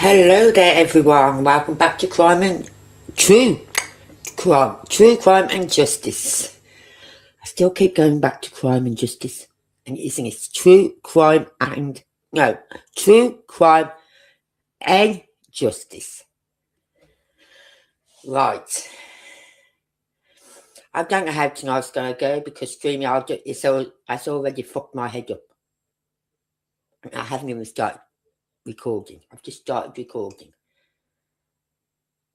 Hello there, everyone. Welcome back to True Crime and Justice. I still keep going back to crime and justice, and it's True Crime and Justice. Right. I don't know how tonight's going to go because StreamYard has already fucked my head up. I haven't even started recording. I've just started recording.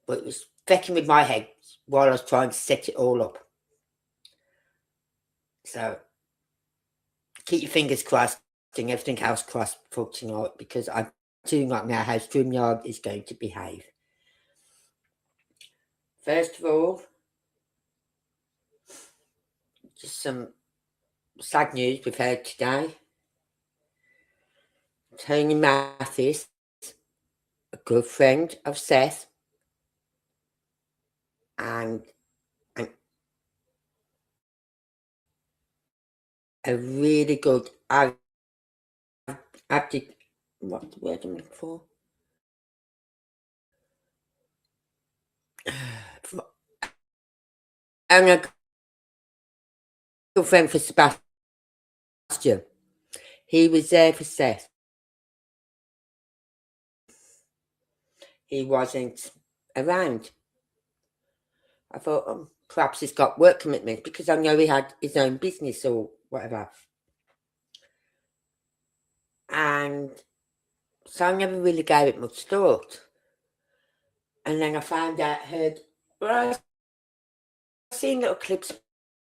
But it was fucking with my head while I was trying to set it all up. So keep your fingers crossed and everything else crossed for tonight because I'm doing right now how StreamYard is going to behave. First of all, just some sad news we've heard today. Tony Mathis, a good friend of Seth, and a really good what's the word I'm looking for? And a good friend for Sebastian. He was there for Seth. He wasn't around. I thought, perhaps he's got work commitments because I know he had his own business or whatever. And so I never really gave it much thought. And then I I've seen little clips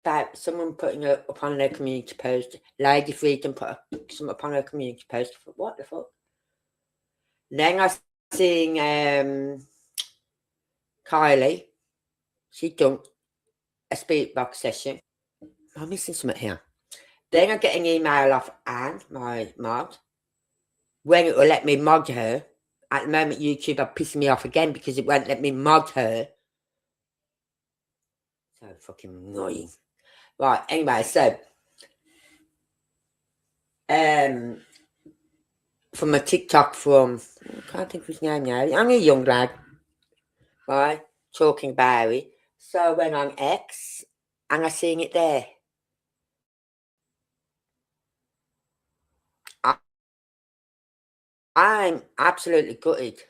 about someone putting it up on their community post. Lady Freedom put something up on her community post. I thought, what the fuck? Then I seen Kylie. She done a speak box session. I'm missing something here. Then I get an email off Anne, my mod, when it will let me mod her. At the moment, YouTube are pissing me off again because it won't let me mod her. So fucking annoying. Right, anyway, so from a TikTok from, I can't think of his name now, only a young lad, right, talking about it. So I went on X and I seen it there. I'm absolutely gutted.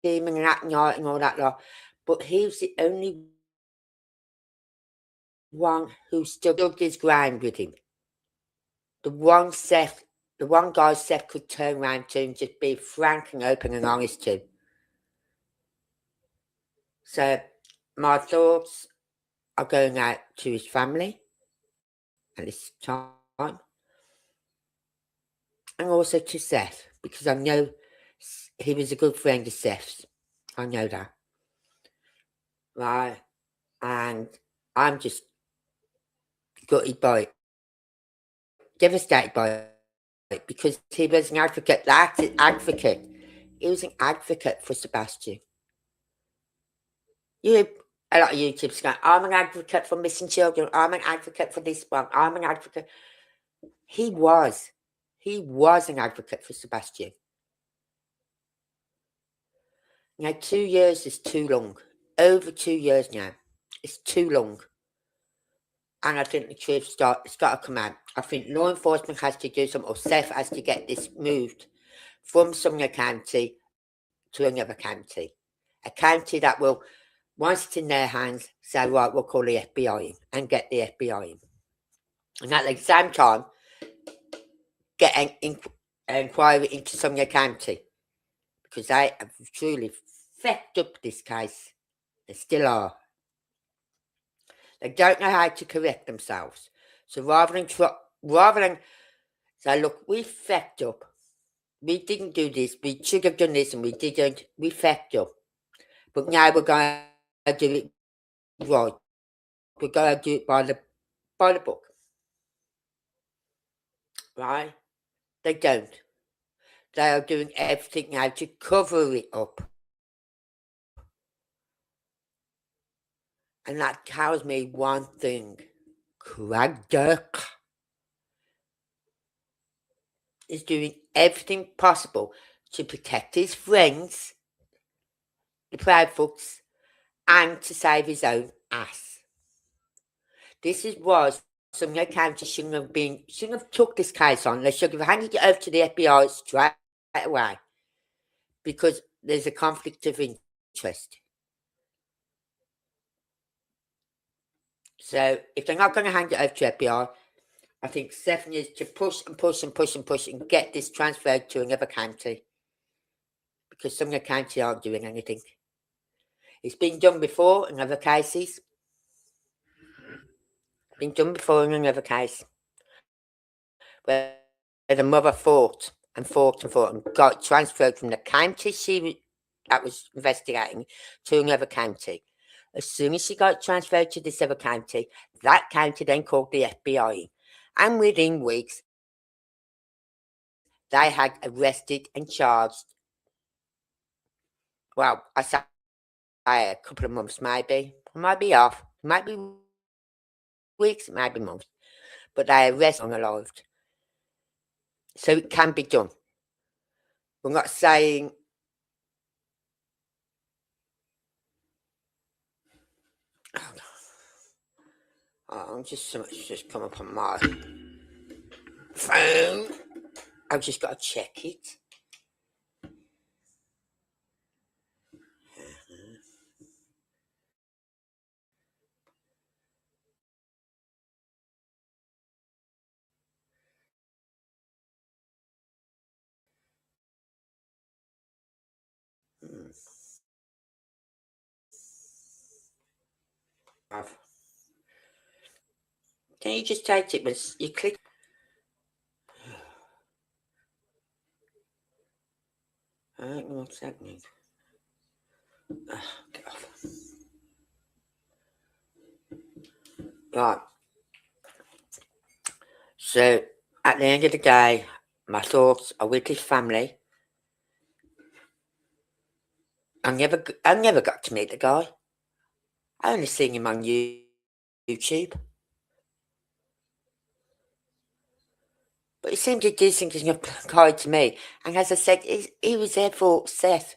Demon and acting out and all that lot. But he was the only one who stood his ground with him. The one guy Seth could turn around to and just be frank and open and honest to. So my thoughts are going out to his family at this time, and also to Seth, because I know he was a good friend of Seth's. I know that. Right? And I'm just gutted by it, devastated by it, because he was an advocate. That's an advocate. He was an advocate for Sebastian. A lot of YouTubers going, I'm an advocate for missing children. I'm an advocate for this one. I'm an advocate. He was an advocate for Sebastian. Now, 2 years is too long. Over 2 years now. It's too long. And I think the truth's got to come out. I think law enforcement has to do something, or Seth has to get this moved from Sumner County to another county. A county that will, once it's in their hands, say, right, we'll call the FBI in and get the FBI in. And at the same time, get an inquiry into Sumner County, because they have truly fucked up this case. They still are. They don't know how to correct themselves. So rather than say, look, we fucked up. We didn't do this. We should have done this and we didn't. We fucked up. But now we're going to do it right. We're going to do it by the book. Right? They don't. They are doing everything now to cover it up. And that tells me one thing. Craig Dirk is doing everything possible to protect his friends, the Proudfoots, and to save his own ass. This is why Sumner County shouldn't have took this case on. They should have handed it over to the FBI straight away, because there's a conflict of interest. So if they're not going to hand it over to FBI, I think Seth needs to push and push and push and push and get this transferred to another county, because Sumner County aren't doing anything. It's been done before in other cases. Been done before in another case where the mother fought and fought and fought and got transferred from the county that was investigating to another county. As soon as she got transferred to this other county, that county then called the FBI, and within weeks they had arrested and charged. Well, I say a couple of months, maybe. It might be off. It might be weeks, it might be months. But they arrested unalived. So it can be done. We're not saying. Oh, something's just come up on my phone. I've just got to check it. Can you just take it when you click? I don't know what's happening. Get off. Right. So, at the end of the day, my thoughts are with his family. I never got to meet the guy. I only seen him on YouTube. But he seemed a decent enough guy to me. And as I said, he was there for Seth.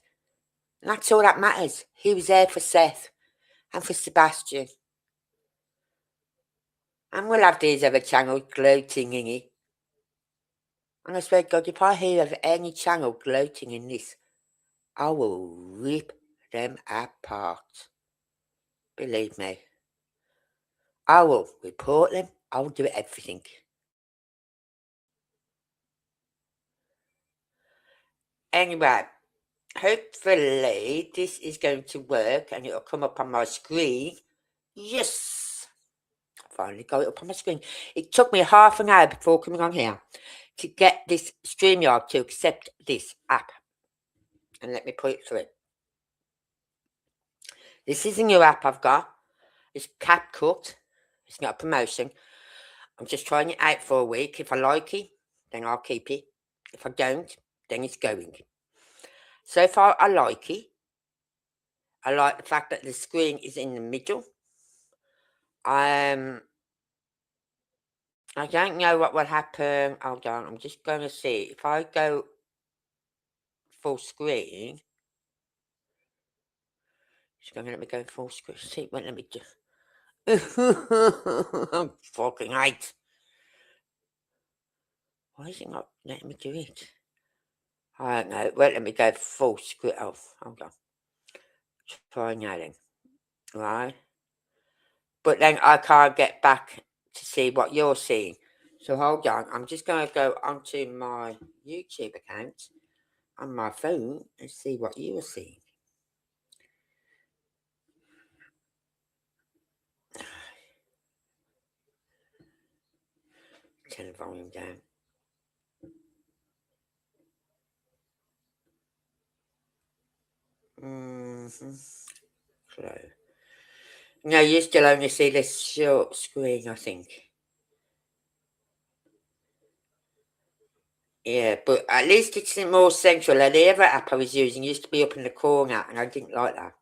And that's all that matters. He was there for Seth and for Sebastian. And we'll have these other channels gloating in it. And I swear to God, if I hear of any channel gloating in this, I will rip them apart. Believe me. I will report them. I will do everything. Anyway, hopefully this is going to work and it'll come up on my screen. Yes! I finally got it up on my screen. It took me half an hour before coming on here to get this StreamYard to accept this app. And let me put it through. This is a new app I've got. It's CapCut. It's not a promotion. I'm just trying it out for a week. If I like it, then I'll keep it. If I don't, then it's going. So far, I like it. I like the fact that the screen is in the middle. I don't know what will happen. Hold on, I'm just going to see. If I go full screen, it's going to let me go full screen. See, it won't let me do. I'm fucking hate. Why is it not letting me do it? I don't know. It won't let me go full screen. Oh, hold on. Try now then. Right. But then I can't get back to see what you're seeing. So hold on. I'm just going to go onto my YouTube account on my phone and see what you are seeing. Turn the volume down. Slow. No, you still only see this short screen, I think. Yeah, but at least it's more central. And the other app I was using used to be up in the corner, and I didn't like that.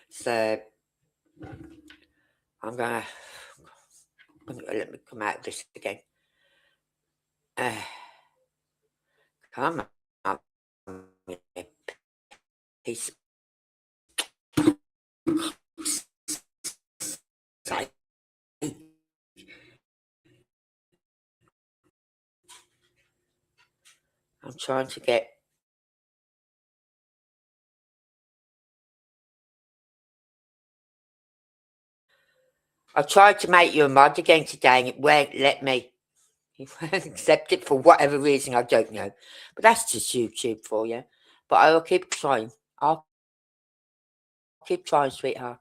So I'm gonna let me come out of this again. Come on. He's like, I'm trying to get. I tried to make you a mod again today and it won't let me. You won't accept it for whatever reason, I don't know. But that's just YouTube for you. But I will keep trying. I'll keep trying, sweetheart.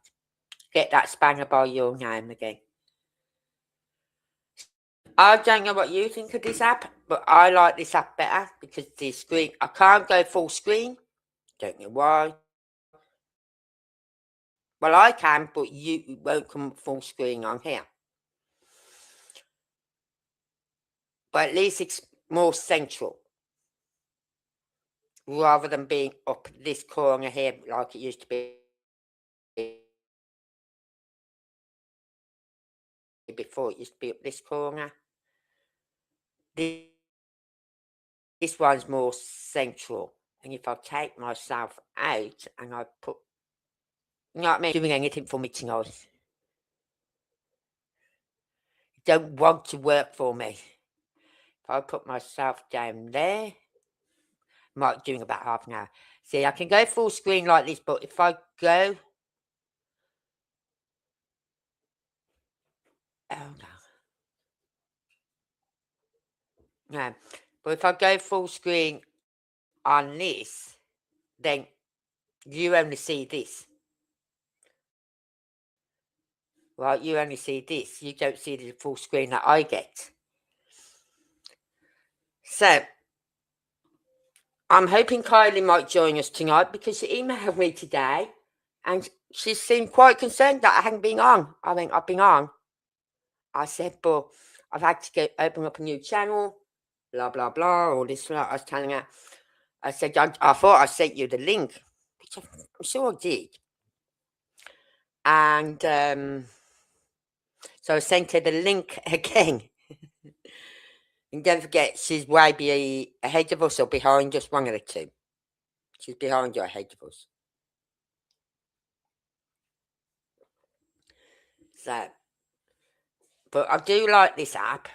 Get that spanner by your name again. I don't know what you think of this app, but I like this app better because the screen, I can't go full screen. Don't know why. Well, I can, but you won't come full screen on here. But at least it's more central rather than being up this corner here like it used to be before. It used to be up this corner. This one's more central. And if I take myself out and I put, you know what I mean, doing anything for me tonight. You don't want to work for me. If I put myself down there, might doing about half an hour. See, I can go full screen like this, but if I go, oh no, but if I go full screen on this, then you only see this. Right, you only see this. You don't see the full screen that I get. So, I'm hoping Kylie might join us tonight because she emailed me today and she seemed quite concerned that I hadn't been on. I think I've been on. I said, but I've had to open up a new channel, blah, blah, blah, all this. I was telling her. I said, I thought I sent you the link, which I'm sure I did. And so I sent her the link again. And don't forget, she's way ahead of us or behind us, one of the two. She's behind or ahead of us. So, but I do like this app.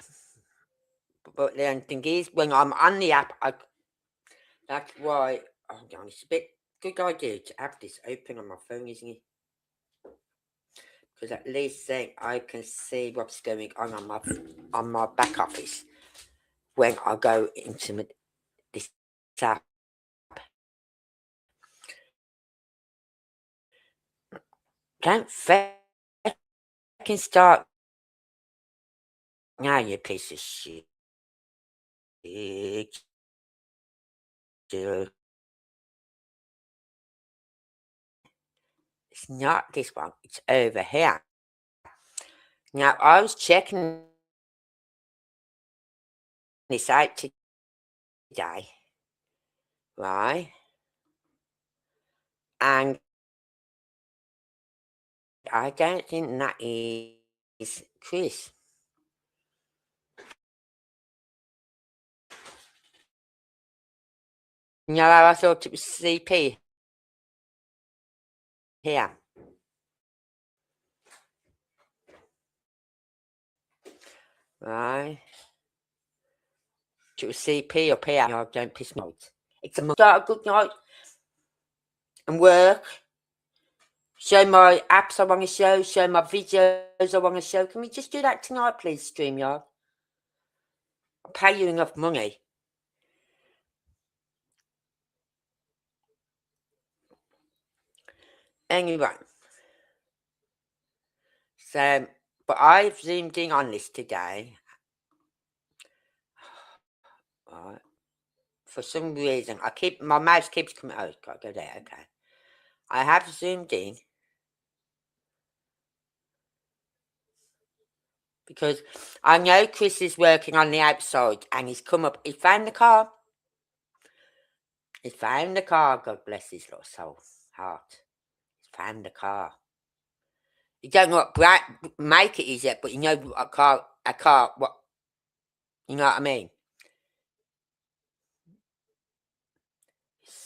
But the only thing is, when I'm on the app, that's why, hold on, it's a bit good idea to have this open on my phone, isn't it? Because at least then I can see what's going on my back office when I go into this app. Don't fucking start now, you piece of shit. It's not this one, it's over here. Now, I was checking this out today, right? And I don't think that is Chris. No, I thought it was CP here. Right? It was CP up here. No, don't piss me off. It's a start a good night and work. Show my apps I want to show my videos I want to show. Can we just do that tonight, please, StreamYard? I'll pay you enough money. Anyway. So, but I've zoomed in on this today. Right. For some reason, my mouse keeps coming. Oh, gotta go there. Okay. I have zoomed in because I know Chris is working on the outside and he's come up. He found the car. He found the car. God bless his little soul heart. He's found the car. You don't know what make it is yet, but you know a car. What you know what I mean?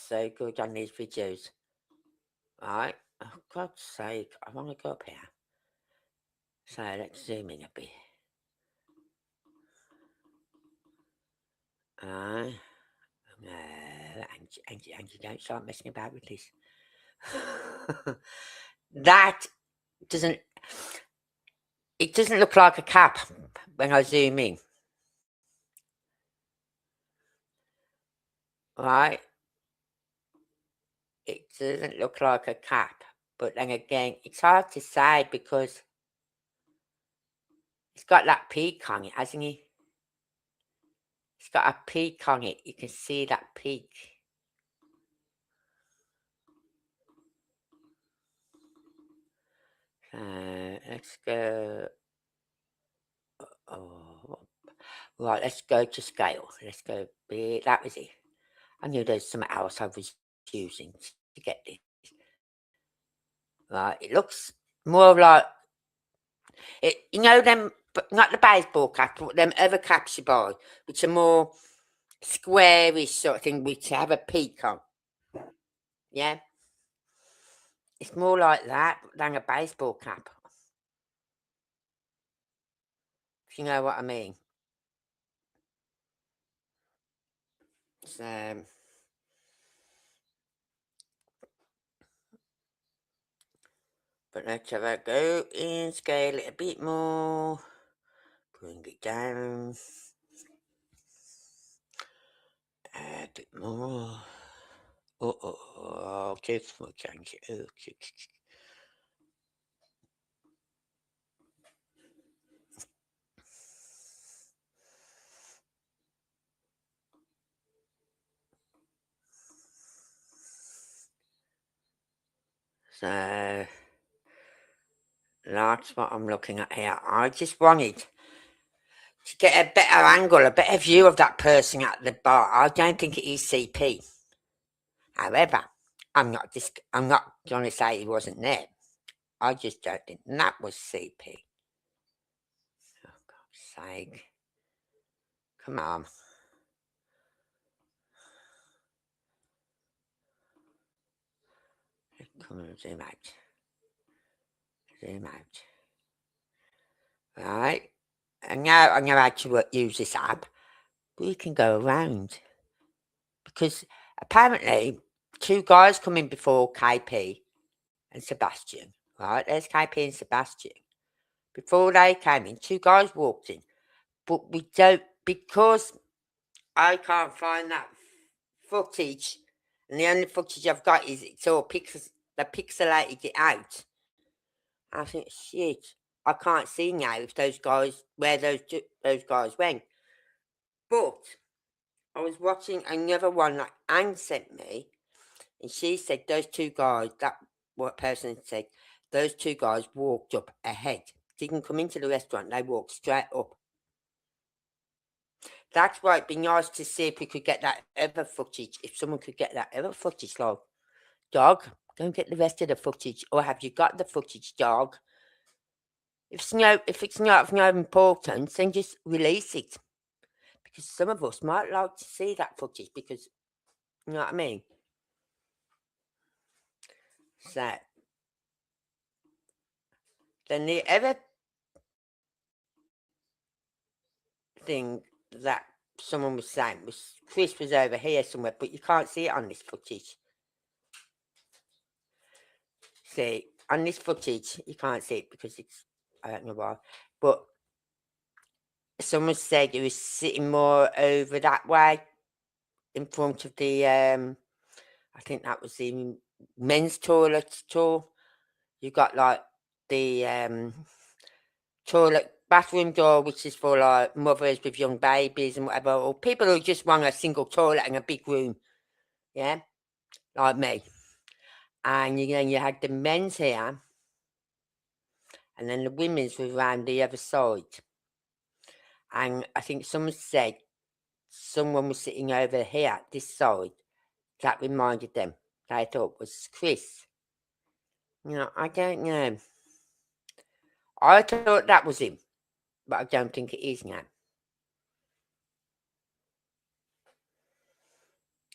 so good on these videos. Right? Oh, God's sake, I want to go up here. So let's zoom in a bit. No, Angie, don't start messing about with this. That doesn't, it doesn't look like a cap when I zoom in. Right? It doesn't look like a cap. But then again, it's hard to say because it's got that peak on it, hasn't it? It's got a peak on it. You can see that peak. Let's go. Oh, right, let's go to scale. Let's go big. That was it. I knew there's something else I was using to get this. Right, it looks more like it. You know them, not the baseball caps, but them other caps you buy, which are more squarish sort of thing, which have a peak on. Yeah, it's more like that than a baseball cap. If you know what I mean. So, but let's have a go and scale it a bit more. Bring it down. A bit more. Okay, change it. Okay. So that's what I'm looking at here. I just wanted to get a better angle, a better view of that person at the bar. I don't think it is CP. However, I'm not going to say he wasn't there. I just don't think that was CP. Oh, God's sake. Come on. Come on, zoom out. Zoom out. Right. And now I know how to use this app. We can go around. Because apparently, two guys come in before KP and Sebastian. Right. There's KP and Sebastian. Before they came in, two guys walked in. But we don't, because I can't find that footage, and the only footage I've got is it's all they pixelated it out. I think, shit, I can't see now if those guys, where those guys went. But I was watching another one that Anne sent me, and she said those two guys, that what person said, those two guys walked up ahead. Didn't come into the restaurant, they walked straight up. That's why it'd be nice to see if we could get that other footage. If someone could get that other footage, like, dog, go and get the rest of the footage. Or have you got the footage, dog? If it's not of no importance, then just release it. Because some of us might like to see that footage because, you know what I mean? So, then the other thing that someone was saying was Chris was over here somewhere, but you can't see it on this footage. See, on this footage, you can't see it because it's, I don't know why, but someone said he was sitting more over that way in front of the, I think that was the men's toilet tour. You got like the toilet bathroom door, which is for like mothers with young babies and whatever, or people who just want a single toilet in a big room, yeah, like me. And then you had the men's here, and then the women's was around the other side. And I think someone said someone was sitting over here, this side, that reminded them. They thought was Chris. I don't know. I thought that was him, but I don't think it is now.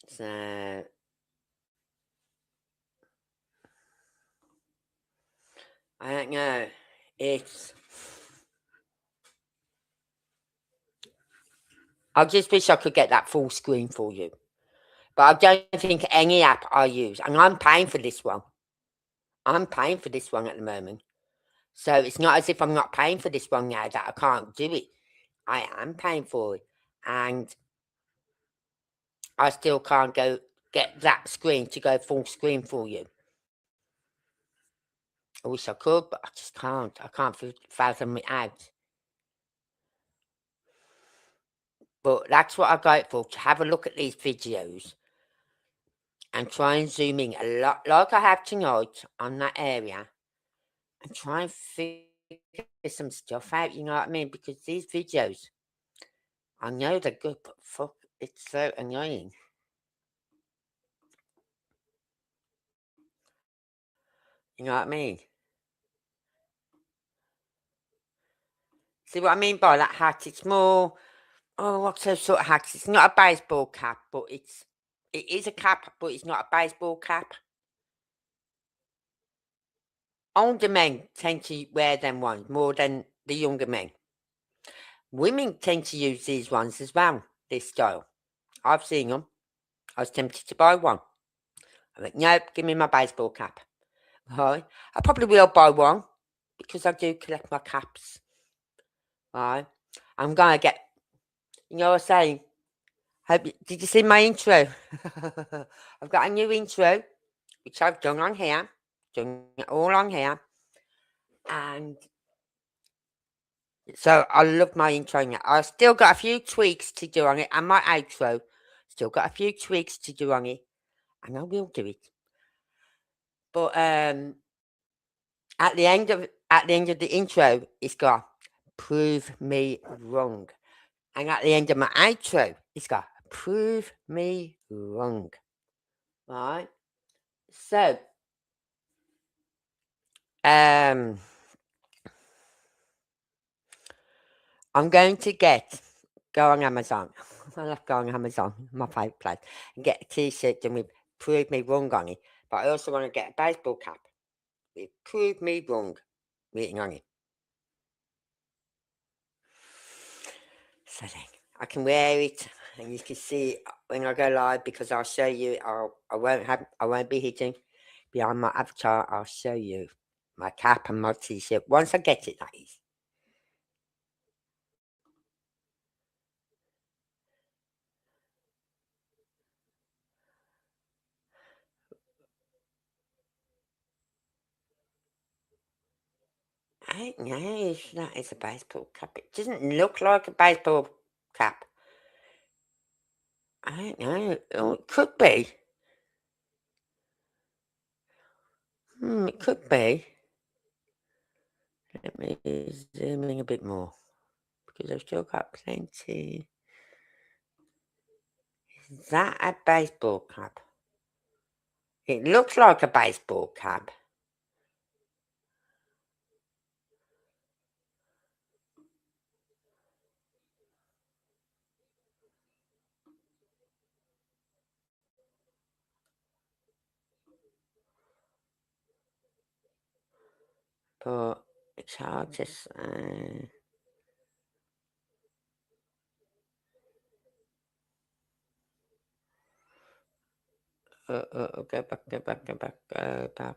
So, I don't know. I just wish I could get that full screen for you. But I don't think any app I use, and I'm paying for this one. I'm paying for this one at the moment. So it's not as if I'm not paying for this one now that I can't do it. I am paying for it. And I still can't go get that screen to go full screen for you. I wish I could, but I just can't. I can't fathom it out. But that's what I go it for, to have a look at these videos and try and zoom in a lot, like I have tonight on that area, and try and figure some stuff out, you know what I mean? Because these videos, I know they're good, but fuck, it's so annoying. You know what I mean? See what I mean by that hat? It's more, oh, what's those sort of hats? It's not a baseball cap, but it is a cap, but it's not a baseball cap. Older men tend to wear them ones more than the younger men. Women tend to use these ones as well, this style. I've seen them. I was tempted to buy one. I went, nope, give me my baseball cap. Right. I probably will buy one because I do collect my caps. Right. I'm going to get, you know what I'm saying? Did you see my intro? I've got a new intro, which I've done on here. Done it all on here. And so I love my intro now. I've still got a few tweaks to do on it, and my outro. Still got a few tweaks to do on it, and I will do it. But at the end of the intro, it's got "Prove Me Wrong," and at the end of my outro, it's got "Prove Me Wrong." Right. So I'm going to go on Amazon. I love going on Amazon, my favourite place, and get a T-shirt done with "Prove Me Wrong" on it. But I also want to get a baseball cap with "Prove Me Wrong" written on it. So then I can wear it, and you can see it when I go live because I'll show you. I won't be hidden behind my avatar. I'll show you my cap and my T-shirt once I get it. That is. I don't know if that is a baseball cap. It doesn't look like a baseball cap. I don't know. Oh, it could be. It could be. Let me zoom in a bit more because I've still got plenty. Is that a baseball cap? It looks like a baseball cap. But it's hard to say. Go back, go back, go back, go back.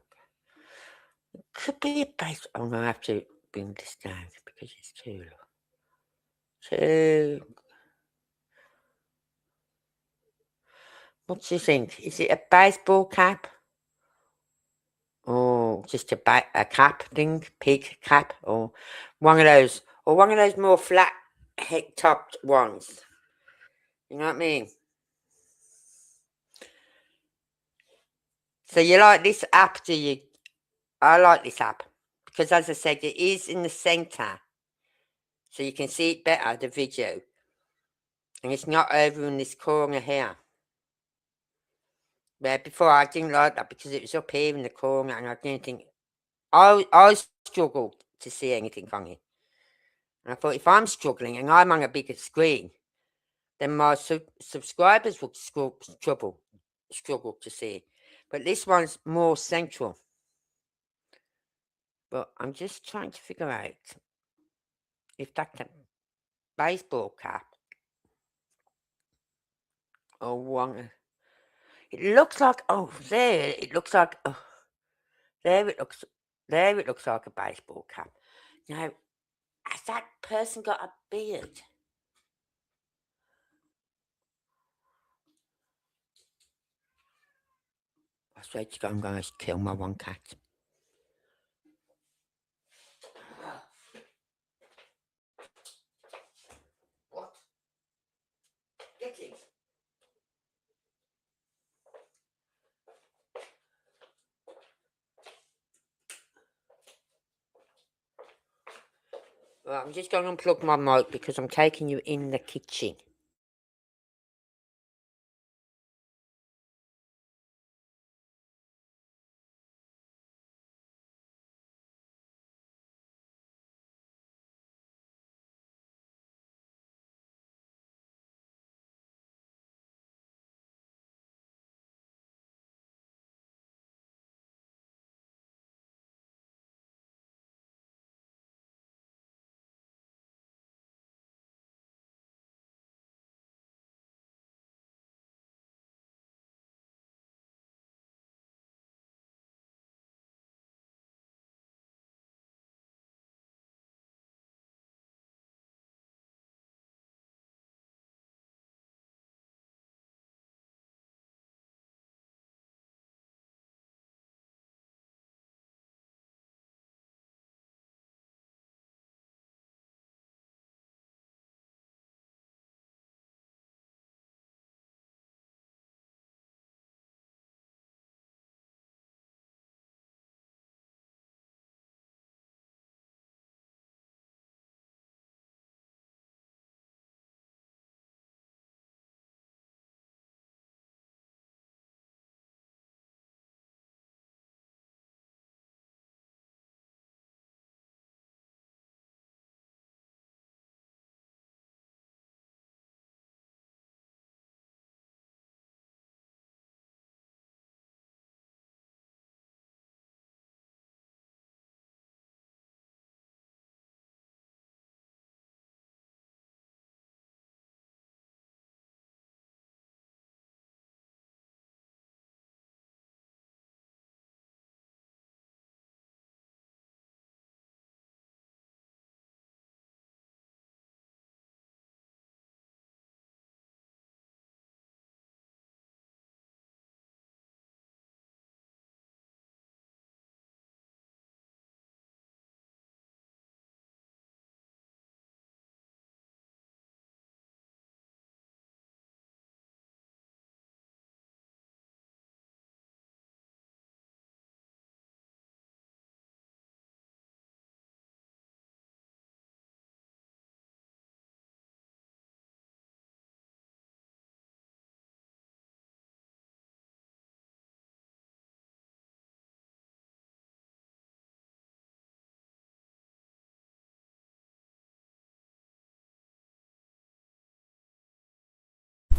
It could be a base. I'm going to have to bring this down because it's too low. What do you think? Is it a baseball cap? Or just a cap thing? Pig cap? Or one of those? Or one of those more flat head topped ones? You know what I mean? So you like this app, do you? I like this app because, as I said, it is in the center, so you can see it better, the video, and it's not over in this corner here. Where before I didn't like that because it was up here in the corner, and I didn't think I struggled to see anything on it. And I thought if I'm struggling and I'm on a bigger screen, then my subscribers would struggle to see it. But this one's more central. But I'm just trying to figure out if that's a baseball cap or one. It looks like, oh, there, it looks like, oh, there it looks, there it looks like a baseball cap. Now, has that person got a beard? I swear to God, I'm going to kill my one cat. What? Get it. Well, I'm just going to unplug my mic because I'm taking you in the kitchen.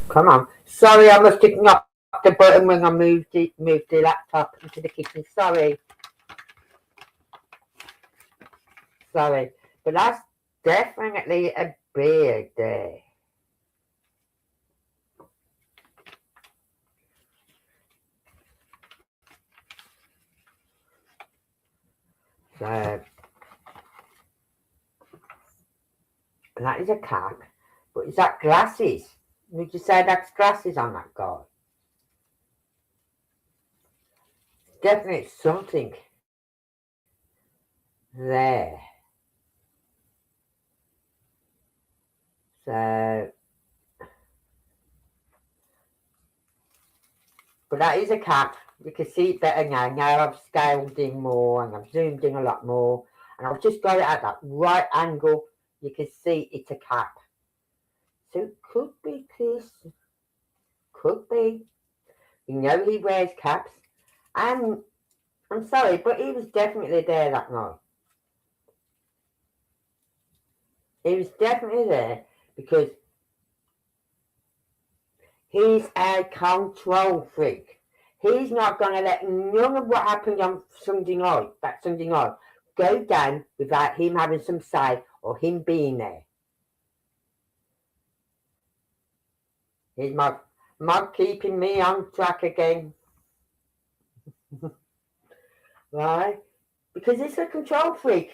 Come on. Sorry, I must have knocked the button when I moved the laptop into the kitchen. Sorry. Sorry. But that's definitely a beard there. So that is a cap. But is that glasses? Would you say that's glasses on that guy? Definitely something there. So, but that is a cap. You can see it better now. Now I've scaled in more and I've zoomed in a lot more. And I've just got it at that right angle. You can see it's a cap. So it could be Chris. Could be. You know he wears caps. And I'm sorry, but he was definitely there that night. He was definitely there because he's a control freak. He's not going to let none of what happened on Sunday night, that Sunday night, go down without him having some say or him being there. He's Mug keeping me on track again. Right? Because he's a control freak.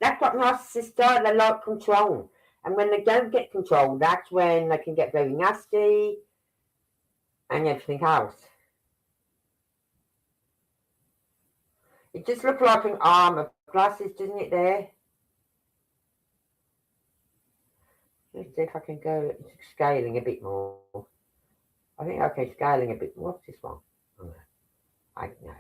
That's what narcissists are. They like control. And when they don't get control, that's when they can get very nasty and everything else. It just looks like an arm of glasses, doesn't it, there? Let's see if I can go scaling a bit more. I think okay, scaling a bit. What's this one? Oh, I don't know.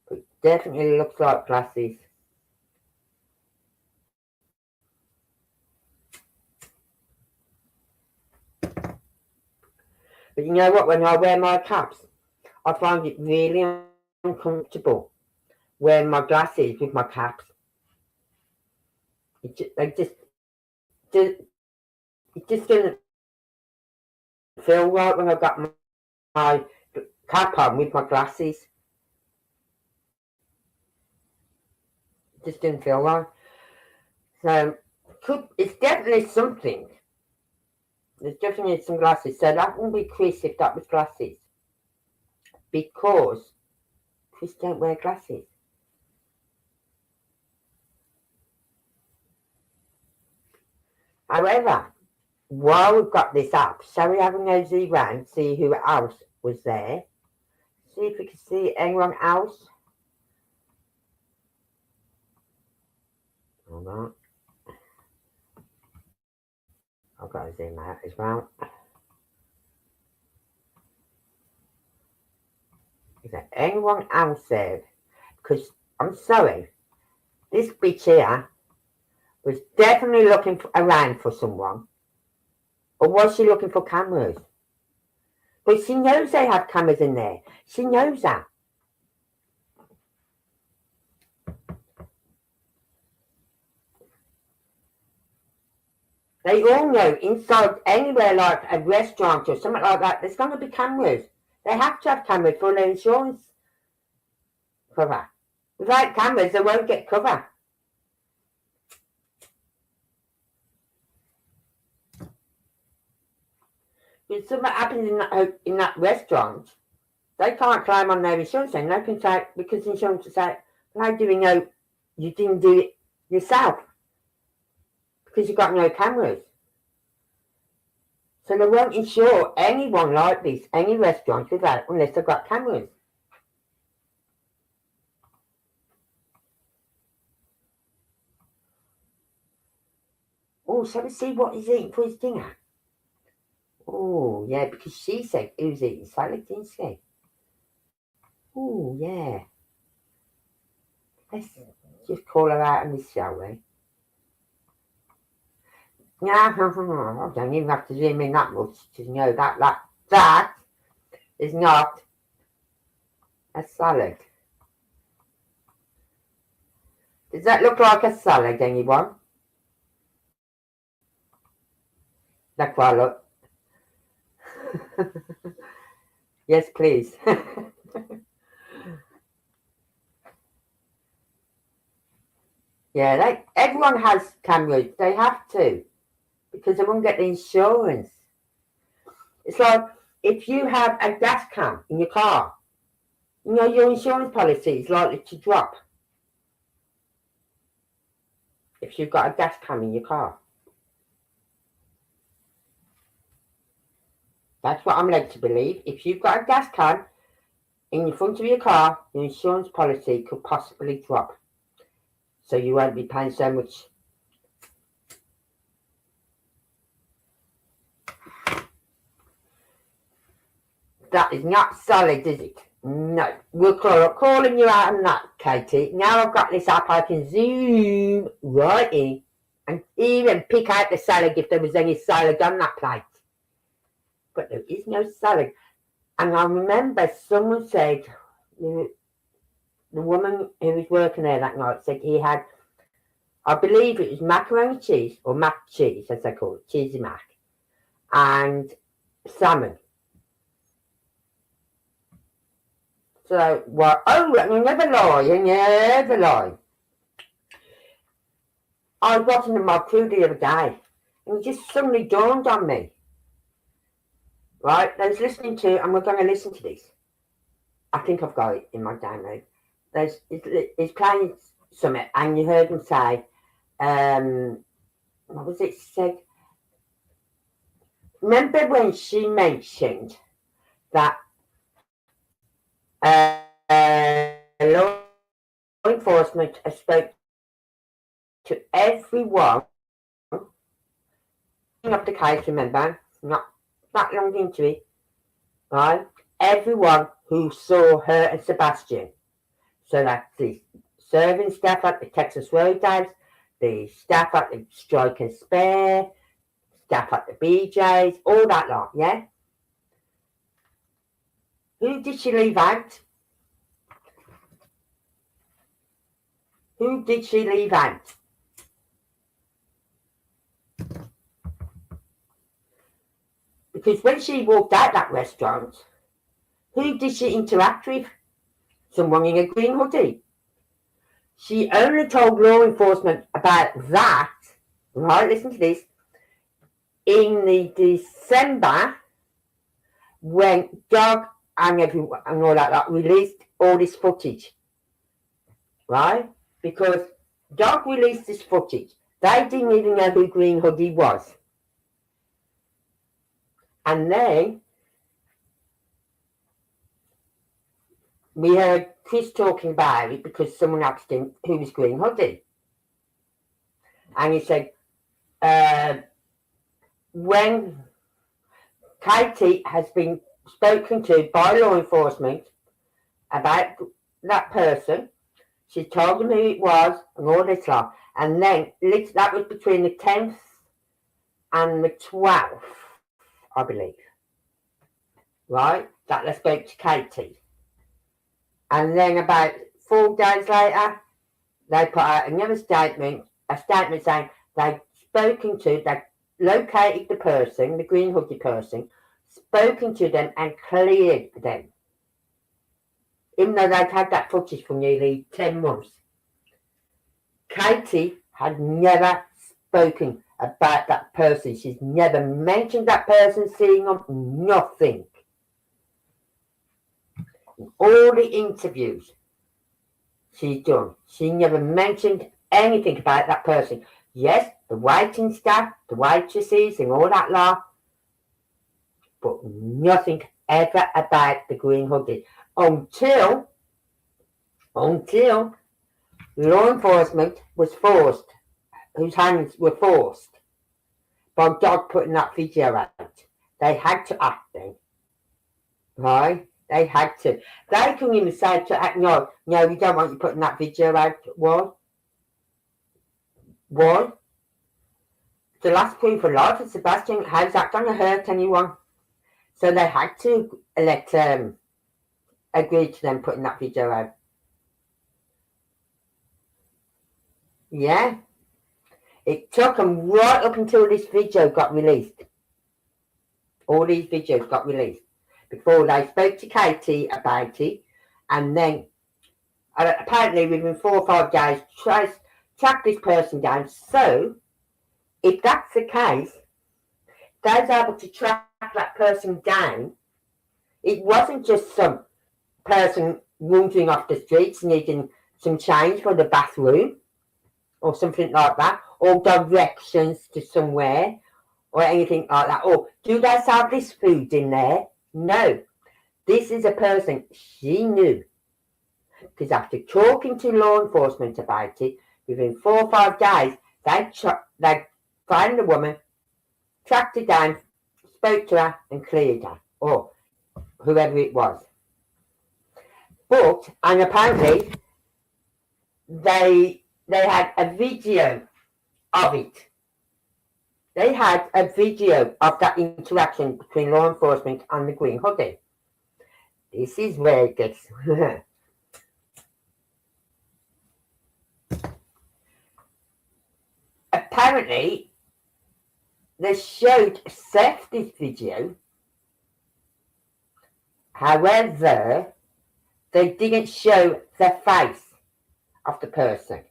But definitely looks like glasses. But you know what? When I wear my caps, I find it really uncomfortable wearing my glasses with my caps. It just doesn't feel right when I've got my cap on with my glasses. It just didn't feel right. So it's definitely something. There's definitely some glasses. So that wouldn't be Chris if that was glasses. Because Chris don't wear glasses. However, while we've got this up, shall we have a nosy round, see who else was there? See if we can see anyone else. Hold on. I've got to zoom out as well. Is there anyone else there? Because I'm sorry, this bitch here was definitely looking around for someone. Or was she looking for cameras? But she knows they have cameras in there. She knows that. They all know inside anywhere like a restaurant or something like that, there's going to be cameras. They have to have cameras for their insurance cover. Without cameras, they won't get cover. If something happens in that restaurant, they can't claim on their insurance, and they can say, because insurance will say, well, how do we know you didn't do it yourself? Because you've got no cameras. So they won't insure anyone like this, any restaurant, without, unless they've got cameras. Oh, shall we see what he's eating for his dinner? Oh, yeah, because she said he was eating salad, didn't she? Oh, yeah. Let's just call her out on this, shall we? No, I don't even have to zoom in that much to know that is not a salad. Does that look like a salad, anyone? That's what I look. Yes, please. Yeah, everyone has cameras. They have to, because they won't get the insurance. It's like if you have a gas cam in your car, you know your insurance policy is likely to drop if you've got a gas cam in your car. That's what I'm led to believe. If you've got a gas can in the front of your car, your insurance policy could possibly drop. So you won't be paying so much. That is not solid, is it? No. We're calling you out on that, Katie. Now I've got this up, I can zoom right in and even pick out the salad if there was any salad on that plate. But there is no salad. And I remember someone said, the woman who was working there that night said he had, I believe it was macaroni cheese, or mac cheese as they call it, cheesy mac. and salmon. So, what? Oh, you never lie, you never lie. I was watching the Mob Crew the other day, and it just suddenly dawned on me. Right, I was listening to, and we're going to listen to this. I think I've got it in my download. He's playing something, and you heard him say, what was it said? Remember when she mentioned that law enforcement spoke to everyone of the case, remember, not that long into it, right? Everyone who saw her and Sebastian. So that's the serving staff at the Texas Roadhouse, the staff at the Strike and Spare, staff at the BJ's, all that lot, yeah? Who did she leave out? Who did she leave out? Because when she walked out that restaurant, who did she interact with? Someone in a green hoodie. She only told law enforcement about that, right, listen to this, in the December when Doug and everyone and all that released all this footage, right? Because Doug released this footage. They didn't even know who Green Hoodie was. And then we heard Chris talking about it because someone asked him who was Green Hoodie. And he said, when Katie has been spoken to by law enforcement about that person, she told them who it was and all this lot. And then that was between the 10th and the 12th, I believe. Right? That they spoke to Katie. And then about 4 days later, they put out another statement, a statement saying they'd spoken to, they located the person, the green hoodie person, spoken to them and cleared them. Even though they'd had that footage for nearly 10 months. Katie had never spoken about that person. She's never mentioned that person, seeing them, nothing. In all the interviews she's done, she never mentioned anything about that person. Yes, the waiting staff, the waitresses and all that lot, but nothing ever about the green hoodie until law enforcement was forced, whose hands were forced by Doug putting that video out. They had to act then, right? They had to. They couldn't even say to act, no, we don't want you putting that video out. Why? The last proof of life of Sebastian, how's that going to hurt anyone? So they had to agree to them putting that video out. Yeah. It took them right up until this video got released. All these videos got released before they spoke to Katie about it, and then apparently within 4 or 5 days tracked this person down. So if that's the case, they was able to track that person down. It wasn't just some person wandering off the streets needing some change for the bathroom or something like that, or directions to somewhere or anything like that. Or do they sell this food in there? No. This is a person she knew. Because after talking to law enforcement about it, within 4 or 5 days, they found the woman, tracked her down, spoke to her and cleared her, or whoever it was. But, and apparently, they had a video of it. They had a video of that interaction between law enforcement and the green hoodie. This is where it gets... Apparently, They showed Seth this video. However, they didn't show the face of the person.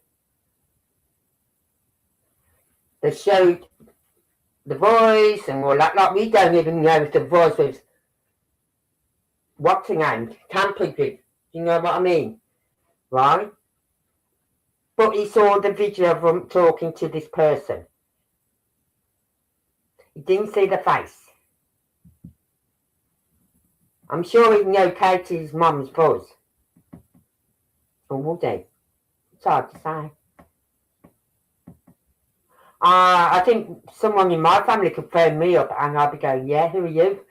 They showed the voice and all that. Like, we don't even know if the voice was what's her name, tampered with. You know what I mean? Right? But he saw the video of them talking to this person. He didn't see the face. I'm sure he'd know Katie's mum's voice. Or would he? It's hard to say. I think someone in my family could phone me up and I'd be going, yeah, who are you?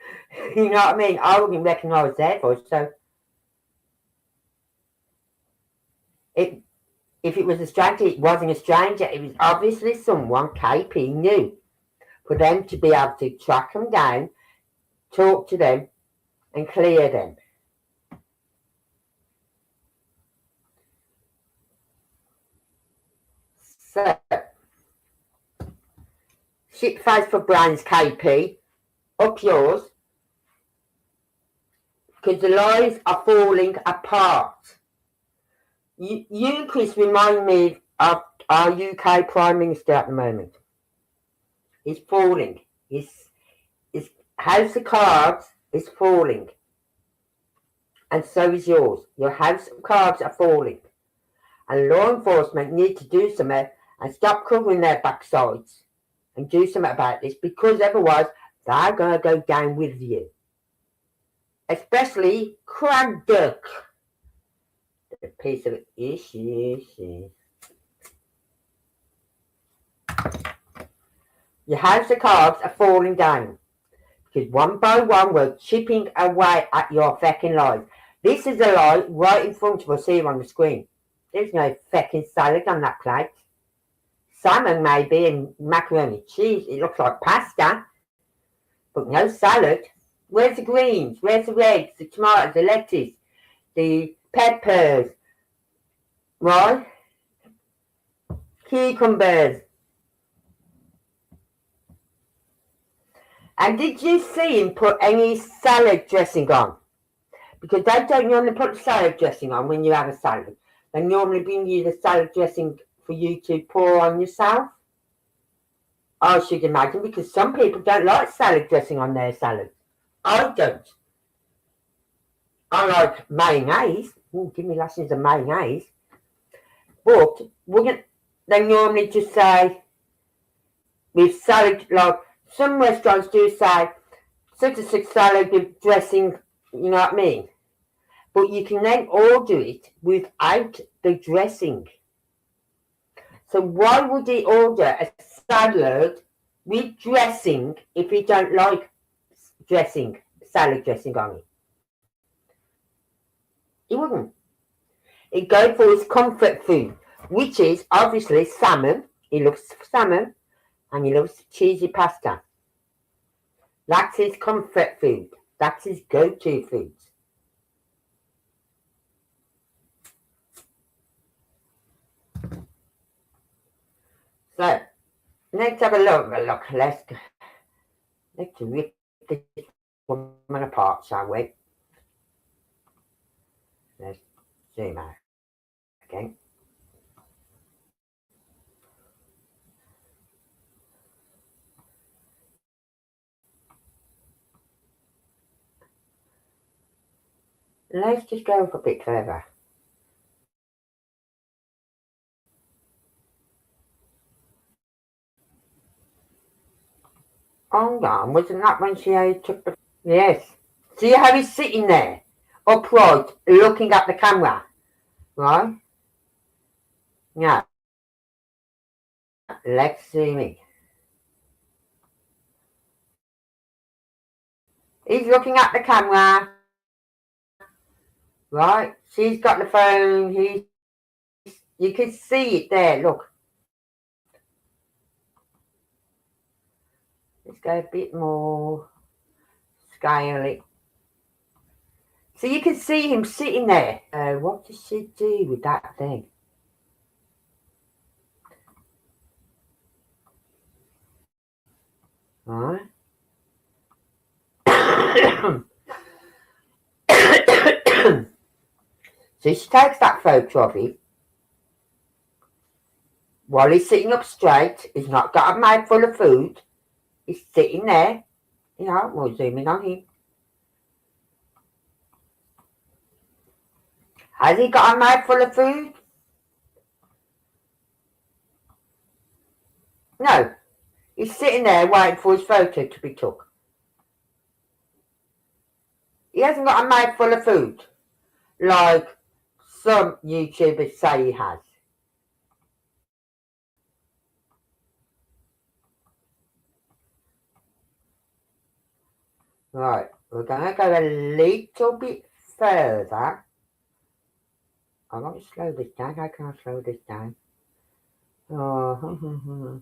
You know what I mean? I wouldn't recognise their voice. So if it was a stranger, it wasn't a stranger. It was obviously someone KP knew. For them to be able to track them down, talk to them, and clear them. So, shit face for brains, KP. Up yours. Because the lies are falling apart. You and Chris remind me of our UK Prime Minister at the moment. He's falling. His house of cards is falling. And so is yours. Your house of cards are falling. And law enforcement need to do something and stop covering their backsides and do something about this, because otherwise they're going to go down with you. Especially Craddock. A piece of issue. Your house of cards are falling down. Because one by one we're chipping away at your fucking lies. This is a lie right in front of us here on the screen. There's no fucking salad on that plate. Salmon maybe and macaroni cheese. It looks like pasta. But no salad. Where's the greens? Where's the eggs, the tomatoes, the lettuce, the peppers? Right? Cucumbers. And did you see him put any salad dressing on? Because they don't normally put salad dressing on when you have a salad. They normally bring you the salad dressing for you to pour on yourself. I should imagine, because some people don't like salad dressing on their salad. I don't. I like mayonnaise. Ooh, give me lessons of mayonnaise. But wouldn't they normally just say, with salad, like some restaurants do say, such and such salad with dressing, you know what I mean? But you can then order it without the dressing. So why would he order a salad with dressing if he don't like dressing, salad dressing on it? He wouldn't. He'd go for his comfort food, which is obviously salmon. He loves salmon and he loves cheesy pasta. That's his comfort food. That's his go-to food. So, let's have a look. Let's rip this woman apart, shall we? Let's zoom out again. Let's just go a bit further. Hold on, wasn't that when she took the... Yes. See how he's sitting there, upright, looking at the camera, right? Now, let's zoom in. He's looking at the camera, right? She's got the phone. You can see it there. Look. Let's go a bit more. Scale it. So you can see him sitting there. What does she do with that thing? Right? So she takes that photo of it while he's sitting up straight. He's not got a mouth full of food. He's sitting there. You know, we'll zoom in on him. Has he got a mouth full of food? No. He's sitting there waiting for his photo to be took. He hasn't got a mouth full of food, like some YouTubers say he has. Right, we're going to go a little bit further. I'm going to slow this down. How can I slow this down? Oh,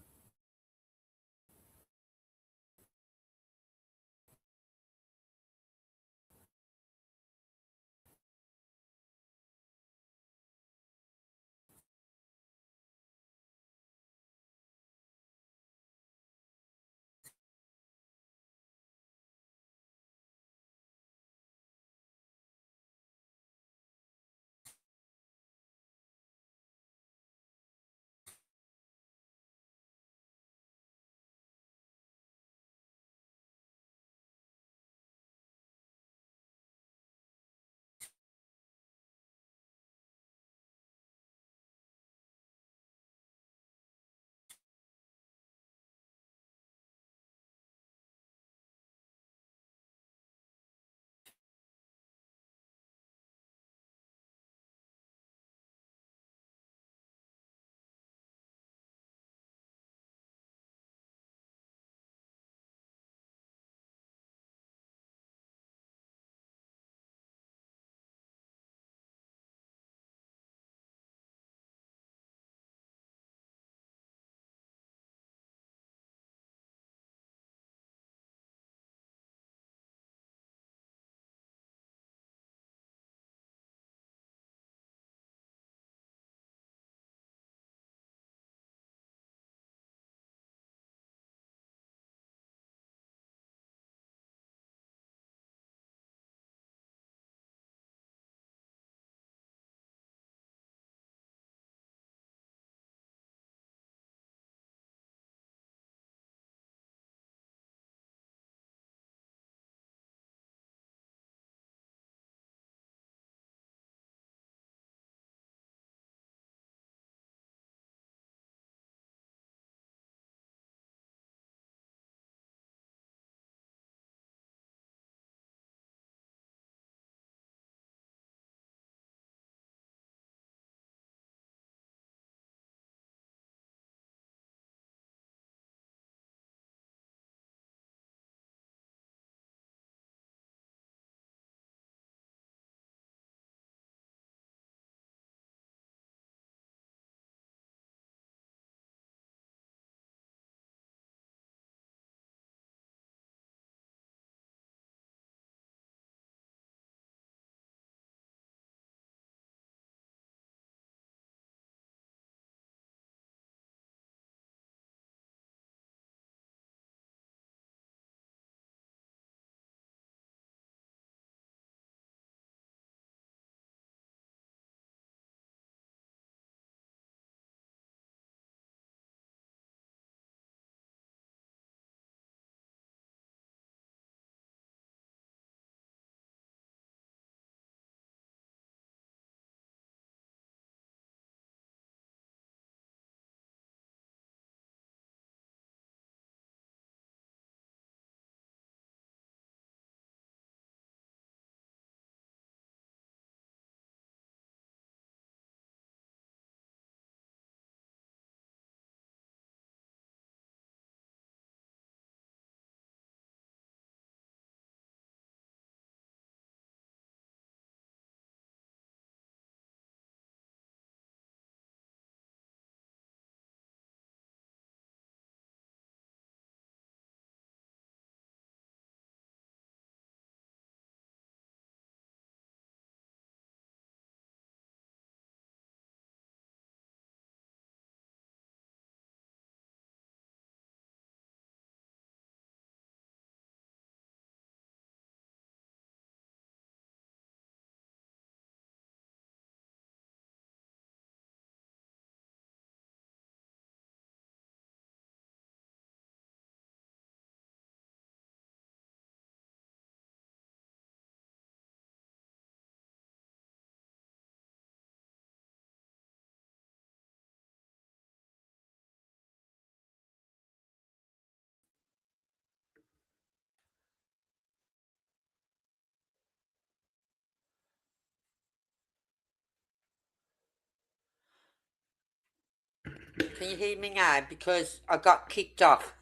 Can you hear me now? Because I got kicked off.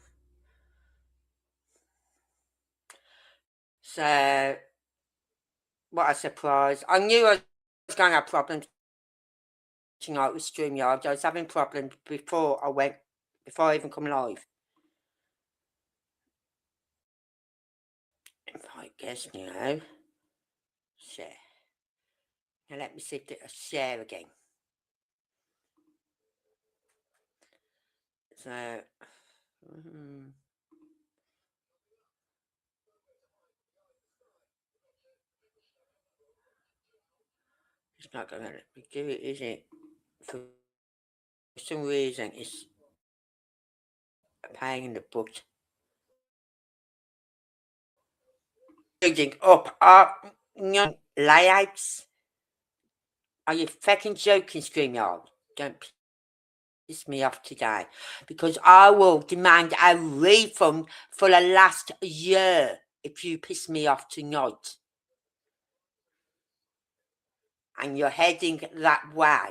So, what a surprise. I knew I was going to have problems tonight with StreamYard. I was having problems before I even come live. If I guess now, share. Now let me see if I share again. So, it's not going to let me do it, is it? For some reason, it's a pain in the butt. Building up layouts. Are you fucking joking, StreamYard? Don't piss me off today, because I will demand a refund for the last year if you piss me off tonight. And you're heading that way.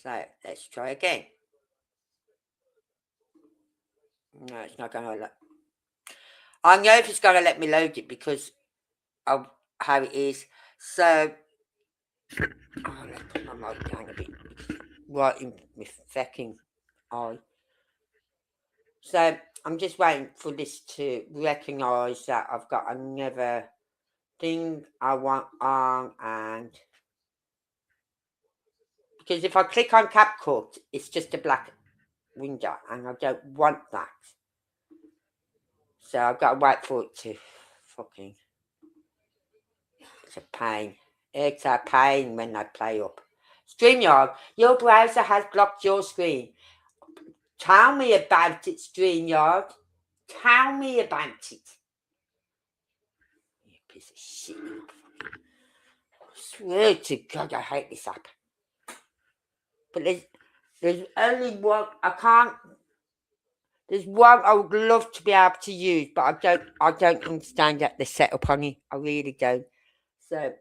So let's try again. No, it's not going to let. I know if it's going to let me load it because of how it is. So, let's put my mic down a bit. Right in my fucking eye. So, I'm just waiting for this to recognise that I've got another thing I want on, and because if I click on CapCut, it's just a black window, and I don't want that. So I've got to wait for it to fucking. It's a pain. It's a pain when I play up. StreamYard, your browser has blocked your screen. Tell me about it, StreamYard. Tell me about it. You piece of shit. I swear to God, I hate this app. But there's only one I can't. There's one I would love to be able to use, but I don't understand that the setup on it. I really don't. So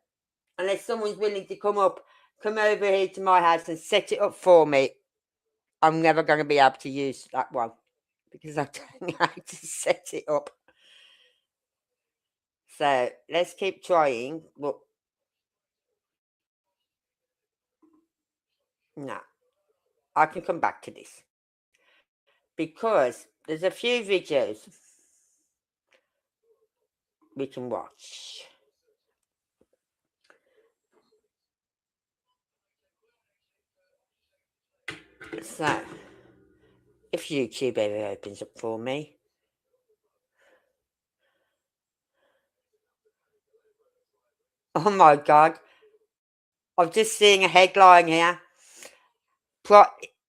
unless someone's willing to come over here to my house and set it up for me, I'm never going to be able to use that one because I don't know how to set it up. So let's keep trying. But no, I can come back to this because there's a few videos we can watch. So if YouTube ever opens up for me. Oh my God. I've just seen a headline here.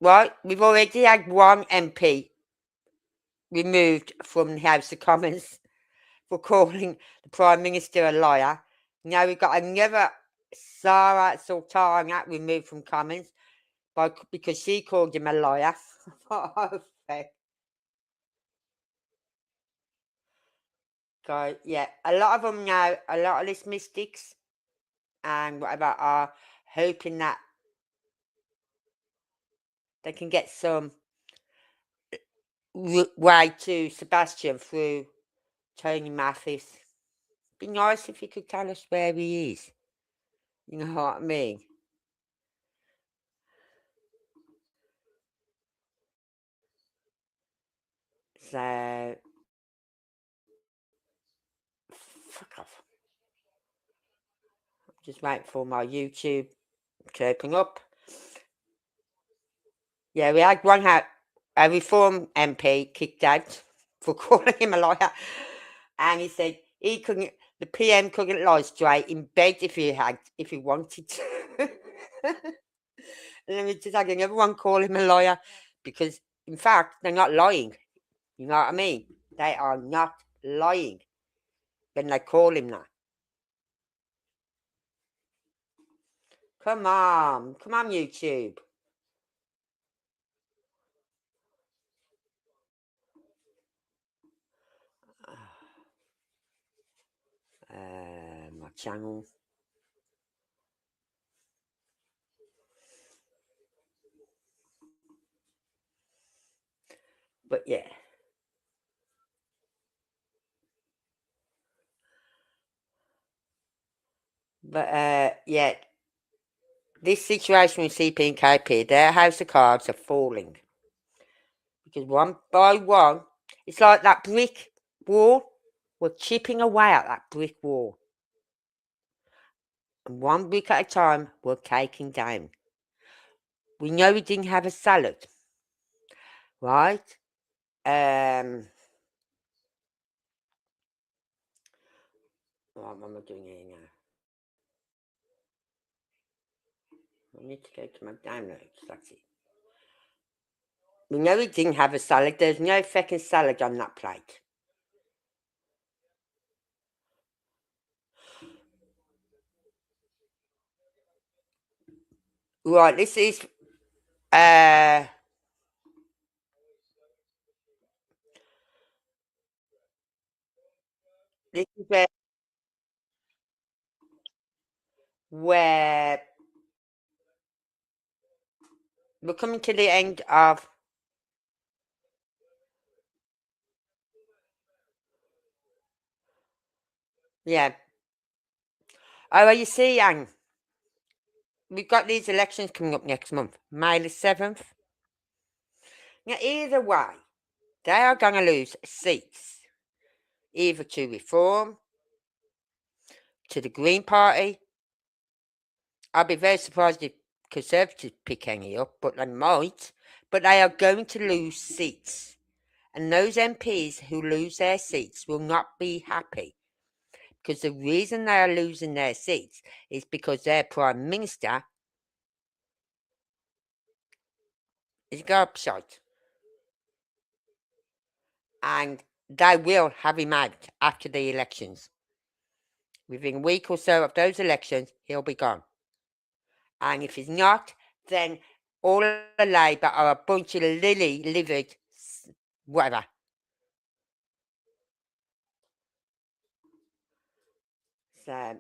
Right, we've already had one MP removed from the House of Commons for calling the Prime Minister a liar. Now we've got another Sarah Sultana removed from Commons because she called him a liar. So, yeah, a lot of them now, a lot of these mystics and whatever are hoping that they can get some way to Sebastian through Tony Mathis. Be nice if he could tell us where he is. You know what I mean? So, fuck off. Just wait for my YouTube to open up. Yeah, we had one a Reform MP kicked out for calling him a liar. And he said the PM couldn't lie straight in bed if he wanted to. And then we just had another one call him a liar because, in fact, they're not lying. You know what I mean? They are not lying when they call him that. Come on, YouTube. My channel. But yeah. But yeah, this situation with CP and KP, their house of cards are falling. Because one by one, it's like that brick wall. We're chipping away at that brick wall. And one brick at a time, we're taking down. We know we didn't have a salad, right? What am I doing here now? I need to go to my downloads, that's it. We know we didn't have a salad. There's no fucking salad on that plate. Right, this is this is where we're coming to the end of yeah. Oh, well, you see, Yang, we've got these elections coming up next month, May the 7th. Now, either way, they are going to lose seats, either to Reform, to the Green Party. I'll be very surprised if Conservatives pick any up, but they might. But they are going to lose seats. And those MPs who lose their seats will not be happy. Because the reason they are losing their seats is because their Prime Minister is a gobshite. And they will have him out after the elections. Within a week or so of those elections, he'll be gone. And if he's not, then all of the Labour are a bunch of lily-livered whatever. So,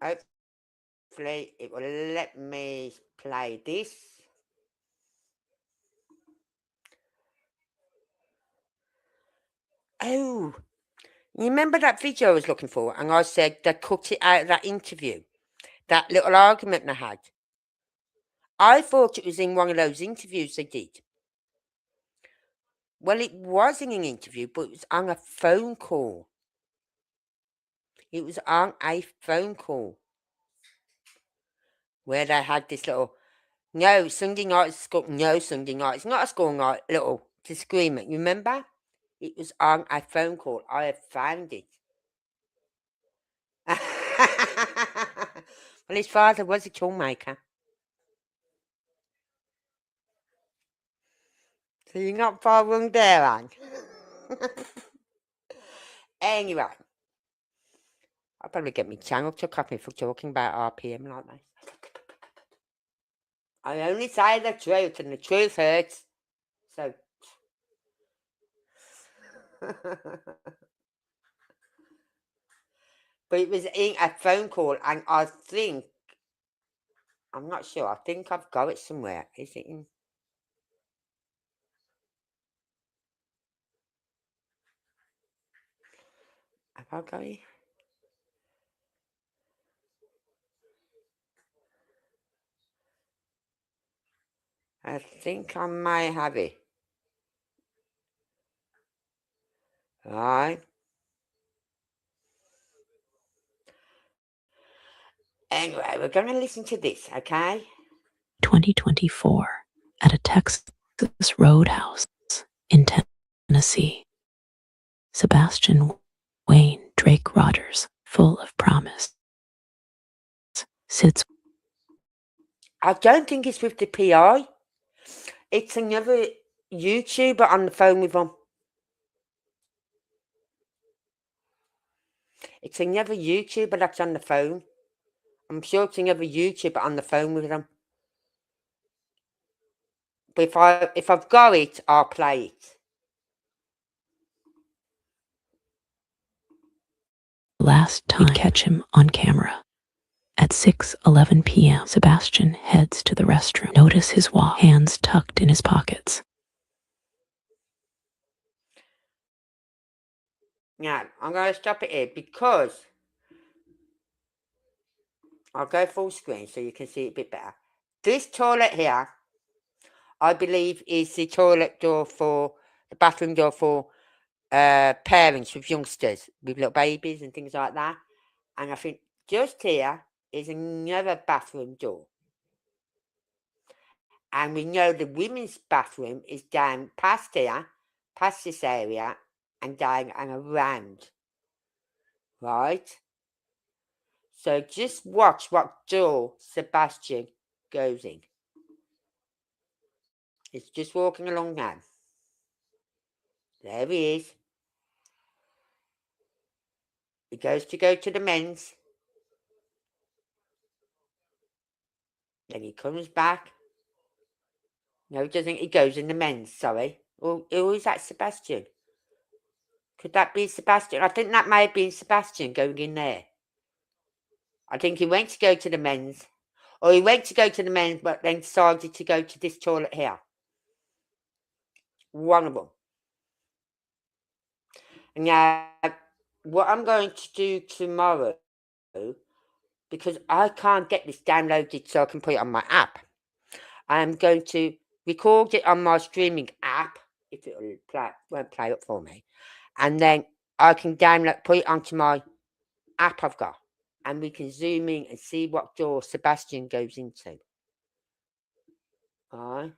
hopefully it will let me play this. Oh, you remember that video I was looking for? And I said they cut it out of that interview. That little argument they had. I thought it was in one of those interviews they did. Well, it wasn't an interview, but it was on a phone call. It was on a phone call where they had this little, no, Sunday night is school, no, Sunday night, it's not a school night, little disagreement. You remember? It was on a phone call. I have found it. Well, his father was a toolmaker. So you're not far wrong there, Anne. Anyway, I'll probably get my channel took off me for talking about RPM like this. I only say the truth, and the truth hurts. So. But it was in a phone call, and I think, I'm not sure, I think I've got it somewhere. Is it in? Have I got it? I think I may have it. Right. Anyway, we're going to listen to this, okay? 2024 at a Texas roadhouse in Tennessee. Sebastian Wayne Drake Rogers, full of promise, sits. I don't think it's with the PI. It's another YouTuber on the phone with them. It's another YouTuber that's on the phone. I'm sure it's another YouTuber on the phone with them. But if I've got it, I'll play it. Last time we catch him on camera At 6:11 p.m., Sebastian heads to the restroom. Notice his walk, hands tucked in his pockets. Now, I'm going to stop it here because I'll go full screen so you can see it a bit better. This toilet here, I believe, is the toilet door for, the bathroom door for parents with youngsters, with little babies and things like that. And I think just here is another bathroom door. And we know the women's bathroom is down past here, past this area, and down and around. Right? So just watch what door Sebastian goes in. He's just walking along now. There he is. He goes to go to the men's. Then he comes back. No, he doesn't. He goes in the men's, sorry. Or is that Sebastian? Could that be Sebastian? I think that may have been Sebastian going in there. I think he went to go to the men's. Or he went to go to the men's, but then decided to go to this toilet here. One of them. Now, what I'm going to do tomorrow, because I can't get this downloaded so I can put it on my app, I'm going to record it on my streaming app, if it won't play up for me, and then I can put it onto my app I've got, and we can zoom in and see what door Sebastian goes into. Alright.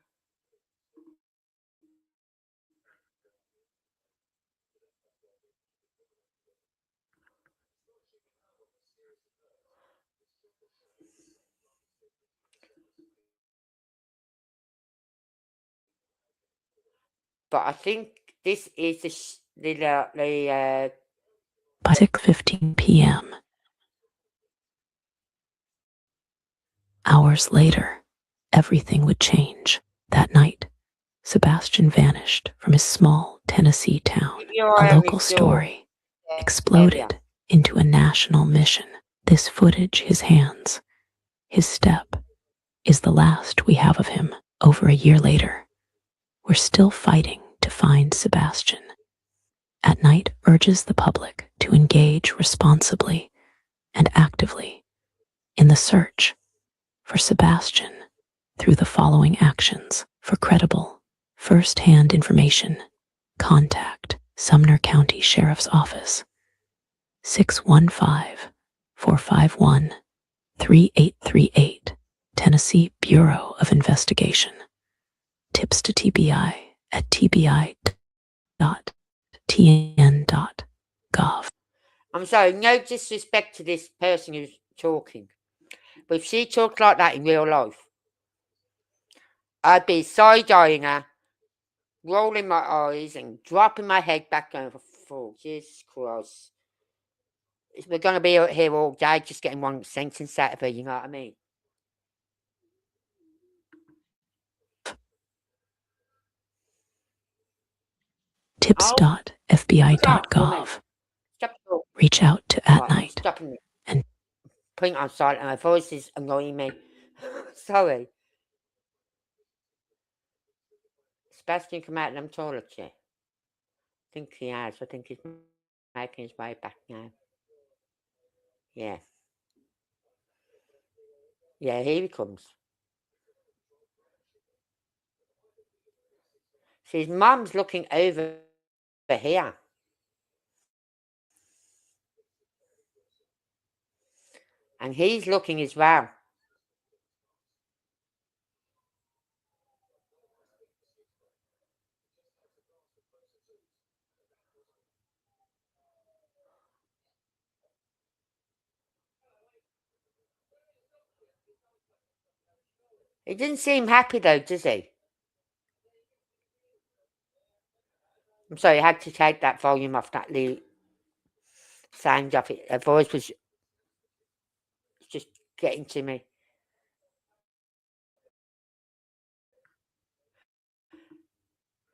But I think this is By 6:15 p.m., hours later, everything would change. That night, Sebastian vanished from his small Tennessee town. keep your A eye on local this door story area. exploded into a national mission. This footage, his hands, his step, is the last we have of him. Over a year later, we're still fighting to find Sebastian. At Night urges the public to engage responsibly and actively in the search for Sebastian through the following actions. For credible, first-hand information, contact Sumner County Sheriff's Office, 615-451-3838, Tennessee Bureau of Investigation. Tips to TBI at tbi.tn.gov. I'm sorry, no disrespect to this person who's talking, but if she talked like that in real life, I'd be side-eyeing her, rolling my eyes and dropping my head back going, for Jesus Christ. We're going to be out here all day just getting one sentence out of her, you know what I mean? Tips.fbi.gov. Stop talking. Reach out to At Right, I'm Night stopping it. and Putting it on silent. My voice is annoying me. Sorry. Sebastian come out of them toilets yet? I think he has. I think he's making his way back now. Yeah. Yeah, here he comes. See, his mum's looking over here. And he's looking as well. He didn't seem happy though, does he? I'm sorry, I had to take that volume off that little sound off it. Her voice was just getting to me.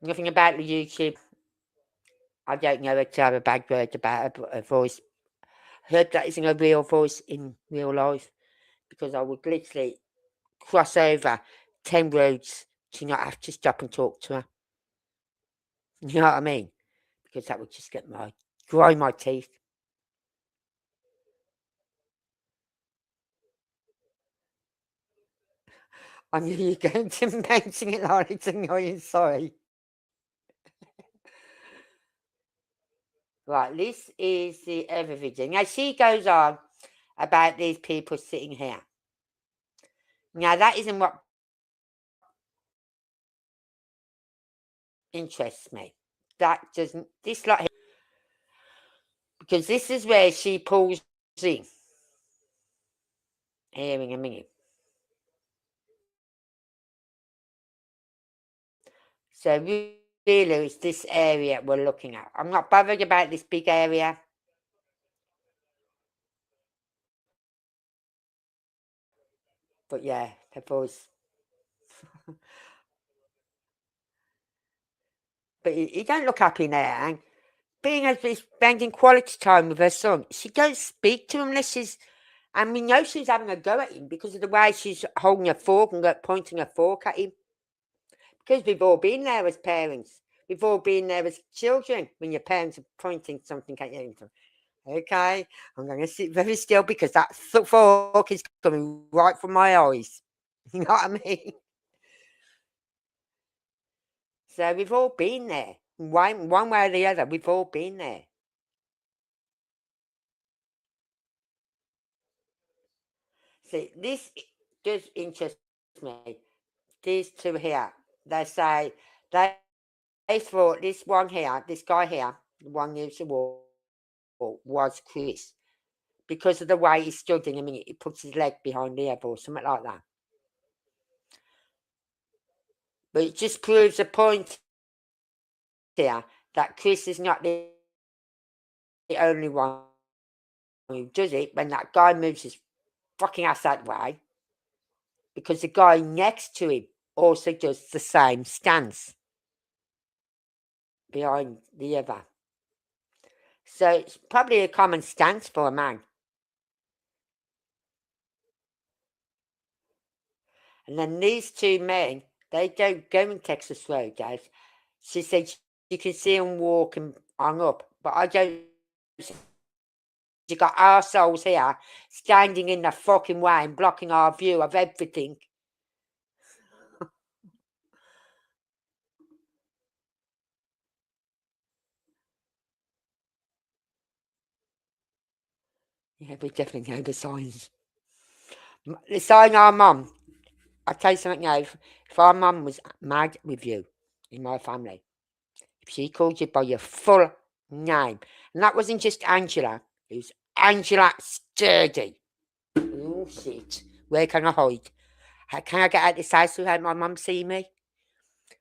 Nothing about the YouTube. I don't know her to have a bad word about her, but her voice. I heard that isn't a real voice in real life. because I would literally cross over 10 roads to not have to stop and talk to her. You know what I mean? Because that would just grind my teeth. I knew you were going to mention it, Laurie, didn't I? Sorry. Right, this is the other video. Now, she goes on about these people sitting here. Now, that isn't what interests me. That doesn't, this lot here, because this is where she pulls in. Here in a minute. So really, it's this area we're looking at. I'm not bothered about this big area. But yeah, the boys. But you don't look happy now, and being as she's spending quality time with her son, she don't speak to him unless she's, and we know she's having a go at him because of the way she's holding a fork and pointing a fork at him. Because we've all been there as parents. We've all been there as children when your parents are pointing something at you. Okay, I'm going to sit very still because that fork is coming right from my eyes. You know what I mean? So we've all been there. One way or the other, we've all been there. See, this does interest me. These two here, they say they thought this one here, this guy here, the one who's the wall, was Chris. Because of the way he stood in a minute, he puts his leg behind the other or something like that. But it just proves a point here that Chris is not the only one who does it when that guy moves his fucking ass that way. Because the guy next to him also does the same stance behind the other. So it's probably a common stance for a man. And then these two men, they don't go in Texas Road, guys. She said you can see them walking on up, but I don't. You got arseholes here standing in the fucking way and blocking our view of everything. Yeah, we definitely know the signs. The sign our mum. I'll tell you something now. If our mum was mad with you in my family, if she called you by your full name, and that wasn't just Angela, it was Angela Sturdy. Oh shit! Where can I hide? Can I get out of this house without my mum see me?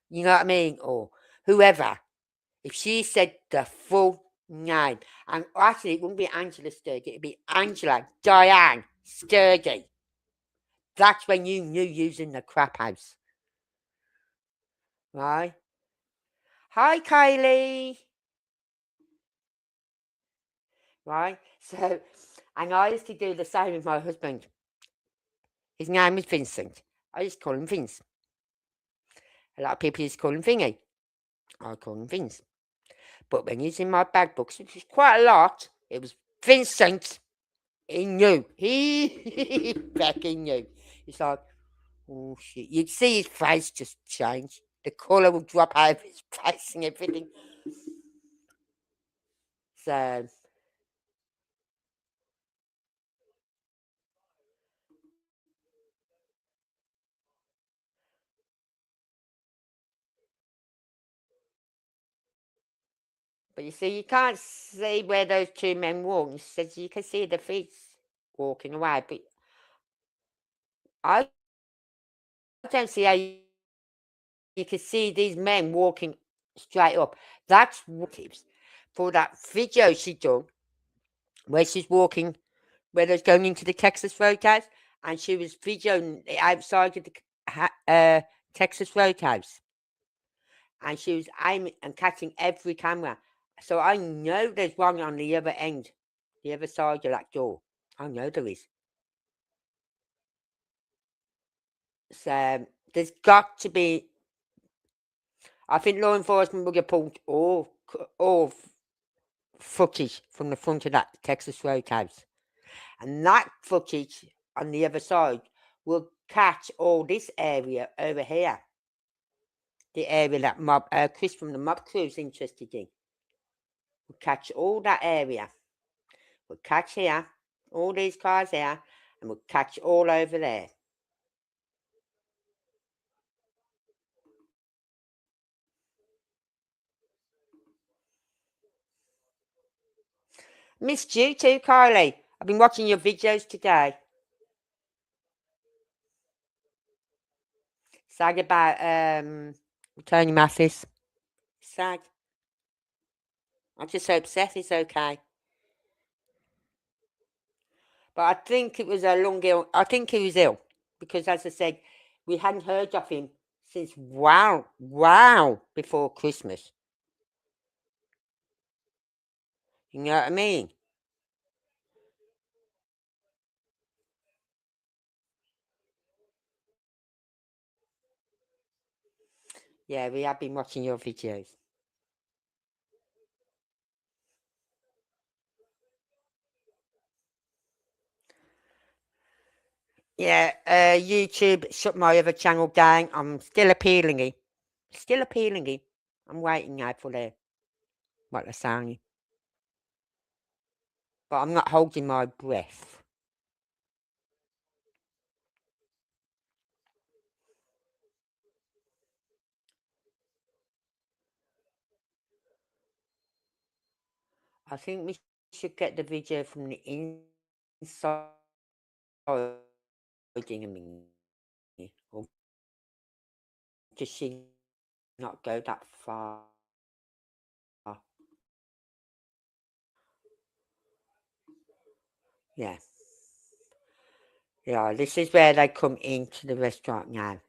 You know what I mean? Or whoever. If she said the full name, and actually it wouldn't be Angela Sturdy, it'd be Angela Diane Sturdy. That's when you knew using the crap house. Right? Hi, Kylie. Right? So, and I used to do the same with my husband. His name is Vincent. I used to call him Vince. A lot of people used to call him Vingy. I call him Vince. But when he's in my bag books, which is quite a lot, it was Vincent. He knew. He fucking knew. It's like, oh shit. You'd see his face just change. The colour would drop out of his face and everything. So, but you see, you can't see where those two men walk. He says you can see the feet walking away, but I don't see how you can see these men walking straight up. That's what tips for that video she done where she's walking, where they're going into the Texas Roadhouse, and she was videoing the outside of the Texas Roadhouse, and she was aiming and catching every camera. So I know there's one on the other end, the other side of that door. I know there is. So there's got to be. I think law enforcement will report all footage from the front of that Texas Roadhouse, and that footage on the other side will catch all this area over here, the area that Chris from the mob crew is interested in. We'll catch all that area. We'll catch here, all these cars here, and we'll catch all over there. Missed you too, Kylie. I've been watching your videos today. Sad about Tony Mathis. Sad. I just hope Seth is okay. But I think it was a long ill. I think he was ill because, as I said, we hadn't heard of him since wow before Christmas. You know what I mean? Yeah, we have been watching your videos. Yeah, YouTube shut my other channel down. I'm still appealing it. Still appealing it. I'm waiting now for what they're saying. But I'm not holding my breath. I think we should get the video from the inside in a minute. Or does she not go that far? Yeah. Yeah, this is where they come into the restaurant now.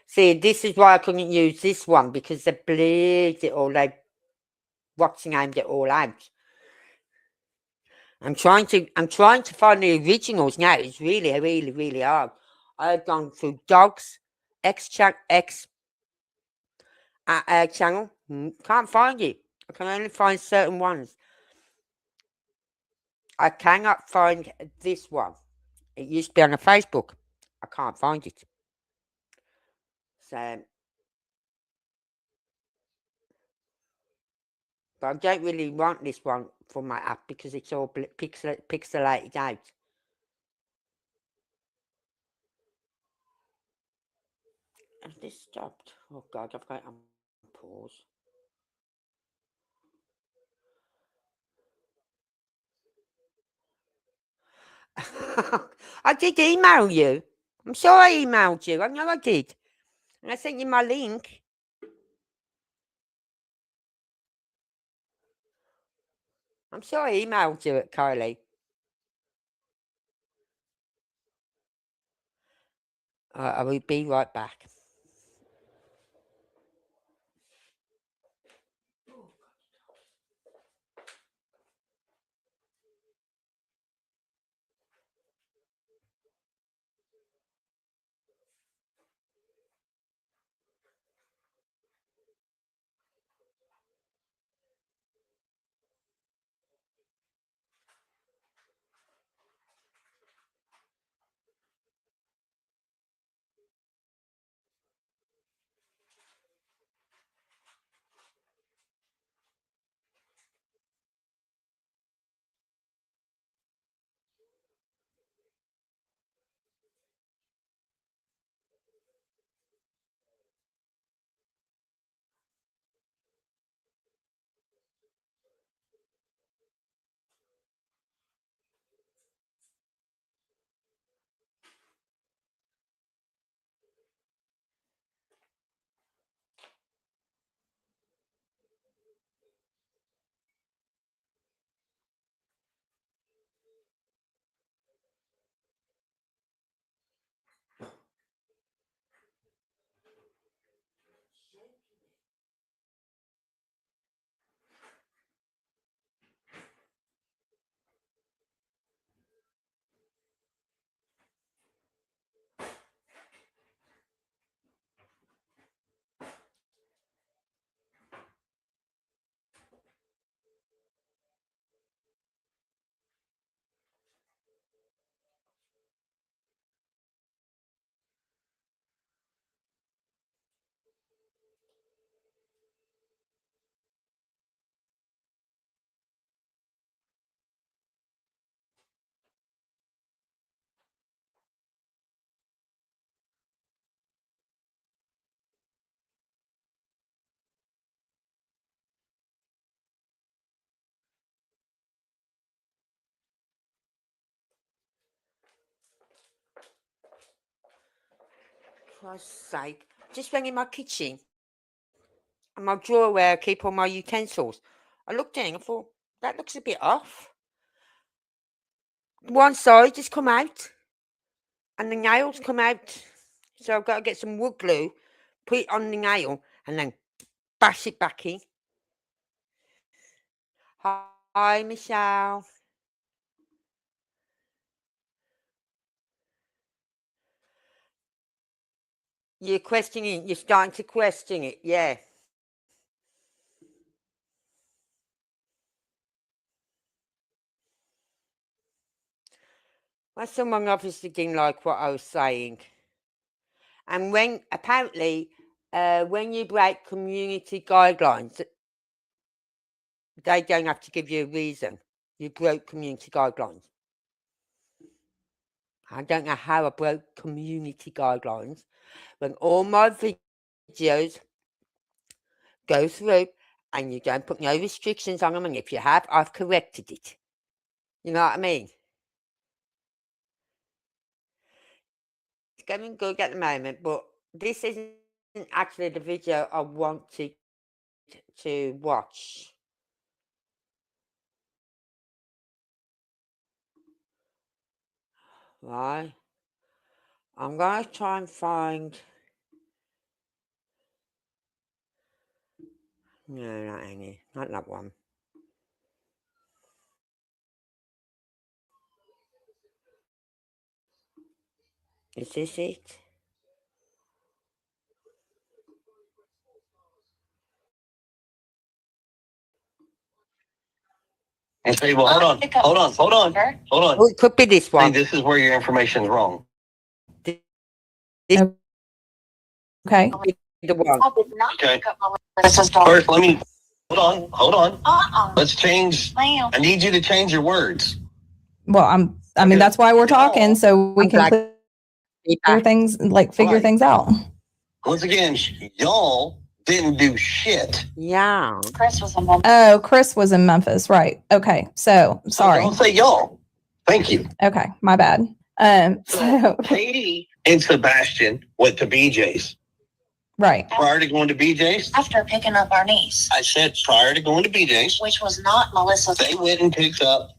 See, this is why I couldn't use this one because they bleed it all. They watching aimed it all out. I'm trying to find the originals now. It's really hard. I've gone through dogs, X channel. Can't find it. I can only find certain ones. I cannot find this one. It used to be on a Facebook. I can't find it. So, but I don't really want this one for my app because it's all pixelated out. Has this stopped? Oh God, I've got it on pause. I did email you. I'm sure I emailed you. I know I did. And I sent you my link. I'm sure I emailed you at Kylie. I will be right back. Christ's sake. Just went in my kitchen and my drawer where I keep all my utensils. I looked in, I thought, that looks a bit off. One side just come out and the nails come out. So I've got to get some wood glue, put it on the nail, and then bash it back in. Hi, Michelle. You're starting to question it, yeah. Well, someone obviously didn't like what I was saying. And when, apparently, when you break community guidelines, they don't have to give you a reason. You broke community guidelines. I don't know how I broke community guidelines when all my videos go through and you don't put no restrictions on them, and if you have, I've corrected it. You know what I mean? It's going good at the moment, but this isn't actually the video I wanted to watch. Right? I'm going to try and find... No, not any. Not that one. Is this it? And say, well, hold on. Oh, it could be this See, one. this is where your information is wrong. This Okay. could be the one. Okay. First, let me hold on. Let's change. I need you to change your words. Well, I mean, that's why we're talking, so we I'm can glad clear things, like figure Right. things out. Once again, y'all didn't do shit. Yeah. Oh, Chris was in Memphis, right? Okay, so sorry. Don't say y'all. Thank you. Okay, my bad. So Katie and Sebastian went to BJ's. right. Prior to going to BJ's? After picking up our niece, I said prior to going to BJ's, which was not Melissa's. they went and picked up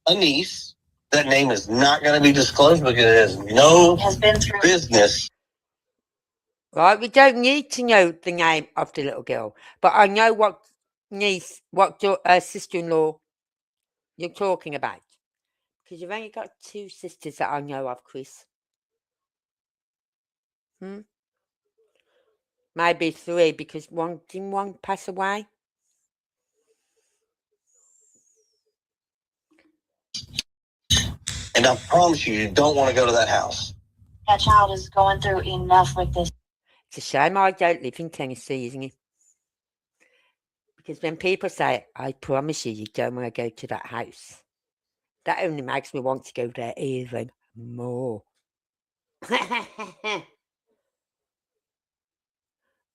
a niece. That name is not going to be disclosed because it has no Has been through business. Right, we don't need to know the name of the little girl, but I know what niece, what sister-in-law you're talking about. Because you've only got 2 sisters that I know of, Chris. Maybe 3, because didn't one pass away? And I promise you don't want to go to that house. that child is going through enough with this. It's a shame I don't live in Tennessee, isn't it? Because when people say, I promise you don't want to go to that house, that only makes me want to go there even more.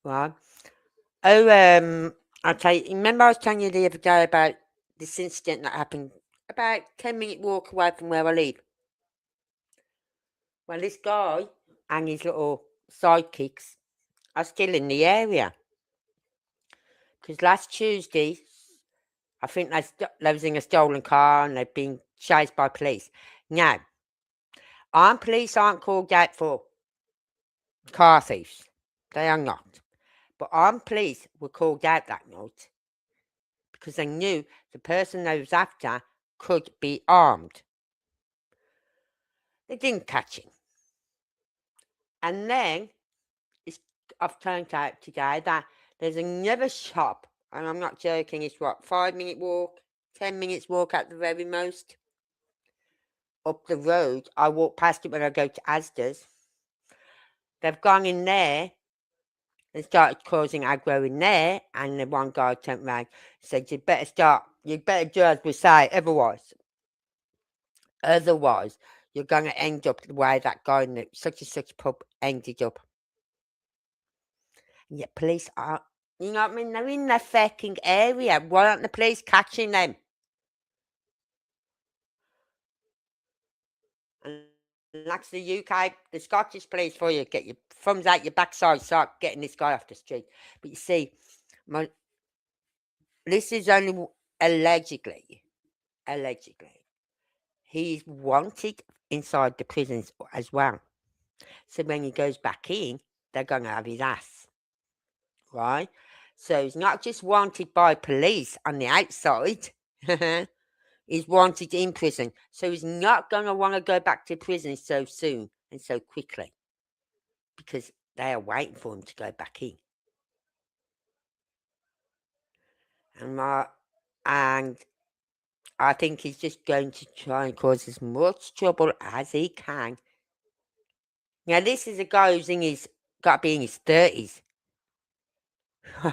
Right. Oh, I'll tell you, remember I was telling you the other day about this incident that happened about 10-minute walk away from where I live? Well, this guy and his little sidekicks are still in the area. Because last Tuesday, I think they was in a stolen car and they've been chased by police. Now, armed police aren't called out for car thieves. They are not. But armed police were called out that night because they knew the person they was after could be armed. They didn't catch him. And then I've turned out today that there's another shop, and I'm not joking, it's what, 5-minute walk, 10 minutes walk at the very most, up the road. I walk past it when I go to Asda's. They've gone in there and started causing aggro in there, and the one guy turned around and said, you better do as we say, otherwise you're going to end up the way that guy in such and such pub ended up. And yet police are, you know what I mean, they're in their fucking area. Why aren't the police catching them? that's the UK, the Scottish police for you. Get your thumbs out your backside, start getting this guy off the street. But you see, this is only allegedly. He's wanted inside the prisons as well. So when he goes back in, they're going to have his ass. Right? So he's not just wanted by police on the outside. He's wanted in prison. So he's not going to want to go back to prison so soon and so quickly. Because they are waiting for him to go back in. And I think he's just going to try and cause as much trouble as he can. Now, this is a guy who's got to be in his 30s. He's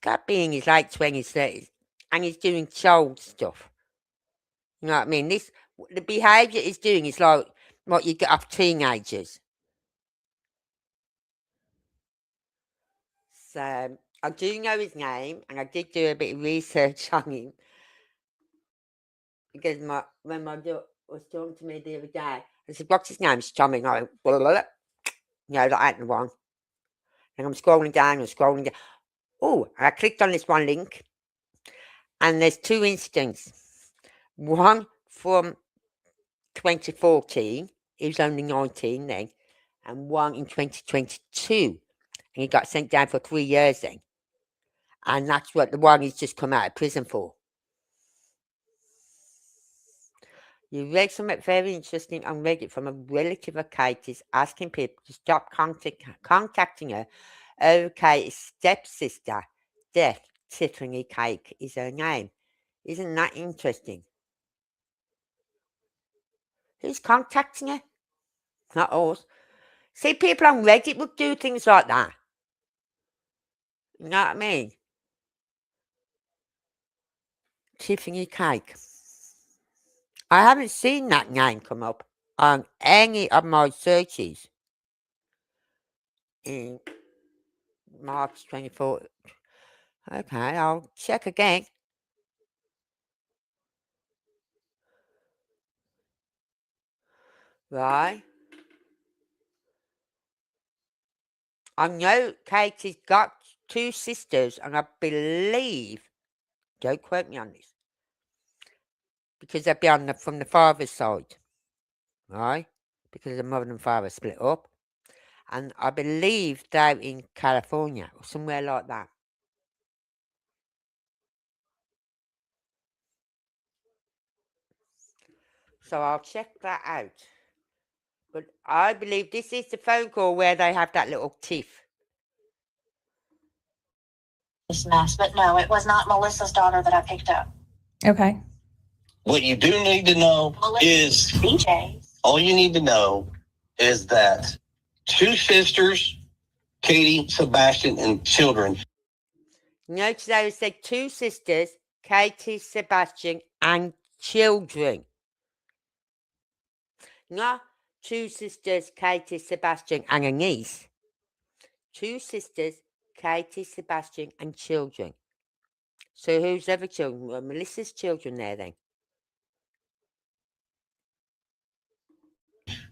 got to be in his late 20s, 30s. And he's doing child stuff. You know what I mean? The behaviour he's doing is like what you get off teenagers. So, I do know his name, and I did do a bit of research on him. Because when my daughter was talking to me the other day, I said, what's his name? She's telling me, I went, blah, blah, blah. No, that ain't the one. And I'm scrolling down. Oh, and I clicked on this one link, and there's two incidents. One from 2014, he was only 19 then, and one in 2022, and he got sent down for 3 years then. And that's what the one he's just come out of prison for. You read something very interesting on Reddit from a relative of Katie's asking people to stop contacting her over Katie's stepsister, Death Tiffany Cake is her name. Isn't that interesting? Who's contacting her? Not us. See, people on Reddit would do things like that. You know what I mean? Tiffany Cake. I haven't seen that name come up on any of my searches in March 24th. Okay, I'll check again. Right. I know Katie's got two sisters, and I believe, don't quote me on this, because they'd be from the father's side, right? Because the mother and father split up. And I believe they're in California or somewhere like that. So I'll check that out. But I believe this is the phone call where they have that little tiff. This mess, but no, it was not Melissa's daughter that I picked up. Okay. What you do need to know is BJ. all you need to know is that two sisters, Katie, Sebastian, and children. Notice they said two sisters, Katie, Sebastian, and children. Not two sisters, Katie, Sebastian, and a niece. Two sisters, Katie, Sebastian, and children. So whose other children? Well, Melissa's children there then.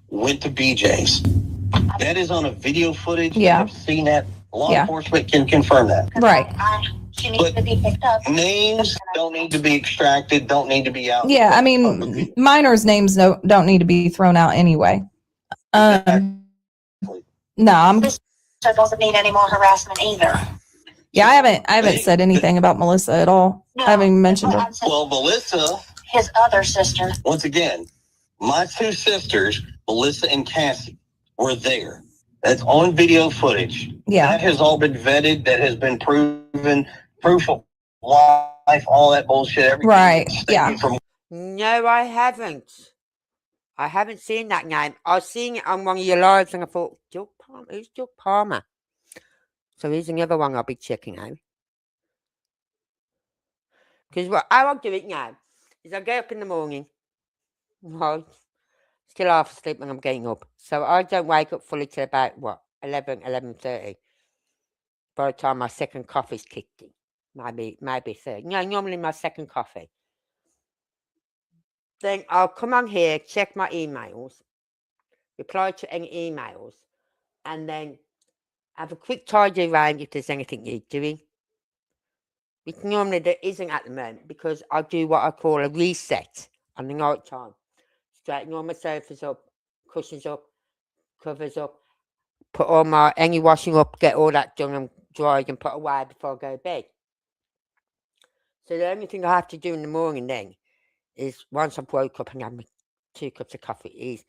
Went to BJ's. That is on a video footage. Yeah. I've seen that. Law Yeah. enforcement can confirm that. Right. She needs to be picked up. Names don't need to be extracted, don't need to be out. Yeah, I mean, minors' names don't need to be thrown out anyway. No, I'm. So it doesn't need any more harassment either. Yeah, I haven't said anything about Melissa at all. No, I haven't even mentioned her. Well, Melissa, His other sister. once again, my two sisters, Melissa and Cassie, were there. That's on video footage. Yeah. That has all been vetted. That has been proven. Proof of life, all that bullshit. Everything. Right, yeah. No, I haven't. I haven't seen that name. I've seen it on one of your lives, and I thought, Doug Palmer? Who's Doug Palmer? So here's another one I'll be checking out. Because how I'll do it now is I get up in the morning, right, still half asleep when I'm getting up. So I don't wake up fully till about, 11:30. By the time my second coffee's kicked in. Maybe third. No, normally my second coffee. then I'll come on here, check my emails, reply to any emails, and then have a quick tidy around if there's anything you're doing. Which normally there isn't at the moment because I do what I call a reset on the night time. Straighten all my sofas up, cushions up, covers up, put all my any washing up, get all that done and dried and put away before I go to bed. So the only thing I have to do in the morning then is once I've woke up and had my 2 cups of coffee is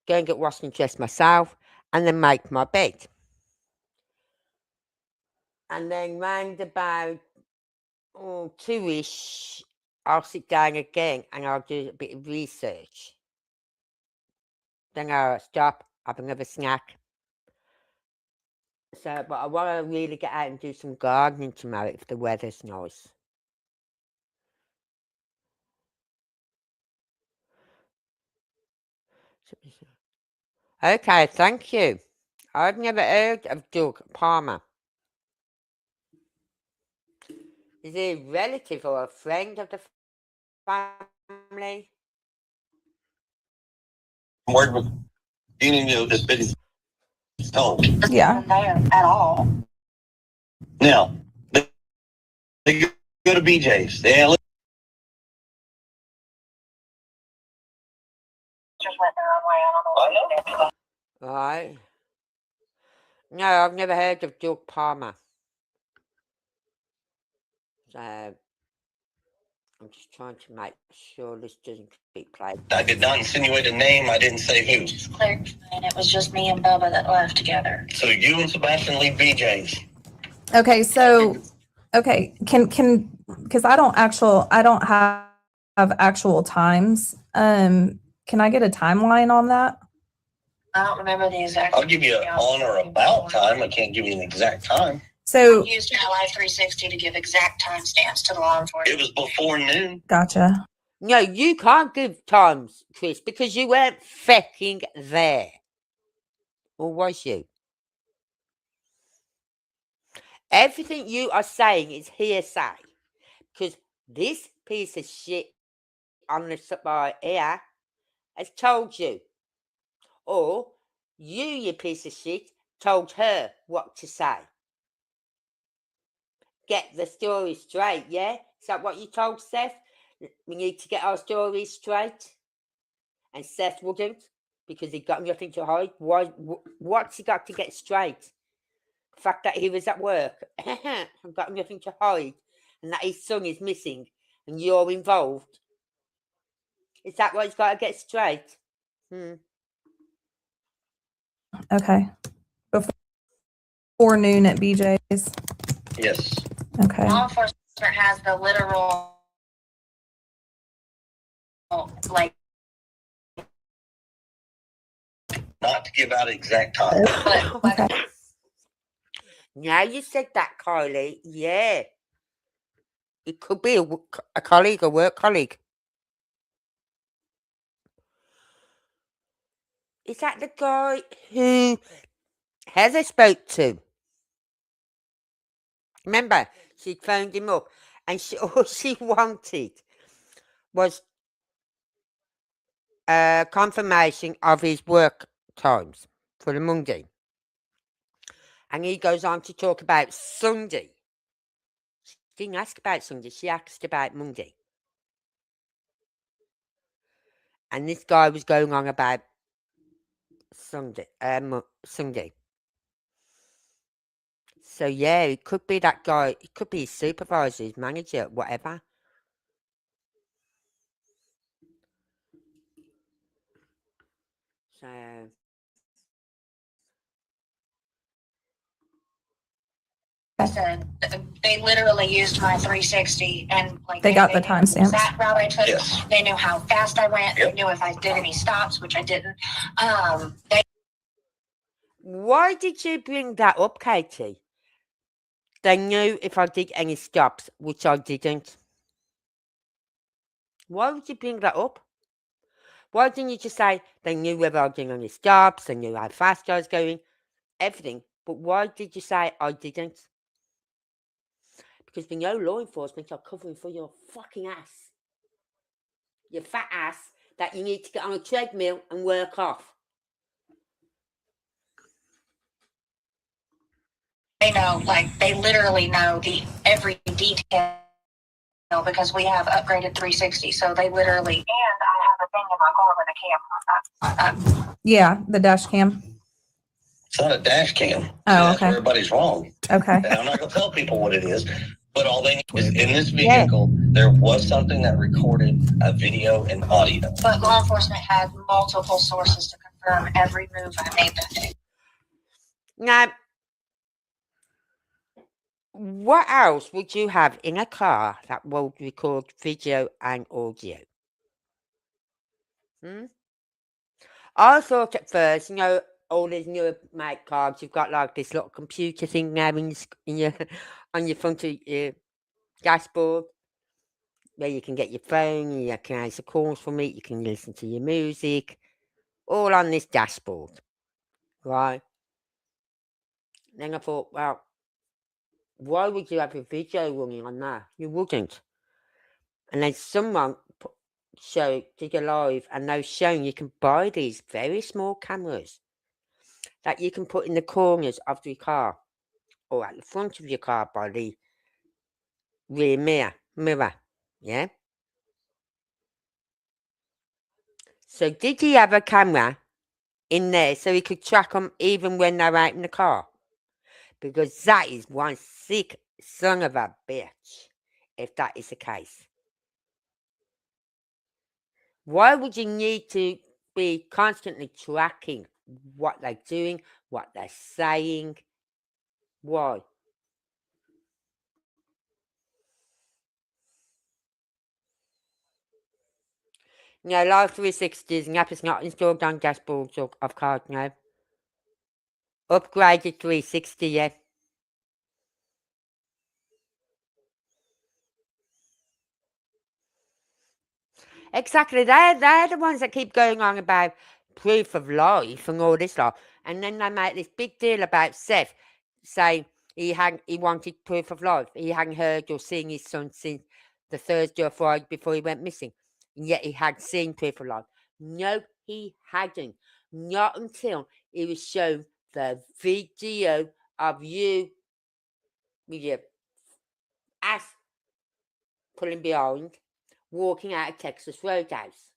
go and get washed and dressed myself and then make my bed. And then round about 2ish, I'll sit down again and I'll do a bit of research. Then I'll stop, have another snack. So, but I want to really get out and do some gardening tomorrow if the weather's nice. Okay, thank you. I've never heard of Doug Palmer. Is he a relative or a friend of the family? Word with Dean, has been told. Yeah. Isn't there at all. Now, they go to BJ's. They Just went their own way. I don't know what they did. Right. No, I've never heard of Doug Palmer. So I'm just trying to make sure this doesn't keep playing. I did not insinuate a name. I didn't say who. Just clarifying, it was just me and Bubba that left together. So you and Sebastian leave BJ's. Okay, so can because I don't have actual times. Can I get a timeline on that? I don't remember the exact. I'll give you an on or about time. I can't give you an exact time. So I used Ally 360 to give exact timestamps to the law enforcement. It was before noon. gotcha. No, you can't give times, Chris, because you weren't fecking there. Or was you? Everything you are saying is hearsay. Because this piece of shit on the supply here has told you. Or you piece of shit, told her what to say. Get the story straight, yeah? Is that what you told Seth? We need to get our stories straight. And Seth wouldn't because he got nothing to hide. Why? What's he got to get straight? The fact that he was at work and got nothing to hide, and that his son is missing, and you're involved. Is that what he's got to get straight? Okay. Before noon at BJ's. Yes. Okay. Law enforcement has the literal, like, Not to give out exact time. Okay. Now you said that, Kylie. Yeah. It could be a colleague, a work colleague. Is that the guy who Heather spoke to? Remember, she phoned him up and all she wanted was confirmation of his work times for the Monday. And he goes on to talk about Sunday. She didn't ask about Sunday, she asked about Monday. And this guy was going on about Sunday. Sunday. So yeah, it could be that guy. It could be his supervisor, his manager, whatever. So I said, they literally used my 360 and like They got the knew timestamps. That route I took. Yes. They knew how fast I went. Yep. They knew if I did any stops, which I didn't. why did you bring that up, Katie? They knew if I did any stops, which I didn't. Why would you bring that up? Why didn't you just say they knew whether I was doing any stops, they knew how fast I was going, everything? But why did you say I didn't? Because we know law enforcement are covering for your fucking ass. your fat ass, that you need to get on a treadmill and work off. They know, like, they literally know every detail because we have upgraded 360. So they literally, and I have a thing in my car with a camera. Yeah, the dash cam. It's not a dash cam. See, Oh, that's okay. where everybody's wrong. Okay. And I'm not going to tell people what it is, but all they need is in this vehicle, there was something that recorded a video and audio. But law enforcement had multiple sources to confirm every move I made that day. Now, what else would you have in a car that will record video and audio? I thought at first, all these newer make cars, you've got like this little computer thing now in your on your front of your dashboard, where you can get your phone, you can answer calls from it, you can listen to your music, all on this dashboard, right? Then I thought, well, why would you have a video running on that? You wouldn't. And then someone did a live, and they were showing you can buy these very small cameras that you can put in the corners of your car or at the front of your car by the rear mirror. Yeah. So did he have a camera in there so he could track them even when they're out in the car? Because that is one sick son of a bitch, if that is the case. Why would you need to be constantly tracking what they're doing, what they're saying? Why? Live 360s, and app is not installed on dashboards of cars now. Upgraded 360, yeah. Exactly. They're the ones that keep going on about proof of life and all this stuff. And then they make this big deal about Seth saying he wanted proof of life. He hadn't heard or seen his son since the Thursday or Friday before he went missing. And yet he had seen proof of life. No, he hadn't. Not until he was shown the video of you with your ass pulling behind, walking out of Texas Roadhouse.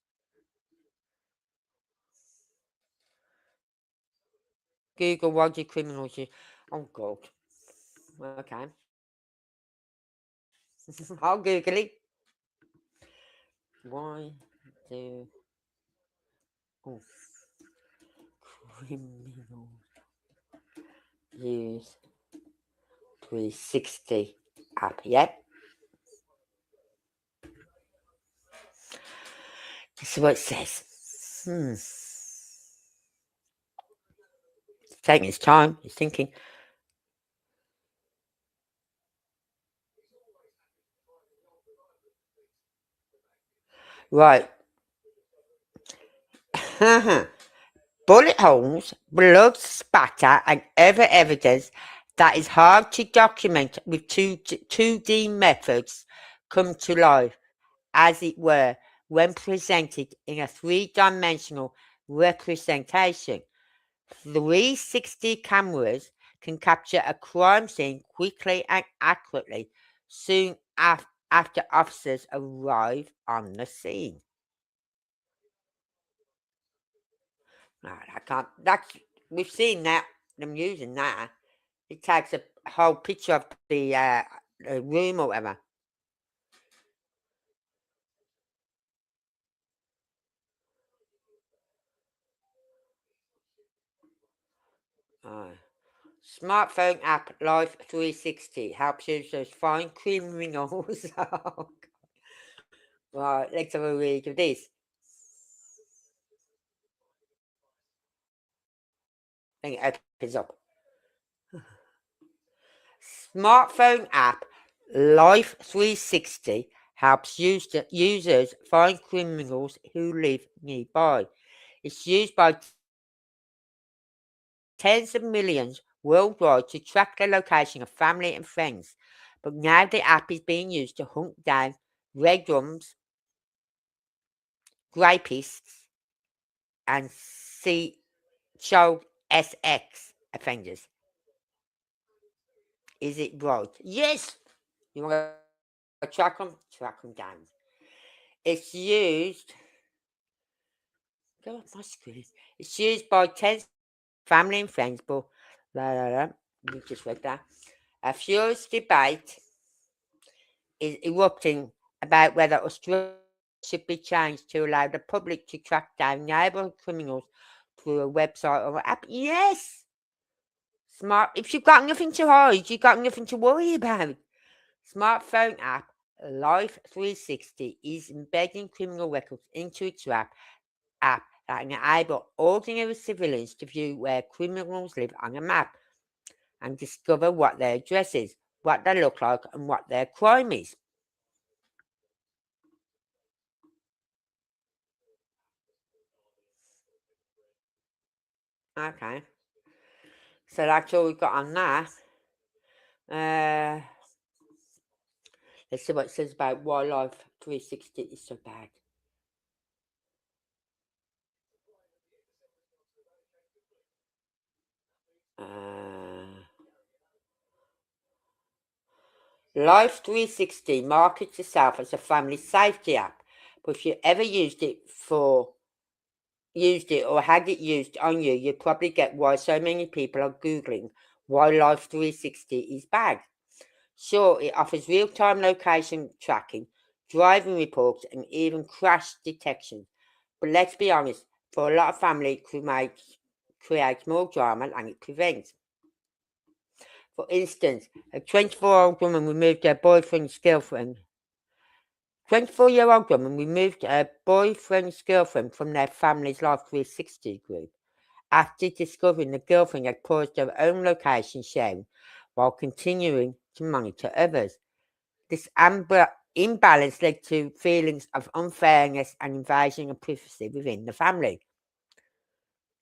Google why do criminals use. Oh God. Okay. I'll Google it. Why do criminals use 360 app? Yep. This is what it says. It's taking its time. It's thinking. Right. Bullet holes, blood spatter, and other evidence that is hard to document with 2D methods come to life, as it were, when presented in a three-dimensional representation. 360 cameras can capture a crime scene quickly and accurately soon after officers arrive on the scene. No, I can't. We've seen that, them using that. It takes a whole picture of the room or whatever. Smartphone app Life 360 helps users find criminals. Oh, right, let's have a read of this. I think it opens up. Smartphone app Life 360 helps users find criminals who live nearby. It's used by tens of millions worldwide to track the location of family and friends. But now the app is being used to hunt down red drums, rapists and child SX offenders. Is it right? Yes. You want to track them? Track them down. It's used. Go off my screen. It's used by tens family and friends, but you just read that. A furious debate is erupting about whether Australia should be changed to allow the public to track down neighbourhood criminals through a website or app. Yes! Smart. If you've got nothing to hide, you've got nothing to worry about. Smartphone app Life 360 is embedding criminal records into its app that enable ordinary civilians to view where criminals live on a map and discover what their address is, what they look like, and what their crime is. Okay. So that's all we've got on that. Let's see what it says about why Life 360 is so bad. Life 360 markets itself as a family safety app, but if you ever used it or had it used on you, you'd probably get why so many people are Googling why Life 360 is bad. Sure, it offers real-time location tracking, driving reports, and even crash detection. But let's be honest, for a lot of families, it creates more drama than it prevents. For instance, a 24-year-old woman removed her boyfriend's girlfriend. 24-year-old woman removed her boyfriend's girlfriend from their family's Life 360 group after discovering the girlfriend had paused her own location sharing while continuing to monitor others. This imbalance led to feelings of unfairness and invasion of privacy within the family.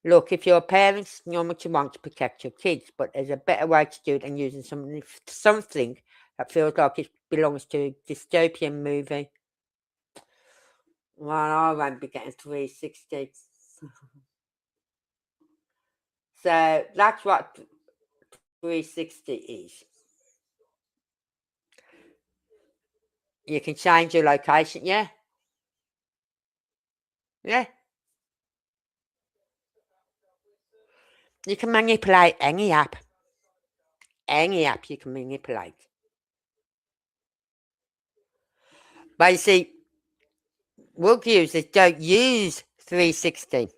Look, if you're parents, you're normal to want to protect your kids, but there's a better way to do it than using something that feels like it belongs to a dystopian movie. Well, I won't be getting 360. So that's what 360 is. You can change your location, yeah? Yeah. You can manipulate any app. Any app you can manipulate. But you see, RUG users don't use 360.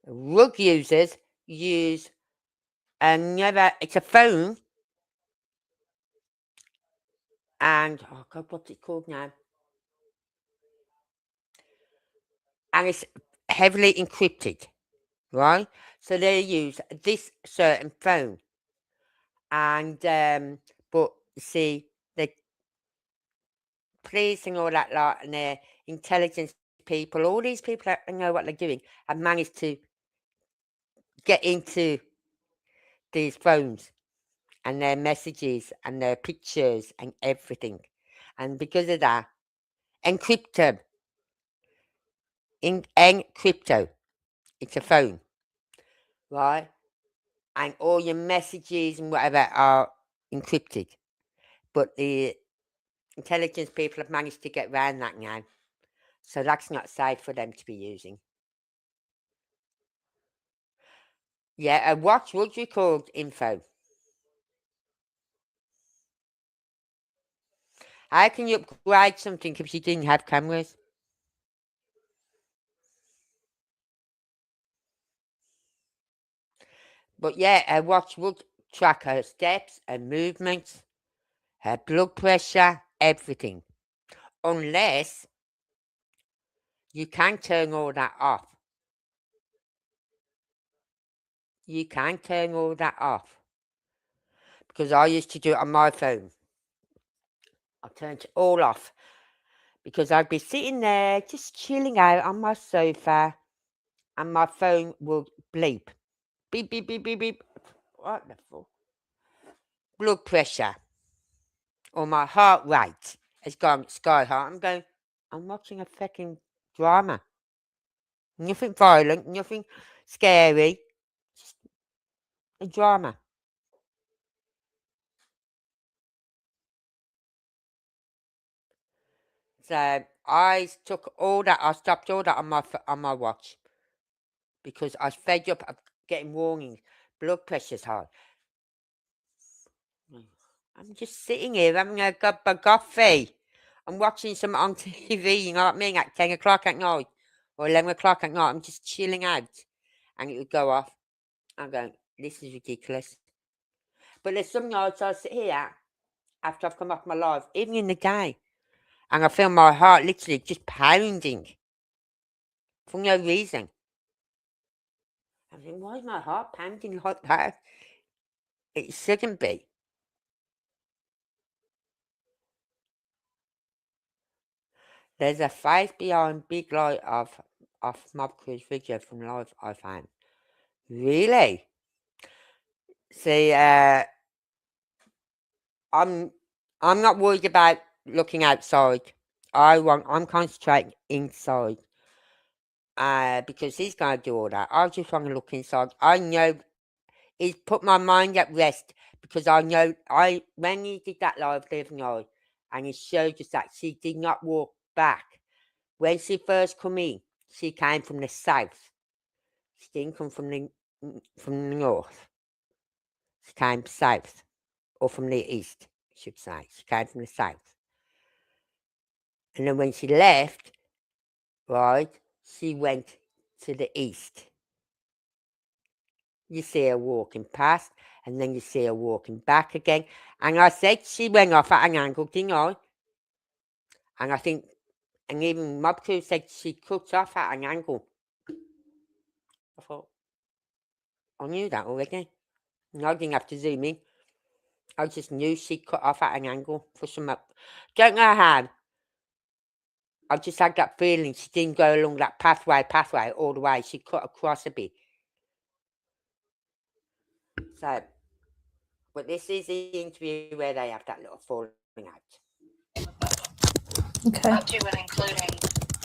RUG users use it's a phone, and oh god, what's it called now? And it's heavily encrypted, right? So they use this certain phone, and but you see, the police and all that lot, and their intelligence people, all these people that know what they're doing, have managed to get into these phones and their messages and their pictures and everything. And because of that, encrypto. It's a phone, right? And all your messages and whatever are encrypted. But the intelligence people have managed to get around that now. So that's not safe for them to be using. Yeah, a watch would record info. How can you upgrade something if you didn't have cameras? But yeah, a watch would track her steps, her movements, her blood pressure, everything. Unless you can turn all that off. You can turn all that off. Because I used to do it on my phone. I turned it all off. Because I'd be sitting there just chilling out on my sofa and my phone would bleep. Beep, beep, beep, beep, beep. What the fuck? Blood pressure. Or my heart rate has gone sky high. I'm watching a fucking drama. Nothing violent, nothing scary. Just a drama. So I took all that. I stopped all that on my watch because I was fed up of getting warnings. Blood pressure's high. I'm just sitting here having a cup of coffee. I'm watching some on TV, you know what I mean, at 10 o'clock at night or 11 o'clock at night. I'm just chilling out and it would go off. I'm going, this is ridiculous. But there's some nights I sit here after I've come off my life, even in the day, and I feel my heart literally just pounding for no reason. I think, why is my heart pounding like that? It shouldn't be. There's a face behind big light of Mob Crew's video from live I found. Really? See, I'm not worried about looking outside. I'm concentrating inside. Because he's gonna do all that. I just want to look inside. I know he's put my mind at rest because I know when he did that live the other night and he showed us that she did not walk back. When she first come in, she came from the south. She didn't come from the north. She came south. Or from the east, I should say. She came from the south. And then when she left, right, she went to the east. You see her walking past, and then you see her walking back again. And I said she went off at an angle, didn't I? And I think, and even Mob 2 said she cut off at an angle. I thought, I knew that already. And I didn't have to zoom in. I just knew she cut off at an angle for some. Don't know how. I just had that feeling she didn't go along that pathway all the way. She cut across a bit. So, but this is the interview where they have that little falling out. Okay. Up to and including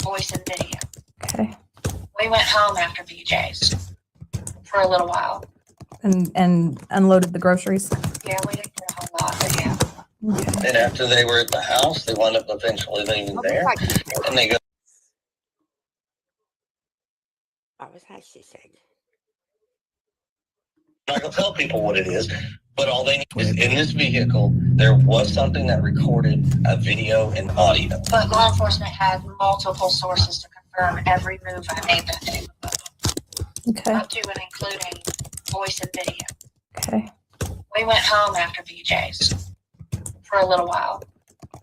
voice and video. Okay. We went home after BJ's for a little while. And unloaded the groceries. Yeah, we didn't get a whole lot, but yeah. Okay. And after they were at the house, they wound up eventually leaving there. And they go. That was how she said. I'm not going to tell people what it is, but all they need is in this vehicle, there was something that recorded a video and audio. But law enforcement had multiple sources to confirm every move I made that day. Okay. Up to and including voice and video. Okay. We went home after BJ's for a little while.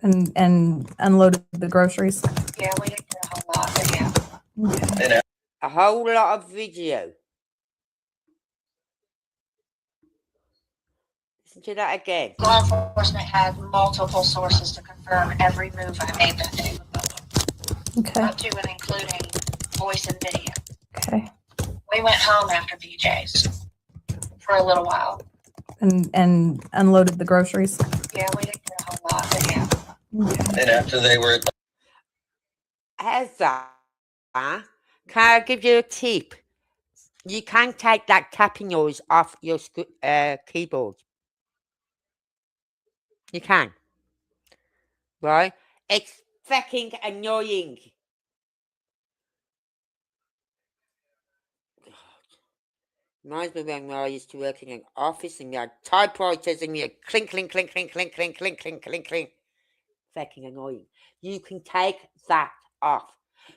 And unloaded the groceries. Yeah, we didn't get a whole lot, but yeah. Okay. And A whole lot of video. Listen to that again. Law enforcement had multiple sources to confirm every move I made that day. Okay. Up to and including voice and video. Okay. We went home after BJ's for a little while. And unloaded the groceries. Yeah, we didn't get a whole lot, but yeah. Okay. and after they were at the Heather, can I give you a tip? You can take that tapping noise off your keyboard. You can. Right? It's fucking annoying. Reminds me when I used to work in an office and you had typewriters and you had clink, clink, clink, clink, clink, clink, clink, clink, clink, clink. Fucking annoying. You can take that off.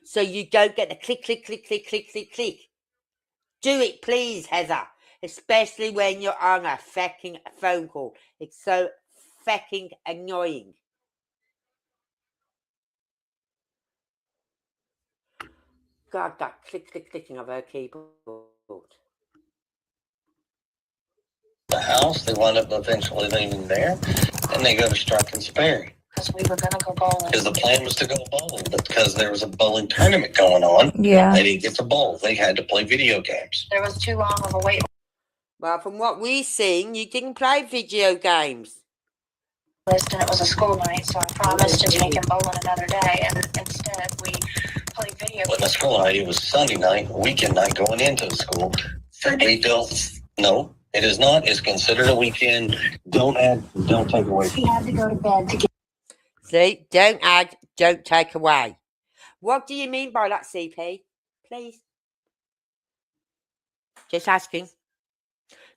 So you don't get the click, click, click, click, click, click, click. Do it, please, Heather. Especially when you're on a fucking phone call. It's so fucking annoying. God, that click, click, clicking of her keyboard. house, they wound up eventually leaving there. And they go to Strike and Sperry. Because we were going to go bowling. Because the plan was to go bowling, but because there was a bowling tournament going on, Yeah. they didn't get to bowl. They had to play video games. There was too long of a wait Well, from what we've seen, you didn't play video games. list, and it was a school night, so I promised to take him bowling another day, and instead we played video But my school night, it was Sunday night, weekend night going into the school. We don't, no, it is not. It's considered a weekend. Don't add, don't take away. He had to go to bed to get. See, don't add, don't take away. What do you mean by that, CP? Please. Just asking.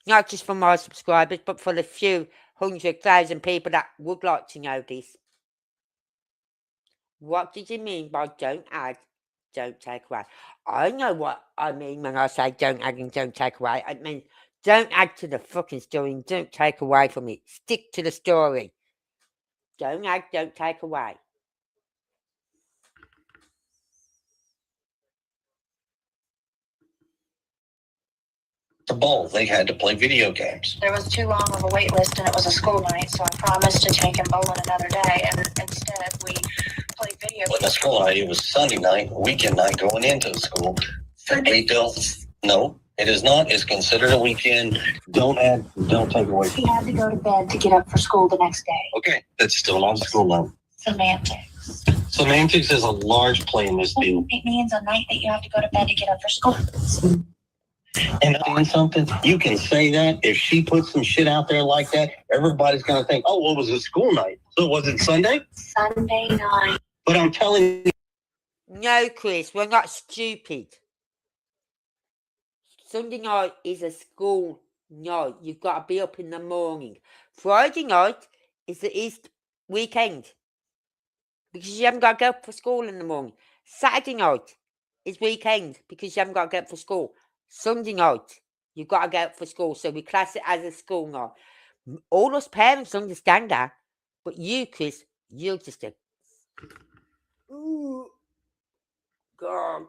Not just for my subscribers, but for the few 100,000 people that would like to know this. What did you mean by don't add, don't take away? I know what I mean when I say don't add and don't take away. I mean, don't add to the fucking story and don't take away from it. Stick to the story. Don't add, don't take away. The bowl, they had to play video games. There was too long of a wait list and it was a school night, so I promised to take him bowling another day, and instead we played video But my games. school night, it was Sunday night, weekend night going into the school. We don't, no, it is not. It's considered a weekend. Don't add, don't take away. He had to go to bed to get up for school the next day. Okay, that's still on school night. Semantics. Semantics is a large play in this deal. It means a night that you have to go to bed to get up for school. And something, you can say that. If she puts some shit out there like that, everybody's going to think, oh, well, it was a school night. So was it Sunday? Sunday night. But I'm telling you. No, Chris, we're not stupid. Sunday night is a school night. You've got to be up in the morning. Friday night is the East weekend. Because you haven't got to go up for school in the morning. Saturday night is weekend because you haven't got to go up for school. Sunday night, you've got to go out for school. So we class it as a school night. All us parents understand that. But you, Chris, you're just a... Ooh. God.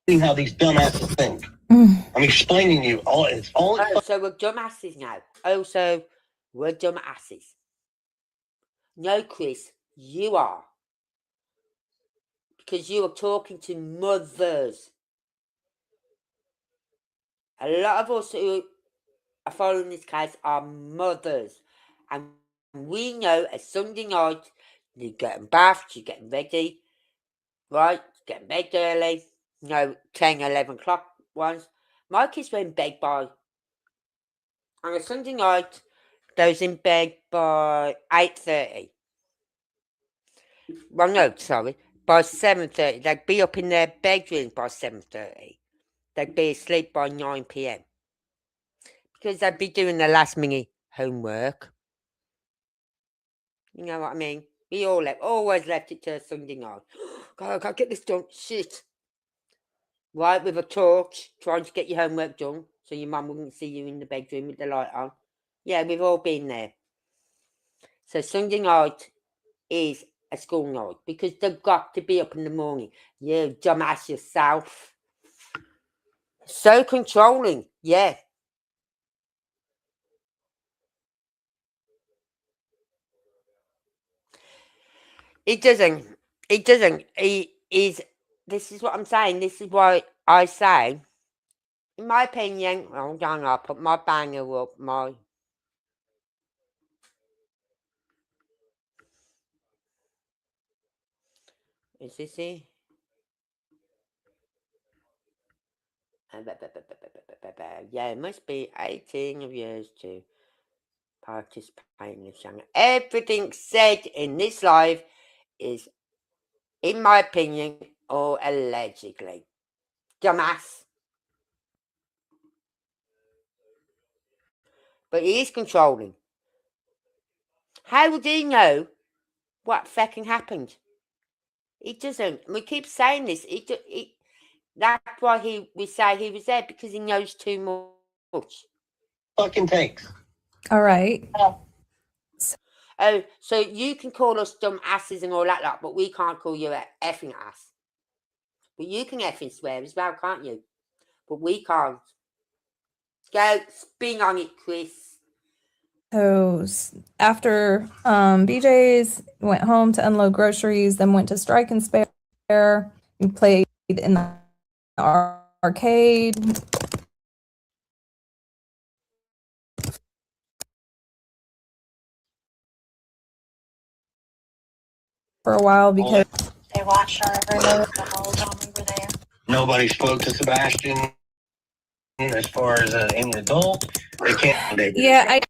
How these dumbasses think. I'm explaining to you all. It's all. Oh, so we're dumbasses now. Oh, so we're dumbasses. No, Chris, you are. Because you are talking to mothers. A lot of us who are following this case are mothers. And we know a Sunday night, you're getting bathed, you're getting ready, right? You get in bed early, 10, 11 o'clock once. My kids were in bed by, on a Sunday night, they was in bed by 8:30. Well, no, sorry, by 7:30. They'd be up in their bedroom by 7:30. They'd be asleep by 9 p.m. Because they'd be doing their last minute homework. You know what I mean? We always left it to Sunday night. God, I can't get this done. Shit. Right, with a torch, trying to get your homework done, so your mum wouldn't see you in the bedroom with the light on. Yeah, we've all been there. So Sunday night is a school night, because they've got to be up in the morning. You dumbass yourself. So controlling, yeah. It doesn't. This is what I'm saying. This is why I say, in my opinion, hold on, I'll put my banger up, is this it? Yeah, it must be 18 of years to participate in this channel. Everything said in this live is, in my opinion, or allegedly. Dumbass. But he is controlling. How would he know what fucking happened? He doesn't. We keep saying this. That's why we say he was there, because he knows too much. Fucking takes. All right. Oh, so you can call us dumb asses and all that lot, but we can't call you a effing ass. But you can effing swear as well, can't you? But we can't. Go, spin on it, Chris. So after BJ's went home to unload groceries, then went to Strike and Spare. We played in the arcade. For a while because They watched our remote the whole time we were there. Nobody spoke to Sebastian as far as any adult. They can't. Yeah, I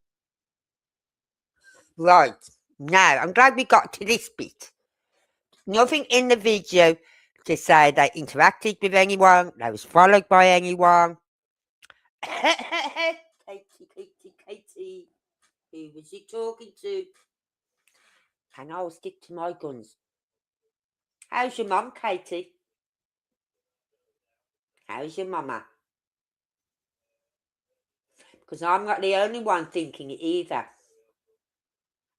Right. Now, I'm glad we got to this bit. Nothing in the video to say they interacted with anyone, they was followed by anyone. Katie. Who was he talking to? And I'll stick to my guns. How's your mum, Katie? How's your mama? Because I'm not the only one thinking it either.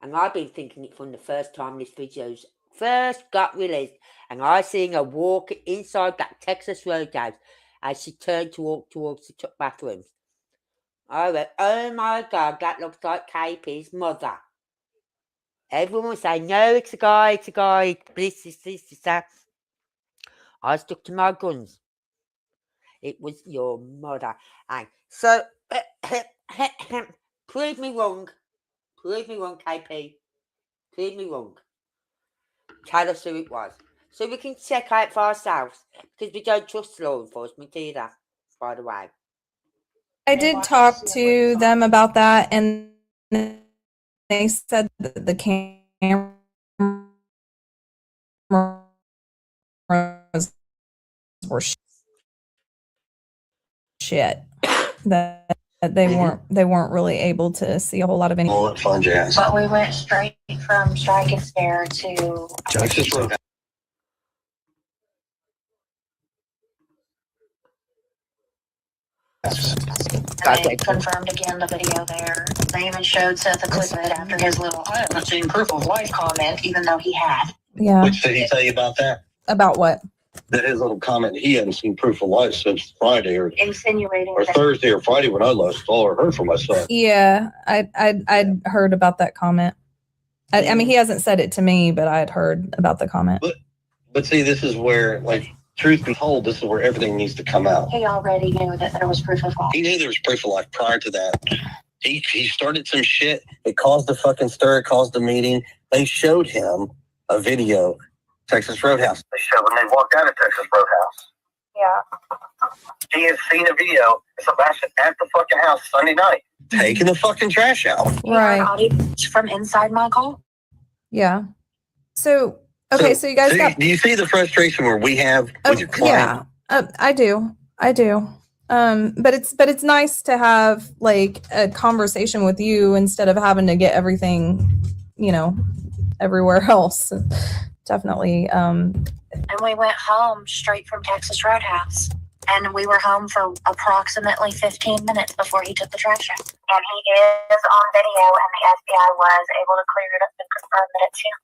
And I've been thinking it from the first time this video's first got released. And I seen her walk inside that Texas Roadhouse as she turned to walk towards the bathrooms. I went, oh my God, that looks like KP's mother. Everyone was saying, no, it's a guy, this, that. I stuck to my guns. It was your mother. And so, prove me wrong. Prove me wrong, KP. Prove me wrong. Tell us who it was. So we can check out for ourselves. Because we don't trust law enforcement either, by the way. did talk to them about that, and they said that the cameras were shit. That they weren't really able to see a whole lot of any. Bullet fun jazz. But we went straight from Strike and Spare to Texas Roadhouse. and they confirmed again the video there. They even showed Seth a clip of it after his little "I haven't seen proof of life" comment, even though he had. Yeah. Which did he tell you about that? About what? That his little comment, he hadn't seen proof of life since Friday or Insinuating that Thursday or Friday when I last saw or heard from my son. Yeah, I'd heard about that comment. I mean, he hasn't said it to me, but I had heard about the comment. But see, this is where, like, truth be told, this is where everything needs to come out. he already knew that there was proof of life. He knew there was proof of life prior to that. He started some shit. It caused a fucking stir. It caused a meeting. They showed him a video, Texas Roadhouse. They showed when they walked out of Texas Roadhouse. Yeah. He had seen a video of Sebastian at the fucking house Sunday night, taking the fucking trash out. Right. Audio from inside my car. Yeah. So okay, so you guys got. Do you see the frustration where we have with your client? Yeah, I do. But it's nice to have like a conversation with you instead of having to get everything, everywhere else. Definitely. And we went home straight from Texas Roadhouse. And we were home for approximately 15 minutes before he took the trash out. And he is on video, and the FBI was able to clear it up and confirm that it's him.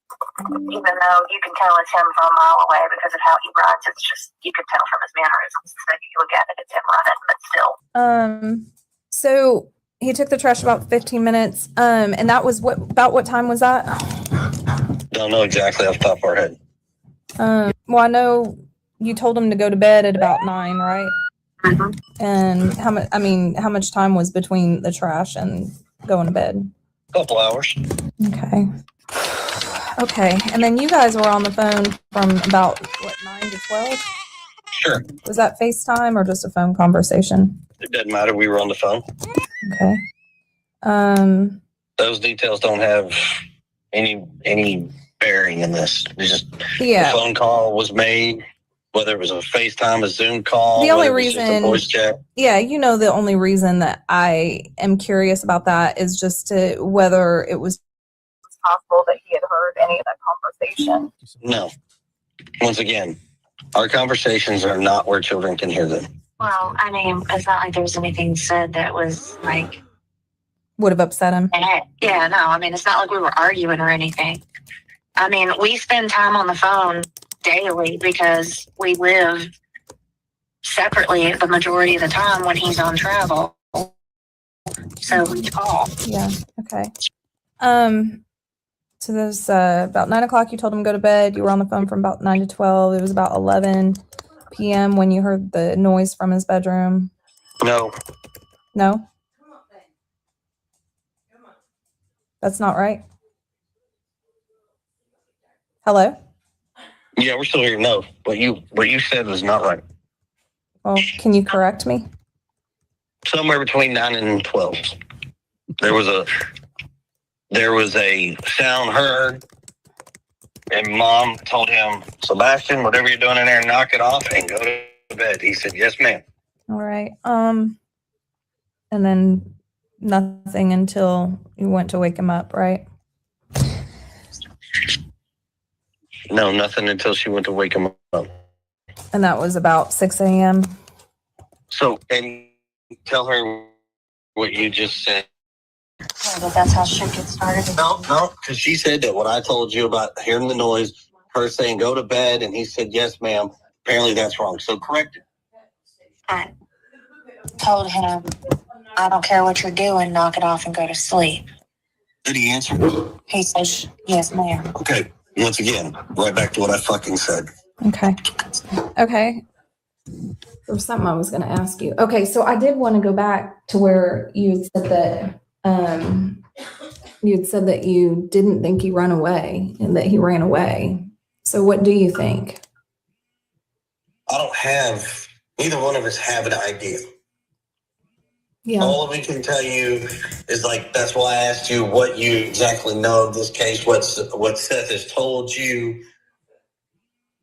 Even though you can tell it's him from a mile away because of how he runs, it's just, you can tell from his mannerisms. So if you look at it, it's him running, but still. So he took the trash about 15 minutes. And that was about what time was that? Don't know exactly off the top of our head. Well, I know you told him to go to bed at about 9, right? Mm-hmm. And how much time was between the trash and going to bed? A couple hours. Okay. And then you guys were on the phone from about 9 to 12? Sure. Was that FaceTime or just a phone conversation? It doesn't matter. We were on the phone. Okay. Those details don't have any bearing in this. It's just Yeah. the phone call was made, whether it was a FaceTime, a Zoom call, The only whether it was just a reason- voice chat. Yeah, the only reason that I am curious about that is just to whether it was possible that he had heard any of that conversation. No. Once again, our conversations are not where children can hear them. Well, I mean, it's not like there was anything said that was like, Would have upset him. yeah, no, I mean, it's not like we were arguing or anything. I mean, we spend time on the phone daily because we live separately the majority of the time when he's on travel. So we call. Yeah. Okay. So there's about 9 o'clock. You told him to go to bed. You were on the phone from about 9 to 12. It was about 11 p.m. when you heard the noise from his bedroom. No. No. That's not right. Hello. Yeah, we're still here. No, what you said was not right. Well, can you correct me? Somewhere between 9 and 12. There was a sound heard, and Mom told him, Sebastian, whatever you're doing in there, knock it off and go to bed. He said, yes, ma'am. All right. And then nothing until you went to wake him up, right? No, nothing until she went to wake him up. And that was about 6 a.m. So, can you tell her what you just said? Yeah, but that's how shit gets started. No, because she said that what I told you about hearing the noise, her saying go to bed, and he said, yes, ma'am. Apparently that's wrong. So correct it. I told him, I don't care what you're doing, knock it off and go to sleep. Did he answer? He said, yes, ma'am. Okay. Once again, right back to what I fucking said. Okay. Okay. There was something I was going to ask you. Okay, so I did want to go back to where you had said that you didn't think he ran away and that he ran away. So what do you think? Neither one of us have an idea. Yeah. All we can tell you is that's why I asked you what you exactly know of this case, what Seth has told you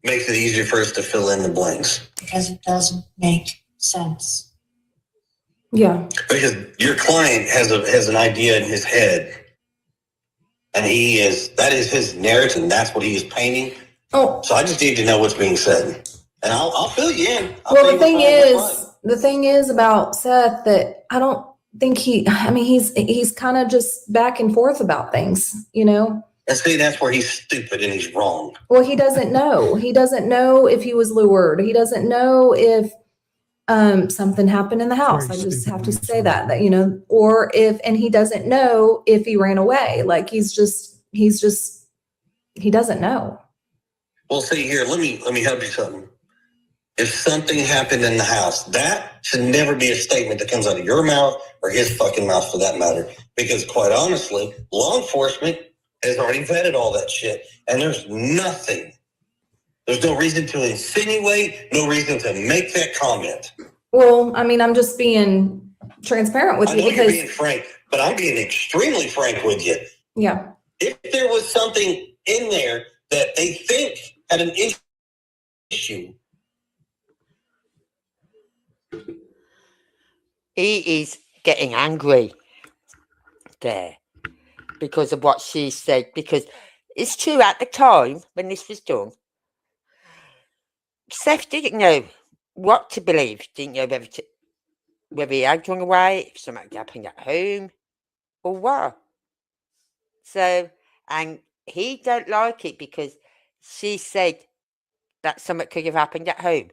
makes it easier for us to fill in the blanks. Because it doesn't make sense. Yeah. Because your client has an idea in his head, and that is his narrative, and that's what he is painting. Oh. So I just need to know what's being said, and I'll fill you in. Well, the thing is about Seth that I don't think he's kind of just back and forth about things, you know? And see, that's where he's stupid and he's wrong. Well, he doesn't know. He doesn't know if he was lured. He doesn't know if something happened in the house. I just have to say that, or and he doesn't know if he ran away. Like he doesn't know. Well, see here, let me help you something. If something happened in the house, that should never be a statement that comes out of your mouth or his fucking mouth for that matter. Because quite honestly, law enforcement has already vetted all that shit. And there's no reason to insinuate, no reason to make that comment. Well, I'm just being transparent with you because you're being frank, but I'm being extremely frank with you. Yeah. If there was something in there that they think had an issue, he is getting angry there because of what she said. Because it's true, at the time when this was done, Seth didn't know what to believe. Didn't know whether he had run away, if something happened at home, or what. So, and he don't like it because she said that something could have happened at home.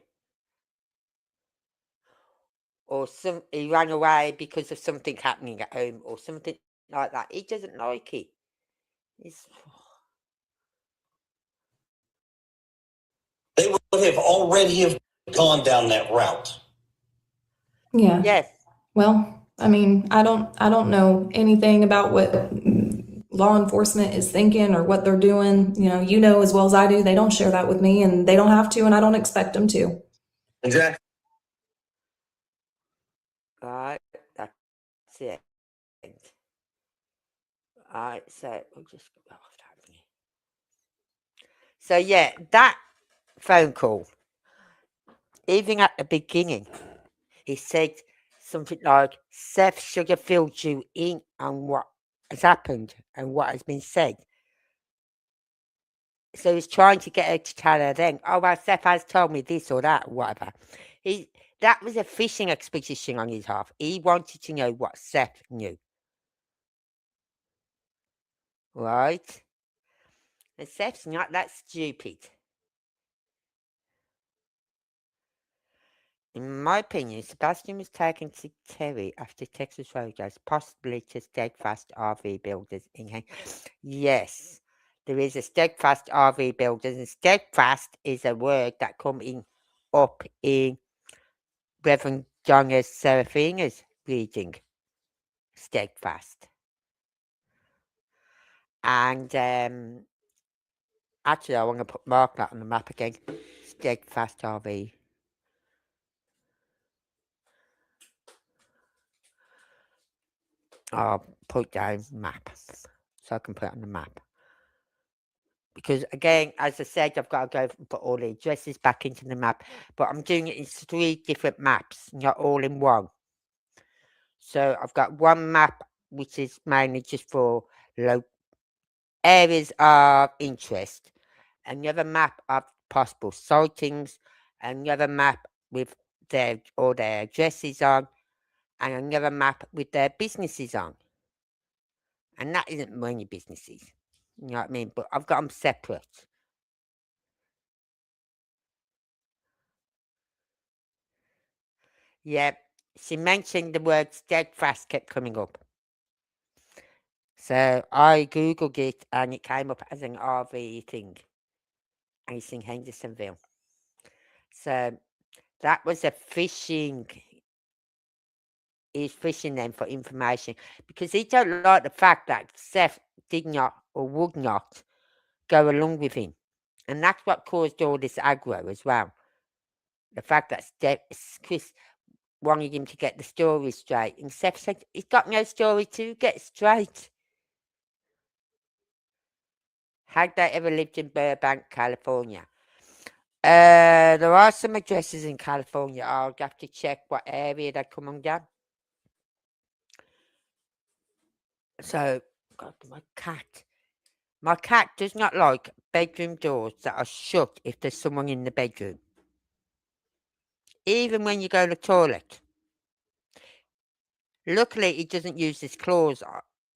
Or he ran away because of something happening at home or something like that. He doesn't like it. They would have already gone down that route. Yeah. Yes. Well, I don't know anything about what law enforcement is thinking or what they're doing. You know as well as I do, they don't share that with me, and they don't have to, and I don't expect them to. Exactly. Right, that's it. Alright, so we'll just go off that. So yeah, that phone call, even at the beginning, he said something like, Seth should have filled you in on what has happened and what has been said. So he's trying to get her to tell her then, oh, well, Seth has told me this or that, whatever. That was a fishing expedition on his half. He wanted to know what Seth knew. Right? And Seth's not that stupid. In my opinion, Sebastian was taken to Terry after Texas Rogers, possibly to Steadfast RV Builders in Yes, there is a Steadfast RV Builders, and Steadfast is a word that comes up in Reverend Donna Seraphina's reading. Steadfast. And Actually, I want to mark that on the map again. Steadfast RV. I'll put down map, so I can put it on the map. Because again, as I said, I've got to go and put all the addresses back into the map. But I'm doing it in 3 different maps, not all in one. So I've got one map which is mainly just for areas of interest, another map of possible sightings, another map with all their addresses on, and another map with their businesses on. And that isn't many businesses, you know what I mean? But I've got them separate. Yeah, she mentioned the word steadfast kept coming up. So I googled it and it came up as an RV thing. And it's in Hendersonville. So that was a fishing. He's fishing them for information because he don't like the fact that Seth did not or would not go along with him. And that's what caused all this aggro as well. The fact that Chris wanted him to get the story straight. And Seth said, he's got no story to get straight. Had they ever lived in Burbank, California? There are some addresses in California. I'll have to check what area they come under. So, God, my cat. My cat does not like bedroom doors that are shut if there's someone in the bedroom. Even when you go to the toilet. Luckily, he doesn't use his claws,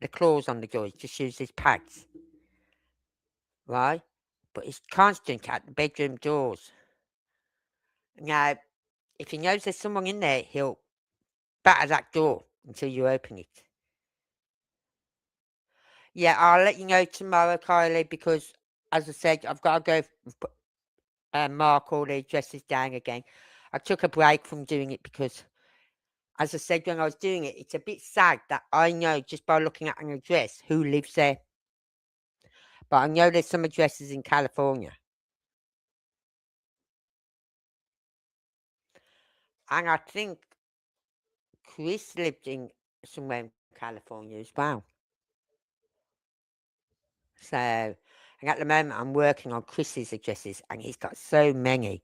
the claws on the door. He just uses his pads. Right? But he's constant at the bedroom doors. Now, if he knows there's someone in there, he'll batter that door until you open it. Yeah, I'll let you know tomorrow, Kylie, because, as I said, I've got to go mark all the addresses down again. I took a break from doing it because, as I said when I was doing it, it's a bit sad that I know just by looking at an address who lives there. But I know there's some addresses in California. And I think Chris lived in somewhere in California as well. So, and at the moment I'm working on Chris's addresses and he's got so many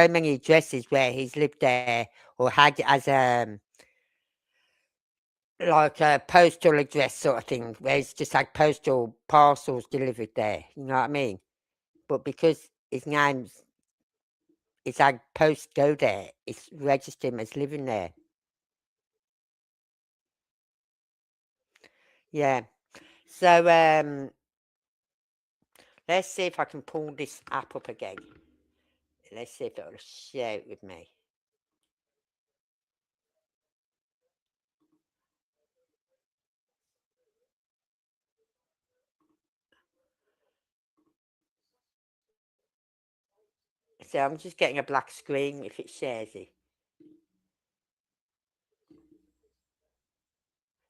addresses where he's lived there or had it as like a postal address sort of thing, where he's just had postal parcels delivered there. You know what I mean? But because his name's had post go there, it's registered him as living there. Yeah. So let's see if I can pull this app up again. Let's see if it'll share it with me. So I'm just getting a black screen if it shares it.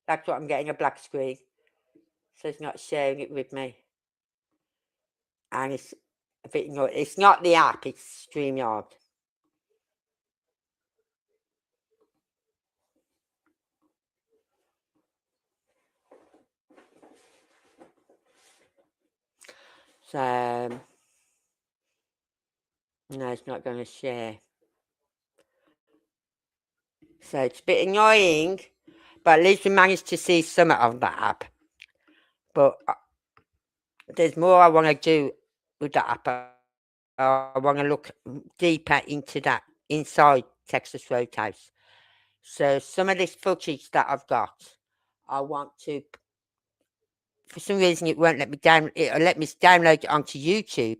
That's what I'm getting, a black screen. So it's not sharing it with me. And it's a bit annoying. It's not the app, it's StreamYard. So no, it's not going to share. So it's a bit annoying, but at least we managed to see some of that app. But there's more I want to do with that app. I want to look deeper into that inside Texas Roadhouse. So some of this footage that I've got, I want to. For some reason, it won't let me down. It'll let me download it onto YouTube,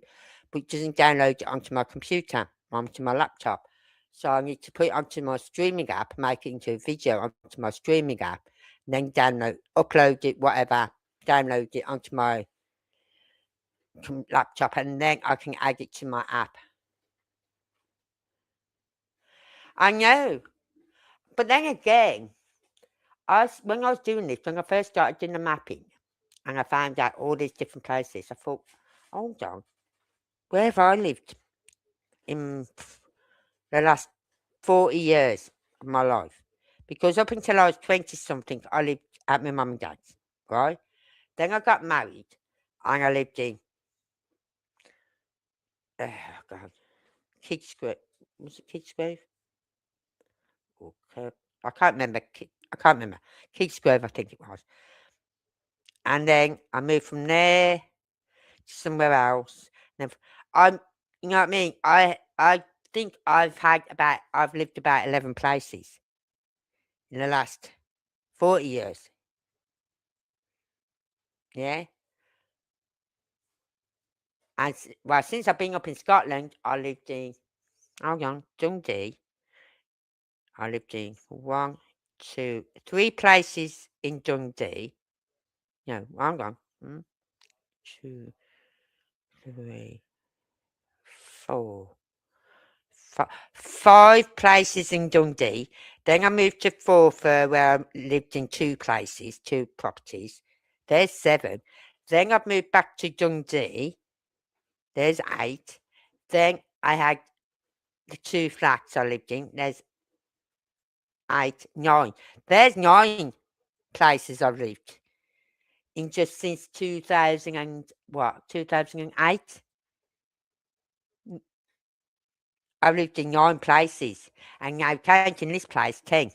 but it doesn't download it onto my computer, onto my laptop. So I need to put it onto my streaming app, make it into a video onto my streaming app, and then upload it, whatever, download it onto my laptop, and then I can add it to my app. I know, but then again, when I was doing this, when I first started doing the mapping, and I found out all these different places, I thought, Hold on. Where have I lived in the last 40 years of my life? Because up until I was 20 something, I lived at my mum and dad's, right? Then I got married and I lived in, oh God, Kidsgrove. Was it Kidsgrove? Or I can't remember. I can't remember. Kidsgrove, I think it was. And then I moved from there to somewhere else. And I'm, you know what I mean? I think I've lived about 11 places in the last 40 years. Yeah. And well, since I've been up in Scotland, I lived in, hold on, Dundee. I lived in 1, 2, 3 places in Dundee. No, hold on. 1, 2, 3, 4, 5 places in Dundee. Then I moved to Forfar, where I lived in 2 places, 2 properties. There's 7. Then I've moved back to Dundee. There's 8. Then I had the 2 flats I lived in. There's 8, 9. There's 9 places I've lived in just since 2000 and what? 2008. I've lived in 9 places, and now counting this place, 10.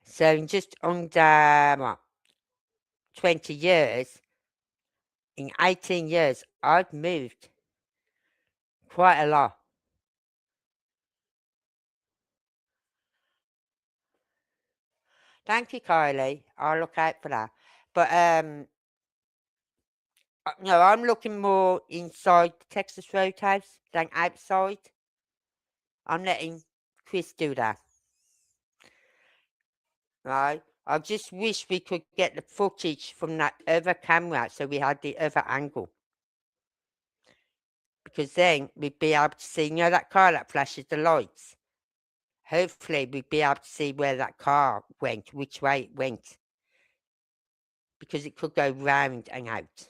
So in just under what, 20 years, in 18 years, I've moved quite a lot. Thank you, Kylie. I'll look out for that. But no, I'm looking more inside the Texas Roadhouse than outside. I'm letting Chris do that. Right? I just wish we could get the footage from that other camera so we had the other angle. Because then we'd be able to see, you know, that car that flashes the lights. Hopefully we'd be able to see where that car went, which way it went. Because it could go round and out.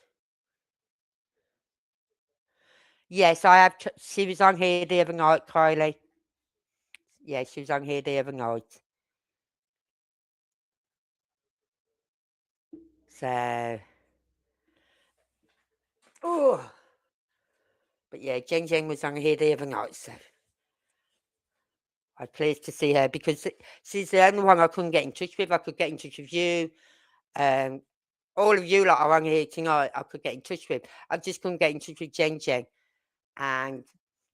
Yes, I have. She was on here the other night, Kylie. Yeah, she was on here the other night. So, oh, but yeah, Jen was on here the other night, so I'm pleased to see her because she's the only one I couldn't get in touch with. I could get in touch with you, all of you lot are on here tonight. I could get in touch with. I just couldn't get in touch with Jen, and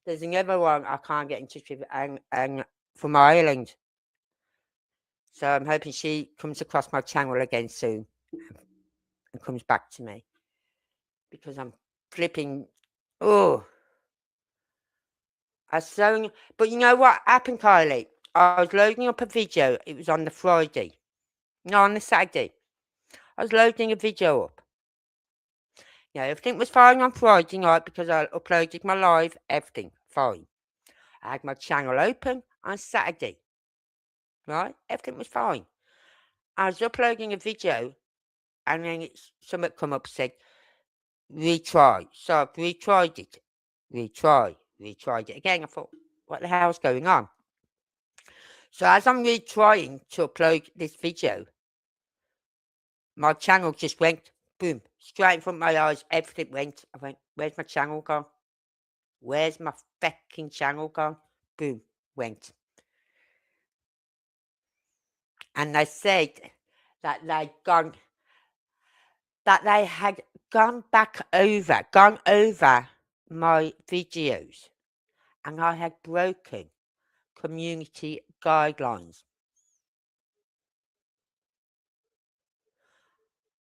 there's another one I can't get in touch with, and from Ireland. So I'm hoping she comes across my channel again soon and comes back to me because I'm flipping. Oh, but you know what happened, Kylie? I was loading up a video. It was on the Friday. No, on the Saturday. I was loading a video up. Yeah, everything was fine on Friday night because I uploaded my live. Everything fine. I had my channel open on Saturday. Right? Everything was fine. I was uploading a video and then something come up said retry. So I've retried it. Retried it again. I thought, what the hell's going on? So as I'm retrying to upload this video, my channel just went boom, straight in front of my eyes. Everything went. I went, where's my channel gone? Where's my fucking channel gone? Boom, went. And they said that they had gone over my videos, and I had broken community guidelines.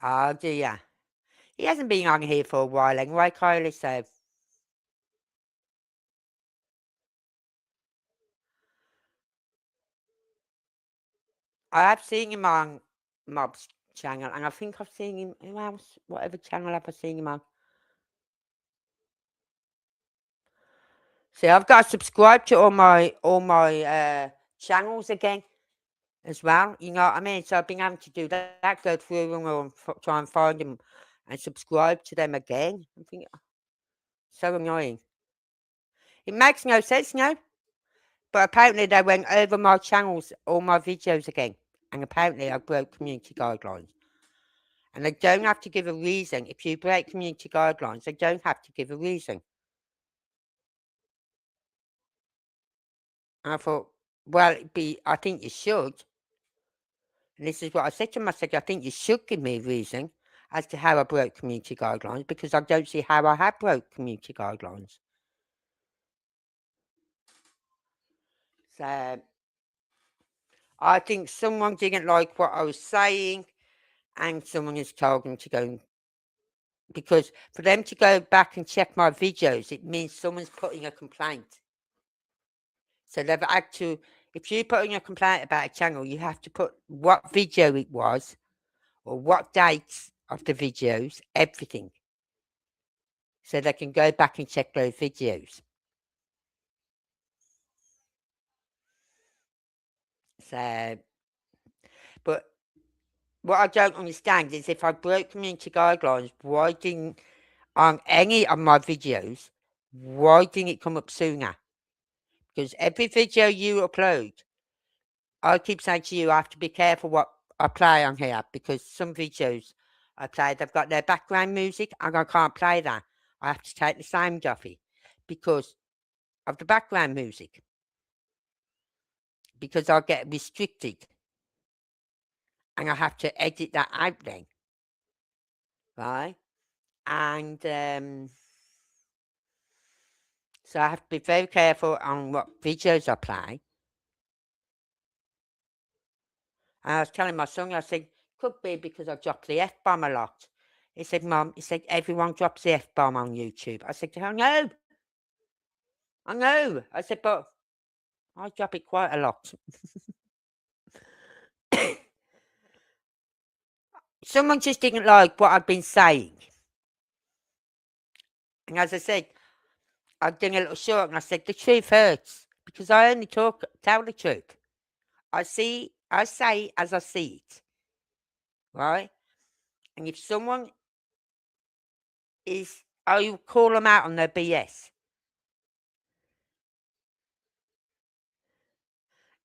Oh dear. He hasn't been on here for a while anyway, Kylie, so I have seen him on Mob's channel, and I think I've seen him. Who else? Whatever channel have I seen him on? See, I've got to subscribe to all my channels again. as well. You know what I mean? So I've been having to do that, go through them and try and find them and subscribe to them again. I think so annoying. It makes no sense now. But apparently they went over my channels, all my videos again. And apparently I broke community guidelines. And they don't have to give a reason. If you break community guidelines, they don't have to give a reason. And I thought, well, I think you should. And this is what I said to them. I said, I think you should give me a reason as to how I broke community guidelines, because I don't see how I have broke community guidelines. So I think someone didn't like what I was saying, and someone has told them to go, because for them to go back and check my videos, it means someone's putting a complaint. So they've had to, if you're putting a complaint about a channel, you have to put what video it was, or what dates of the videos, everything. So they can go back and check those videos. So, but what I don't understand is if I broke community guidelines, why didn't, on any of my videos, why didn't it come up sooner? Because every video you upload, I keep saying to you, I have to be careful what I play on here, because some videos I play, they've got their background music, and I can't play that. I have to take the sound off it because of the background music, because I get restricted, and I have to edit that out then, right? And so I have to be very careful on what videos I play. And I was telling my son, I said, could be because I dropped the F-bomb a lot. He said, Mum, he said, everyone drops the F-bomb on YouTube. I said, I know. I know. I said, but I drop it quite a lot. Someone just didn't like what I've been saying. And as I said, I did a little short and I said, the truth hurts because I only tell the truth. I say as I see it. Right? And if someone is, I call them out on their BS.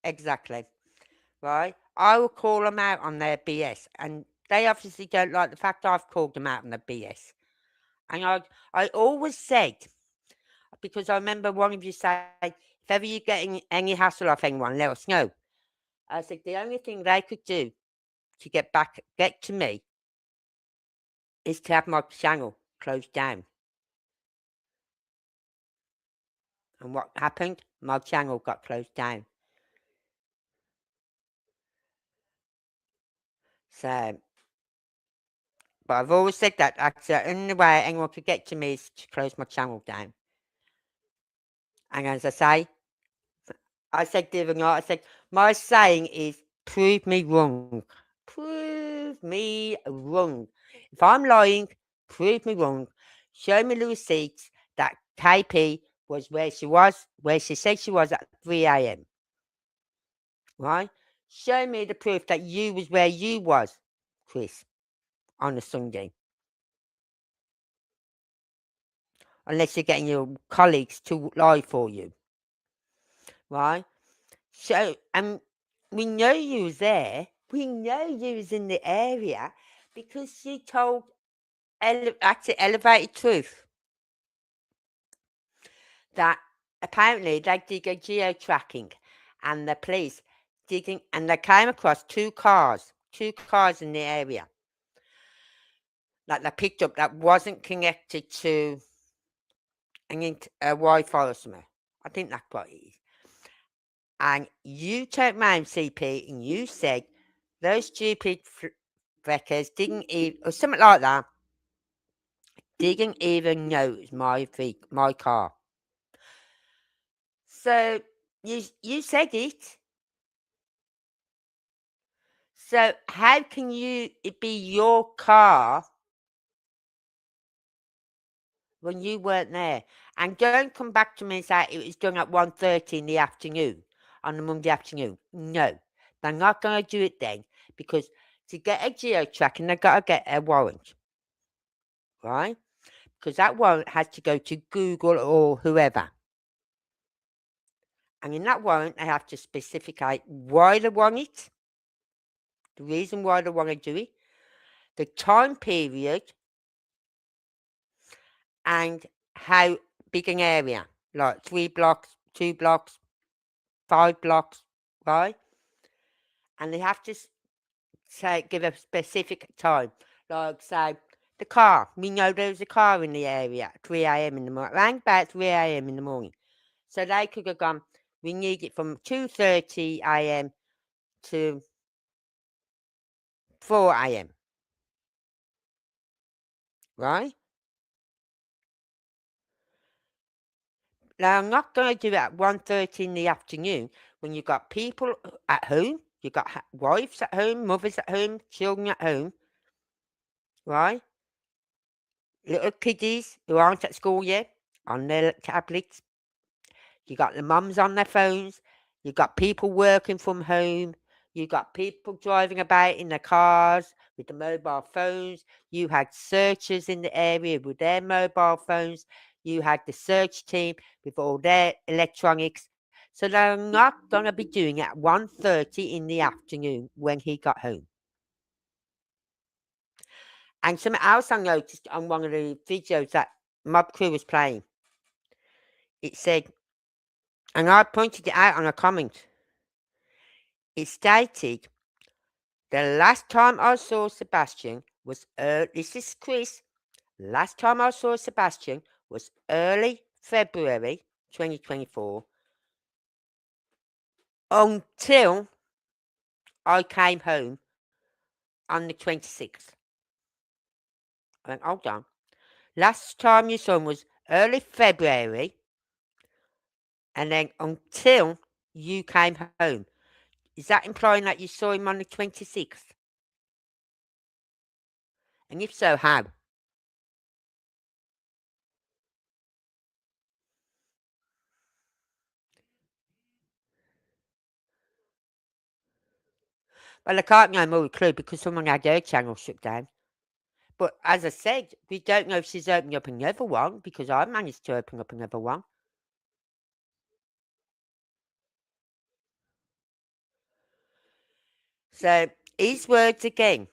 Exactly. Right? I will call them out on their BS. And they obviously don't like the fact I've called them out on their BS. And I always said, because I remember one of you say, if ever you're getting any hassle off anyone, let us know. I said, the only thing they could do to get to me is to have my channel closed down. And what happened? My channel got closed down. So, but I've always said that. That's the only way anyone could get to me is to close my channel down. And as I said the other night, I said, my saying is, prove me wrong. Prove me wrong. If I'm lying, prove me wrong. Show me the receipts that KP was where she said she was at 3 a.m. Right? Show me the proof that you was where you was, Chris, on a Sunday. Unless you're getting your colleagues to lie for you. Right? So, we know you was there. We know you was in the area because you told Elevated Truth that apparently they did a geo-tracking and the police digging, and they came across two cars in the area that they picked up that wasn't connected to a Wi-Fi or something. I think that's what it is. And you turned around, CP, and you said those stupid wreckers didn't even, or something like that, didn't even know it was my car. So you said it. So how can it be your car when you weren't there? And don't come back to me and say it was done at 1:30 in the afternoon on a Monday afternoon. No, They're not going to do it then because to get a geo-tracking, they've got to get a warrant, right? Because that warrant has to go to Google or whoever. And in that warrant, they have to specify why they want it, the reason why they want to do it, the time period, and how big an area, like 3 blocks, 2 blocks, 5 blocks, right? And they have to give a specific time, like say the car. We know there's a car in the area at 3 a.m. in the morning, around about 3 a.m. in the morning. So they could have gone, we need it from 2:30 a.m. to 4 a.m. Right? Now I'm not going to do it at 1:30 in the afternoon when you've got people at home, you've got wives at home, mothers at home, children at home, right? Little kiddies who aren't at school yet on their tablets. You got the mums on their phones. You got people working from home. You got people driving about in their cars with the mobile phones. You had searchers in the area with their mobile phones. You had the search team with all their electronics. So they're not going to be doing it at 1:30 in the afternoon when he got home. And something else I noticed on one of the videos that Mob Crew was playing, it said, and I pointed it out on a comment, it stated, the last time I saw Sebastian was, this is Chris, last time I saw Sebastian was early February 2024 until I came home on the 26th. I went, hold on. Last time you saw him was early February and then until you came home. Is that implying that you saw him on the 26th? And if so, how? Well, I can't know more clue because someone had her channel shut down. But as I said, we don't know if she's opening up another one because I managed to open up another one. So, his words again.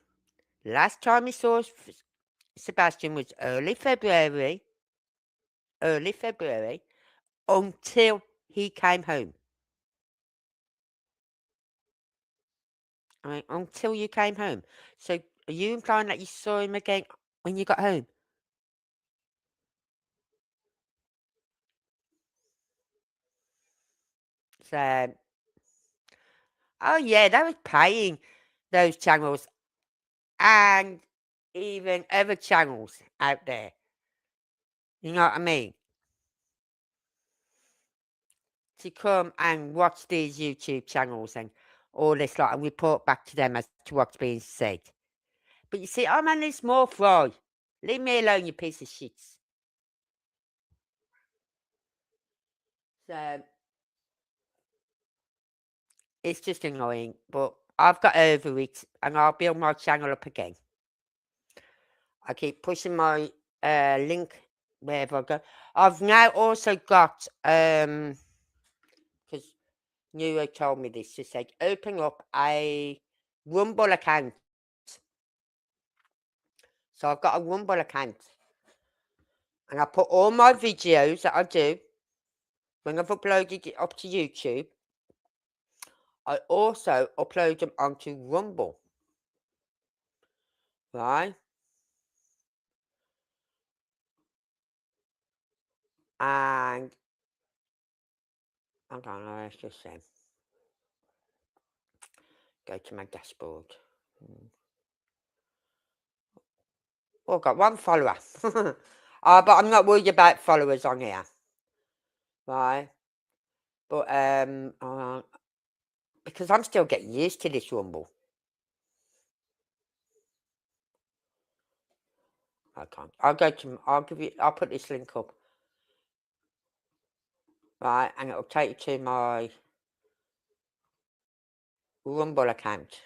Last time we saw Sebastian was early February, until he came home. I mean, until you came home. So, are you implying that you saw him again when you got home? So, oh yeah, they was paying those channels and even other channels out there. You know what I mean? To come and watch these YouTube channels and all this lot and report back to them as to what's being said. But you see, I'm on this small fry. Leave me alone, you piece of shit. So it's just annoying, but I've got over it and I'll build my channel up again. I keep pushing my link wherever I go. I've now also got because Nero told me this. She said open up a Rumble account. So I've got a Rumble account. And I put all my videos that I do when I've uploaded it up to YouTube. I also upload them onto Rumble. Right? And I don't know, let's just say. Go to my dashboard. Oh, I've got one follower. But I'm not worried about followers on here. Right? But because I'm still getting used to this Rumble. I can't. I'll put this link up. Right, and it'll take you to my Rumble account.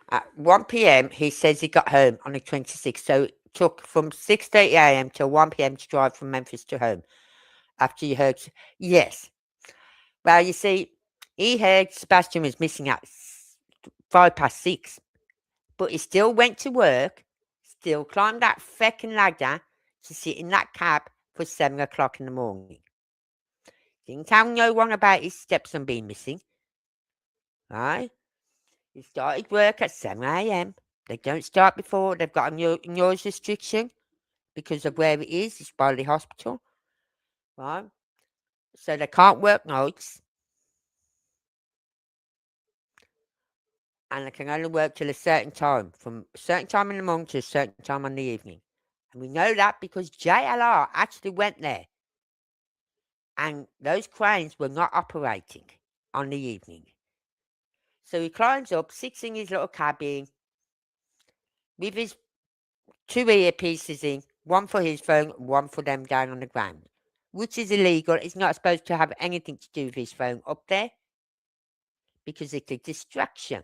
At 1 p.m., he says he got home on the 26th. So it took from 6:30 a.m. till 1 p.m. to drive from Memphis to home. After you heard, yes. Well, you see, he heard Sebastian was missing at 6:05, but he still went to work, still climbed that feckin' ladder to sit in that cab for 7 o'clock in the morning. Didn't tell no one about his stepson being missing. Right? He started work at 7 a.m. They don't start before. They've got a noise restriction because of where it is. It's by the hospital. Right? So they can't work nights. And they can only work till a certain time, from a certain time in the morning to a certain time in the evening. And we know that because JLR actually went there. And those cranes were not operating on the evening. So he climbs up, sits in his little cabin with his 2 earpieces in, one for his phone and one for them down on the ground, which is illegal. It's not supposed to have anything to do with his phone up there because it's a distraction.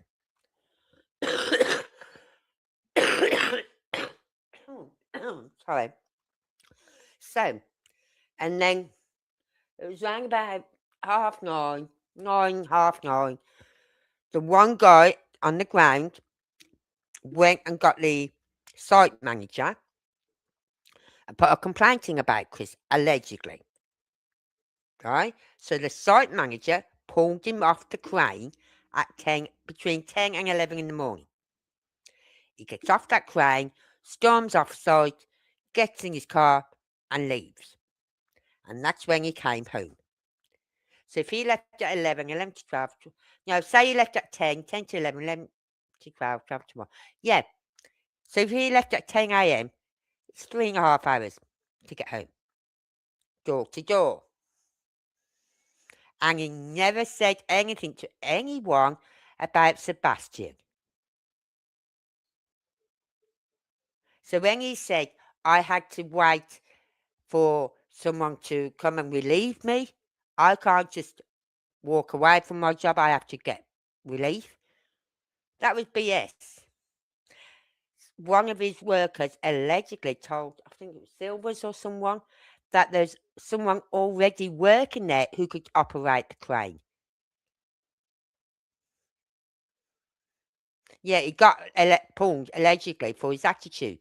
Sorry. So, and then it was around about 9:30. The one guy on the ground went and got the site manager and put a complaint in about Chris, allegedly. Right? So the site manager pulled him off the crane at between 10 and 11 in the morning. He gets off that crane, storms off site, gets in his car and leaves. And that's when he came home. So if he left at 11, 11 to 12, say he left at 10, 10 to 11, 11 to 12, 12 to 1. Yeah. So if he left at 10 a.m., it's 3.5 hours to get home. Door to door. And he never said anything to anyone about Sebastian. So when he said, I had to wait for someone to come and relieve me, I can't just walk away from my job, I have to get relief. That was BS. One of his workers allegedly told, I think it was Silvers or someone, that there's someone already working there who could operate the crane. Yeah, he got pulled allegedly for his attitude.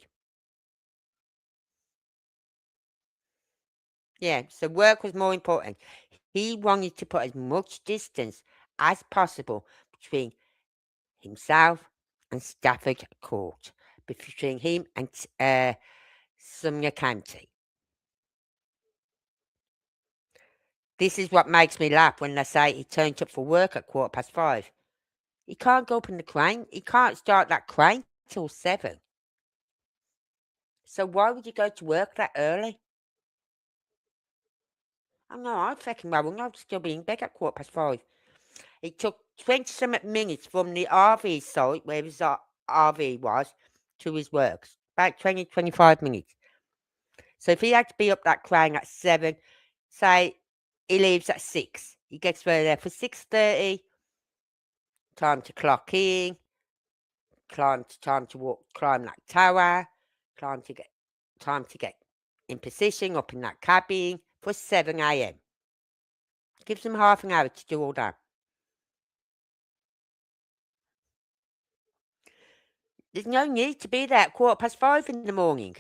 Yeah, so work was more important. He wanted to put as much distance as possible between himself and Stafford Court, between him and Sumner County. This is what makes me laugh when they say he turned up for work at 5:15. He can't go up in the crane. He can't start that crane till 7. So why would you go to work that early? I know, I'd fucking well wouldn't. I'd still be in bed at 5:15. It took 20-something minutes from the RV site where his RV was to his works. About 20, 25 minutes. So if he had to be up that crane at 7, say he leaves at 6. He gets there for 6:30. Time to clock in. Time to walk, climb that tower. Time to get in position up in that cabin for 7 a.m. Gives him half an hour to do all that. There's no need to be there at 5:15 in the morning.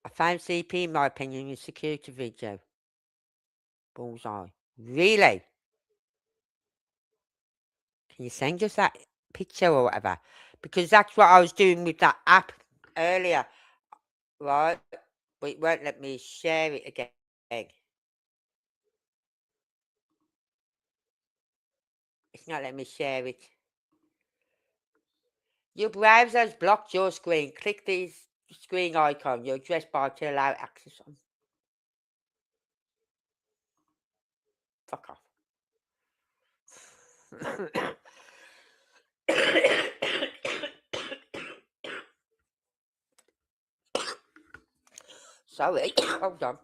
I found CP, in my opinion, in security video. Bullseye. Really? Can you send us that picture or whatever? Because that's what I was doing with that app earlier. Right? But it won't let me share it again. It's not letting me share it. Your browser has blocked your screen. Click the screen icon, your address bar to allow access on. Fuck off. Sorry, hold on.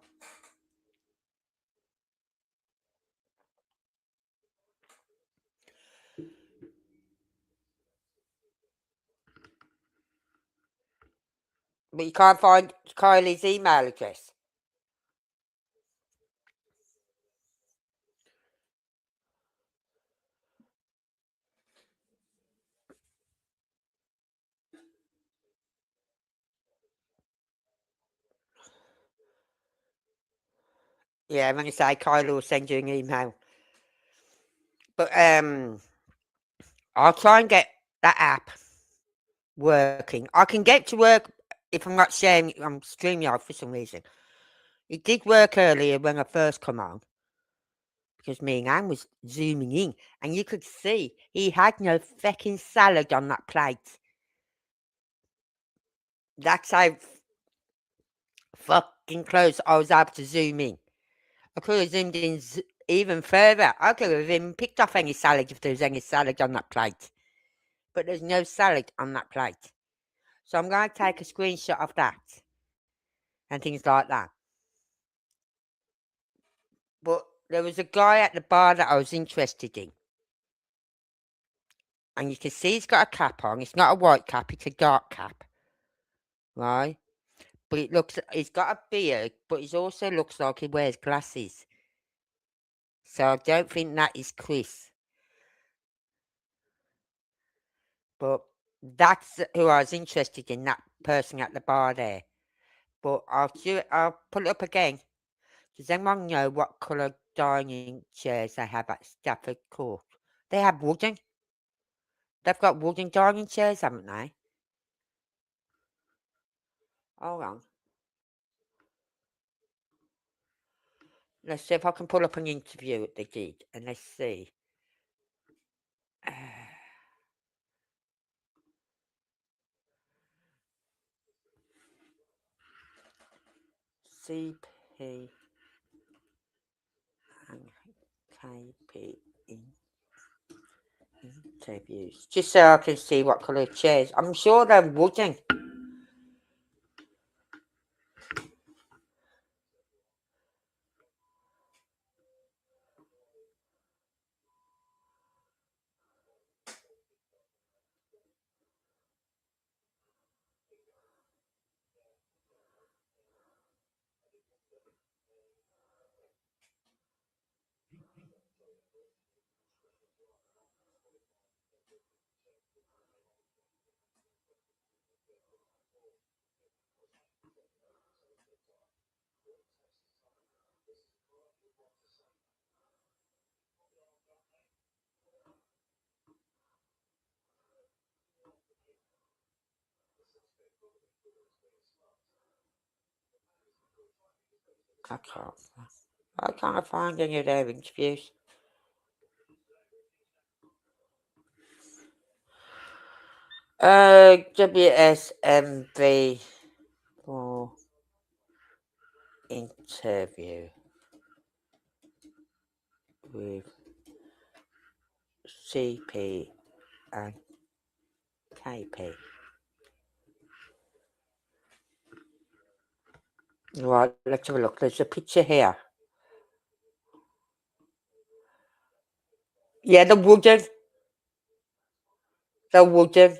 But you can't find Kylie's email address. Yeah, I'm going to say Kylie will send you an email. But I'll try and get that app working. I can get to work if I'm not sharing. I'm StreamYard for some reason. It did work earlier when I first come on. Because me and Anne was zooming in. And you could see he had no fucking salad on that plate. That's how fucking close I was able to zoom in. I could have zoomed in even further. I could have even picked off any salad if there was any salad on that plate. But there's no salad on that plate. So I'm going to take a screenshot of that. And things like that. But there was a guy at the bar that I was interested in. And you can see he's got a cap on. It's not a white cap, it's a dark cap. Right? But it looks, he's got a beard, but he also looks like he wears glasses. So I don't think that is Chris. But that's who I was interested in, that person at the bar there. But I'll put it up again. Does anyone know what colour dining chairs they have at Stafford Court? They have wooden. They've got wooden dining chairs, haven't they? Hold on. Let's see if I can pull up an interview that they did, and let's see. CP and KP interviews. Just so I can see what colour chairs. I'm sure they're wooden. I can't find any of their interviews. WSMV for interview with CP and KP. Right, let's have a look. There's a picture here. Yeah, the wooden. The wooden.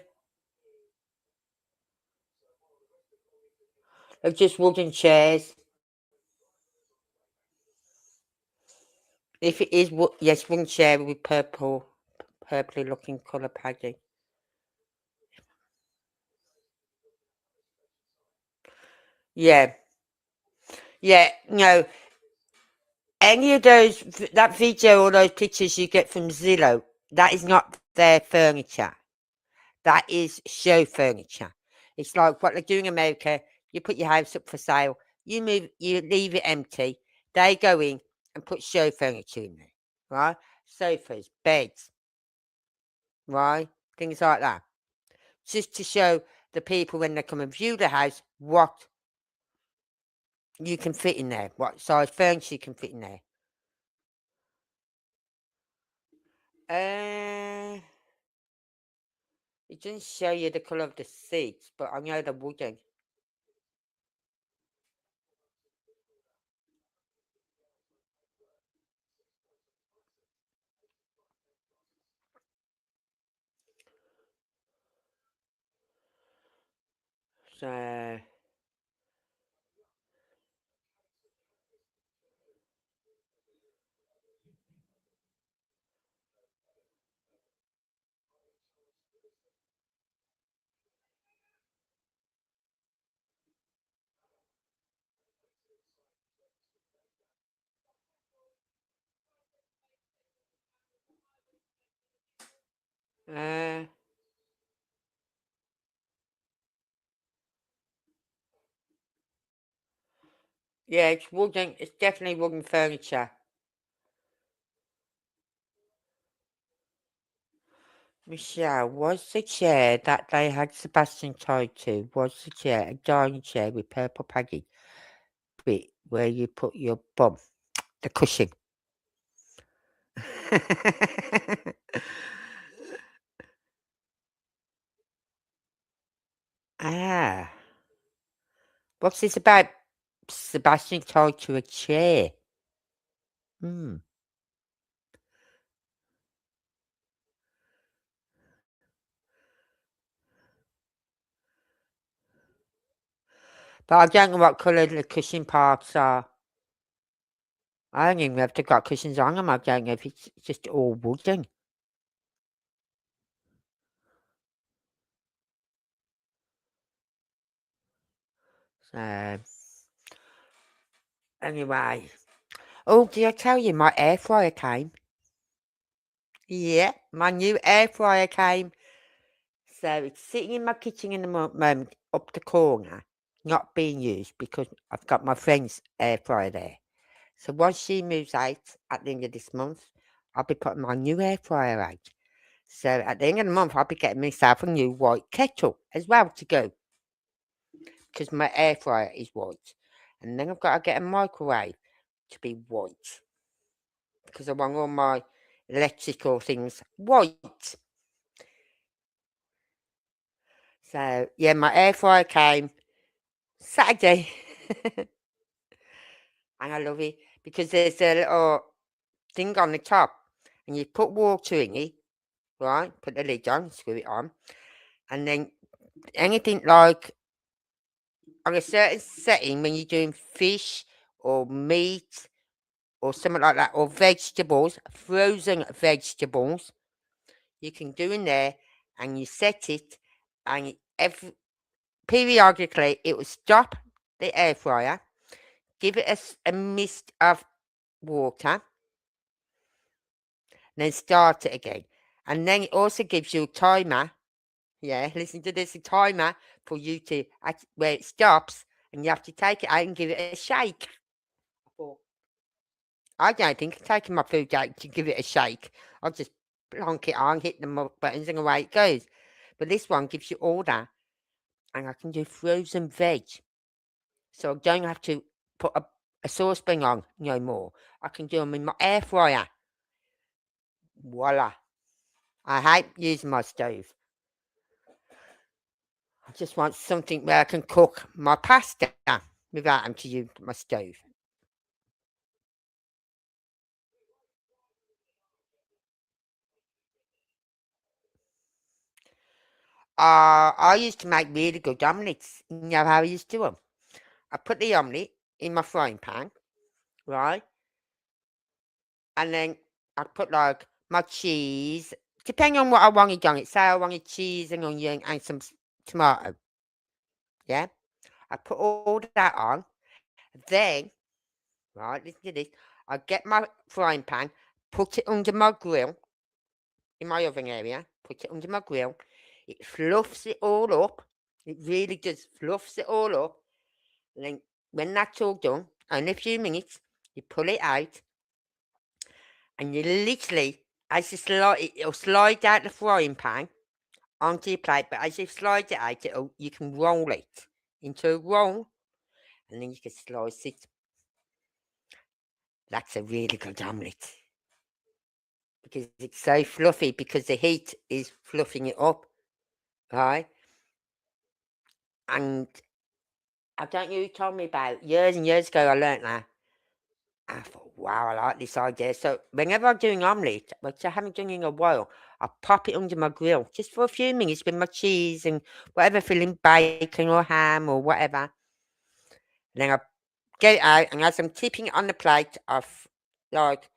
They're just wooden chairs. If it is, yes, wooden chair with purpley looking colour padding. Yeah. Yeah, no. Any of those, that video or those pictures you get from Zillow, that is not their furniture. That is show furniture. It's like what they do in America. You put your house up for sale. You leave it empty. They go in and put show furniture in there, right? Sofas, beds, right? Things like that. Just to show the people when they come and view the house what you can fit in there, what size furniture you can fit in there. It doesn't show you the colour of the seats, but I know they're wooden. So uh, yeah, it's wooden. It's definitely wooden furniture. Michelle, was the chair that they had Sebastian tied to, was the chair a dining chair with purple padding bit where you put your bum, the cushion? Ah, what's this about Sebastian tied to a chair? Hmm. But I don't know what colour the cushion parts are. I don't even know if they've got cushions on them. I don't know if it's just all wooden. So, anyway. Oh, did I tell you my air fryer came? Yeah, my new air fryer came. So it's sitting in my kitchen in the moment, up the corner, not being used because I've got my friend's air fryer there. So once she moves out at the end of this month, I'll be putting my new air fryer out. So at the end of the month, I'll be getting myself a new white kettle as well to go, because my air fryer is white. And then I've got to get a microwave to be white, because I want all my electrical things white. So yeah, my air fryer came Saturday. And I love it because there's a little thing on the top, and you put water in it, right? Put the lid on, screw it on, and then anything like on a certain setting when you're doing fish or meat or something like that, or vegetables, frozen vegetables, you can do in there, and you set it, and periodically it will stop the air fryer, give it a mist of water, then start it again. And then it also gives you a timer. Yeah, listen to this, a timer for you to, where it stops, and you have to take it out and give it a shake. I don't think taking my food out to give it a shake. I'll just plonk it on, hit the buttons, and away it goes. But this one gives you all that, and I can do frozen veg. So I don't have to put a saucepan on no more. I can do them in my air fryer. Voila. I hate using my stove. I just want something where I can cook my pasta without having to use my stove. I used to make really good omelettes. You know how I used to do them? I put the omelette in my frying pan, right? And then I put like my cheese, depending on what I wanted on it. Say I wanted cheese and onion and some tomato. Yeah, I put all that on. Then, right, listen to this. I get my frying pan, put it under my grill in my oven area, put it under my grill. It fluffs it all up. It really does fluffs it all up. And then when that's all done, in a few minutes, you pull it out, and you literally, as you slide, it'll slide out the frying pan onto your plate. But as you slide it out, you can roll it into a roll, and then you can slice it. That's a really good omelette because it's so fluffy because the heat is fluffing it up. right? And I don't know who told me about it. Years and years ago I learnt that. I thought, wow, I like this idea. So whenever I'm doing omelette, which I haven't done in a while, I pop it under my grill just for a few minutes with my cheese and whatever filling, bacon or ham or whatever. And then I get it out, and as I'm tipping it on the plate, like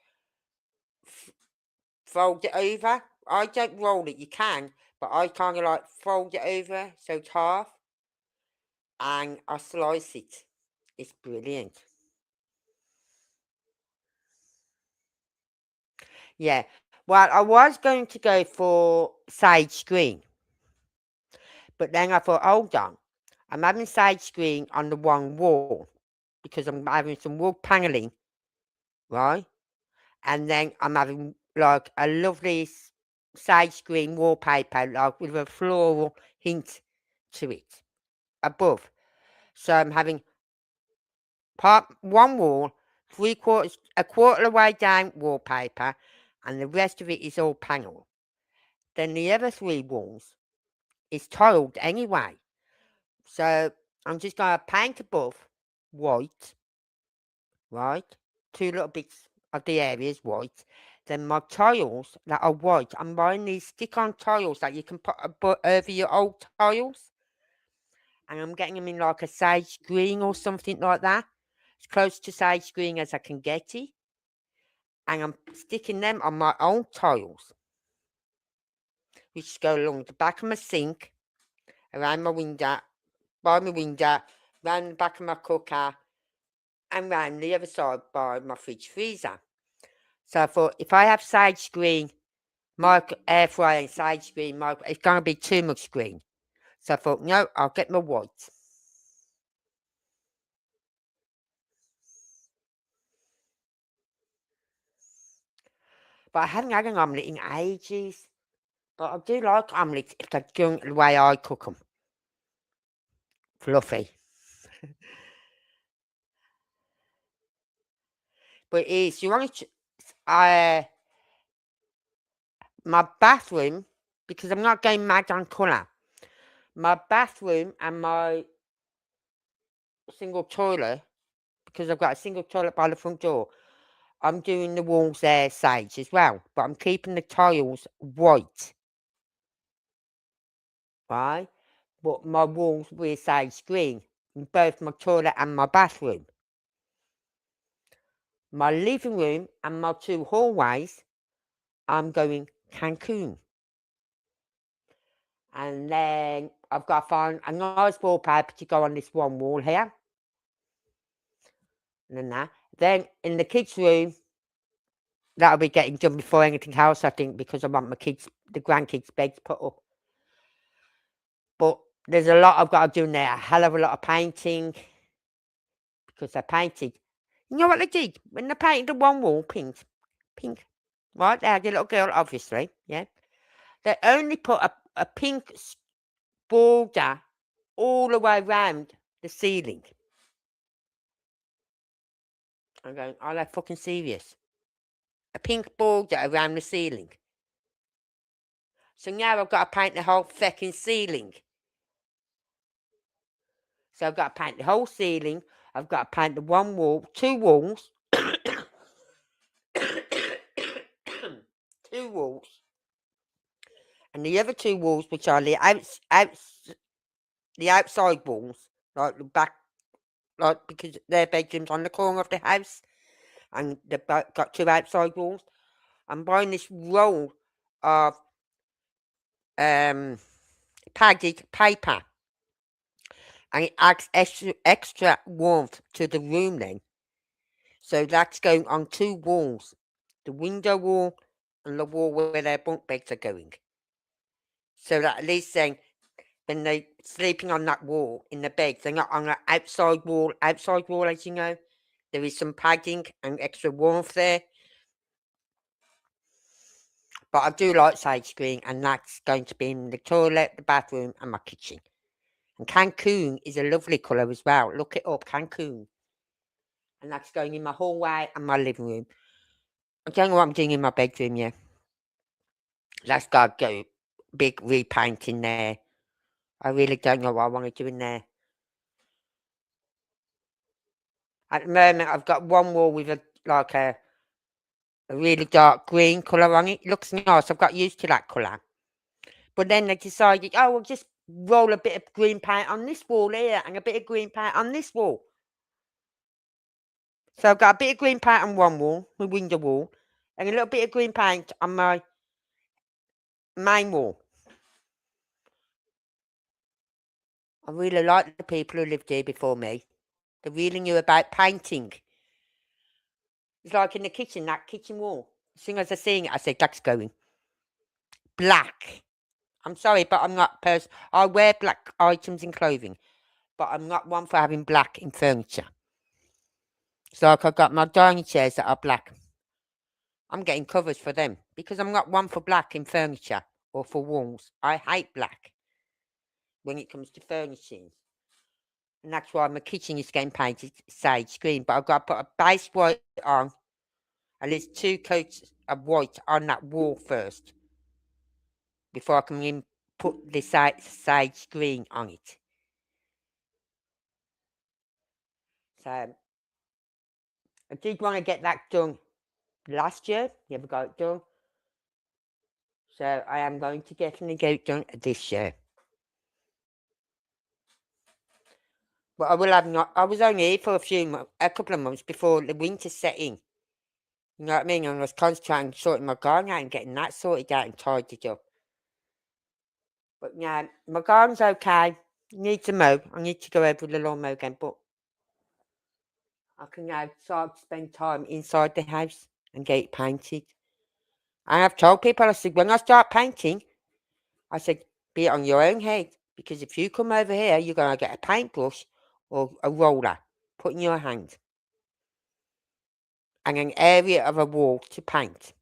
fold it over. I don't roll it, you can, but I kind of like fold it over so it's half, and I slice it. It's brilliant. Yeah. Well, I was going to go for sage green, but then I thought, hold on, I'm having sage green on the one wall because I'm having some wood paneling, right? And then I'm having like a lovely sage green wallpaper, like with a floral hint to it above. So I'm having part one wall, a quarter of the way down wallpaper, and the rest of it is all panel. Then the other three walls is tiled anyway. So I'm just going to paint above white, right? Two little bits of the areas white. Then my tiles that are white, I'm buying these stick-on tiles that you can put over your old tiles. And I'm getting them in like a sage green or something like that. As close to sage green as I can get it. And I'm sticking them on my old tiles, which go along the back of my sink, around my window, by my window, round the back of my cooker, and round the other side by my fridge freezer. So I thought, if I have sage green, my air fryer and sage green, it's going to be too much green. So I thought, no, I'll get my white. But I haven't had an omelette in ages. But I do like omelettes if they're done the way I cook them. Fluffy. But it is, you want to, my bathroom, because I'm not going mad on colour, my bathroom and my single toilet, because I've got a single toilet by the front door, I'm doing the walls there sage as well, but I'm keeping the tiles white, right? But my walls were sage green in both my toilet and my bathroom. My living room and my two hallways, I'm going Cancun. And then I've got to find a nice wallpaper to go on this one wall here. And then that. Then in the kids' room, that'll be getting done before anything else, I think, because I want the grandkids' beds put up. But there's a lot I've got to do in there. A hell of a lot of painting. Because they painted. You know what they did? When they painted the one wall pink. Right? They had a little girl, obviously. Yeah. They only put a pink border all the way around the ceiling. I'm going, are they fucking serious? A pink border around the ceiling. So now I've got to paint the whole fucking ceiling. So I've got to paint the whole ceiling. I've got to paint the one wall, two walls. Two walls. And the other two walls, which are the outside walls, like the back, like because their bedrooms on the corner of the house, and they've got two outside walls. I'm buying this roll of padded paper, and it adds extra warmth to the room then. So that's going on two walls, the window wall and the wall where their bunk beds are going. So that at least then, when they're sleeping on that wall in the bed, they're not on an outside wall, as you know. There is some padding and extra warmth there. But I do like sage green, and that's going to be in the toilet, the bathroom, and my kitchen. And Cancun is a lovely colour as well. Look it up, Cancun. And that's going in my hallway and my living room. I don't know what I'm doing in my bedroom yet. That's got to go big repainting there. I really don't know what I want to do in there. At the moment, I've got one wall with a really dark green colour on it. It looks nice. I've got used to that colour. But then they decided, oh, we'll just roll a bit of green paint on this wall here and a bit of green paint on this wall. So I've got a bit of green paint on one wall, my window wall, and a little bit of green paint on my main wall. I really like the people who lived here before me. They really knew about painting. It's like in the kitchen, that kitchen wall. As soon as I seen it, I said, that's going black. I'm sorry, but I'm not I wear black items in clothing, but I'm not one for having black in furniture. It's like I've got my dining chairs that are black. I'm getting covers for them because I'm not one for black in furniture or for walls. I hate black when it comes to furnishings. And that's why my kitchen is getting painted sage green. But I've got to put a base white on, at least 2 coats of white on that wall first, before I can put the sage green on it. So I did want to get that done last year. Never got it done. So I am going to definitely get it done this year. But I will have not. I was only here for a couple of months before the winter set in. You know what I mean? And I was concentrating on sorting my garden out and getting that sorted out and tidied up. But yeah, my garden's okay. Need to mow. I need to go over the lawnmower again, but I can now start to spend time inside the house and get it painted. I have told people, I said, when I start painting, I said, be it on your own head. Because if you come over here, you're going to get a paintbrush or a roller put in your hand. And an area of a wall to paint.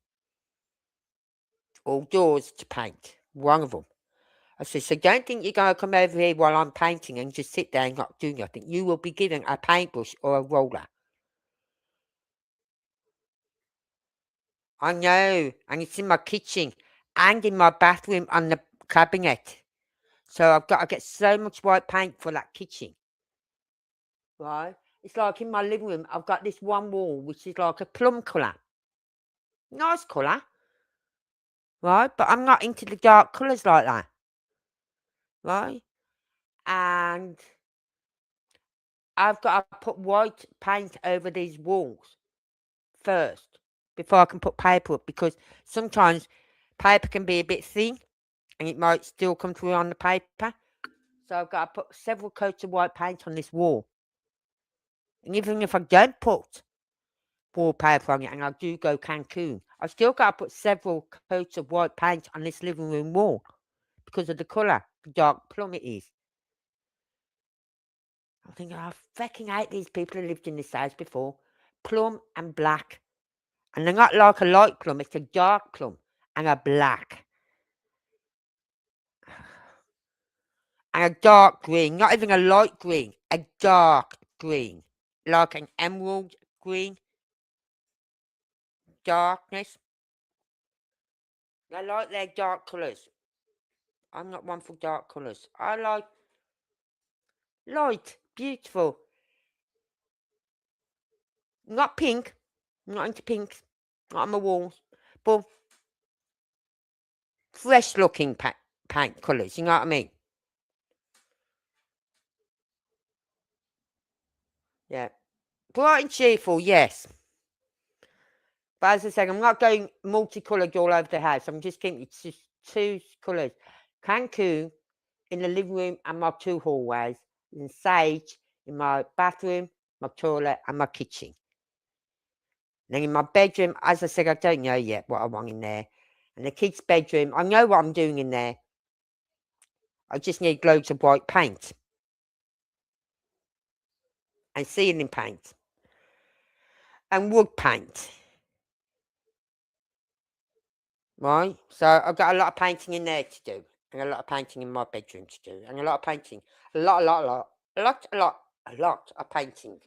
Or doors to paint. One of them. I said, so don't think you're going to come over here while I'm painting and just sit there and not do nothing. You will be given a paintbrush or a roller. I know. And it's in my kitchen and in my bathroom on the cabinet. So I've got to get so much white paint for that kitchen. Right? It's like in my living room, I've got this one wall which is like a plum colour. Nice colour. Right? But I'm not into the dark colours like that. Right? And I've got to put white paint over these walls first before I can put paper up, because sometimes paper can be a bit thin and it might still come through on the paper. So I've got to put several coats of white paint on this wall. And even if I don't put wallpaper on it and I do go Cancun, I've still got to put several coats of white paint on this living room wall because of the colour, the dark plum it is. I'm thinking, I fucking hate these people who lived in this house before. Plum and black. And they're not like a light plum, it's a dark plum and a black. And a dark green, not even a light green, a dark green. Like an emerald green. Darkness. I like their dark colours. I'm not one for dark colours. I like light, beautiful. Not pink. I'm not into pinks. Not on my walls. But fresh looking paint colours, you know what I mean? Yeah. Bright and cheerful, yes. But as I said, I'm not going multicoloured all over the house. I'm just keeping it's just 2 colours. Cancun in the living room and my 2 hallways. And sage in my bathroom, my toilet and my kitchen. Then in my bedroom, as I said, I don't know yet what I want in there. And the kids' bedroom, I know what I'm doing in there. I just need loads of white paint. And ceiling paint. And wood paint. Right? So I've got a lot of painting in there to do. And a lot of painting in my bedroom to do. And a lot of painting. A lot of painting.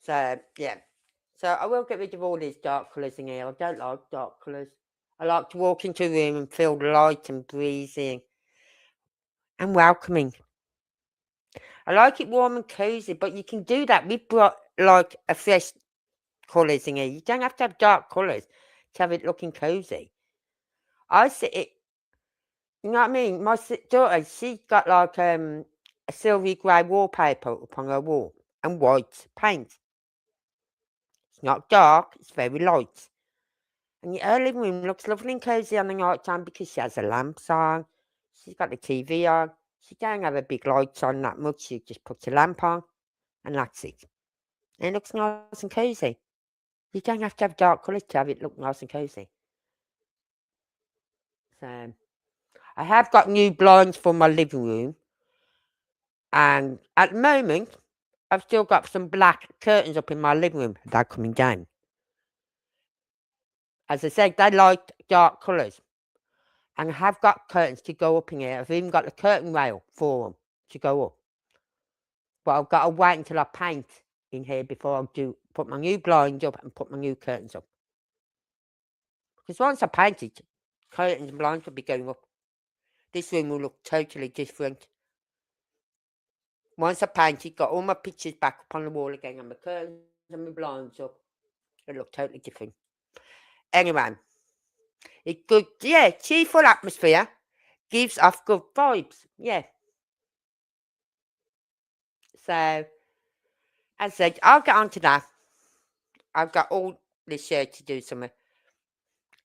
So, yeah. So I will get rid of all these dark colours in here. I don't like dark colours. I like to walk into a room and feel light and breezy and welcoming. I like it warm and cozy, but you can do that with like a fresh colours in here. You don't have to have dark colours to have it looking cozy. I see it. You know what I mean? My daughter, she's got like a silvery grey wallpaper up on her wall and white paint. It's not dark, it's very light. And her living room looks lovely and cosy on the night time because she has the lamps on. She's got the TV on. She don't have a big lights on that much. She just puts a lamp on and that's it. And it looks nice and cosy. You don't have to have dark colours to have it look nice and cosy. So, I have got new blinds for my living room. And at the moment, I've still got some black curtains up in my living room. They're coming down. As I said, they like dark colours. And I have got curtains to go up in here. I've even got the curtain rail for them to go up. But I've got to wait until I paint in here before I put my new blinds up and put my new curtains up. Because once I paint it, curtains and blinds will be going up. This room will look totally different. Once I paint it, got all my pictures back up on the wall again and my curtains and my blinds up. It'll look totally different. Anyway, it's good, yeah, cheerful atmosphere. Gives off good vibes, yeah. So, as I said, I'll get on to that. I've got all this year to do something.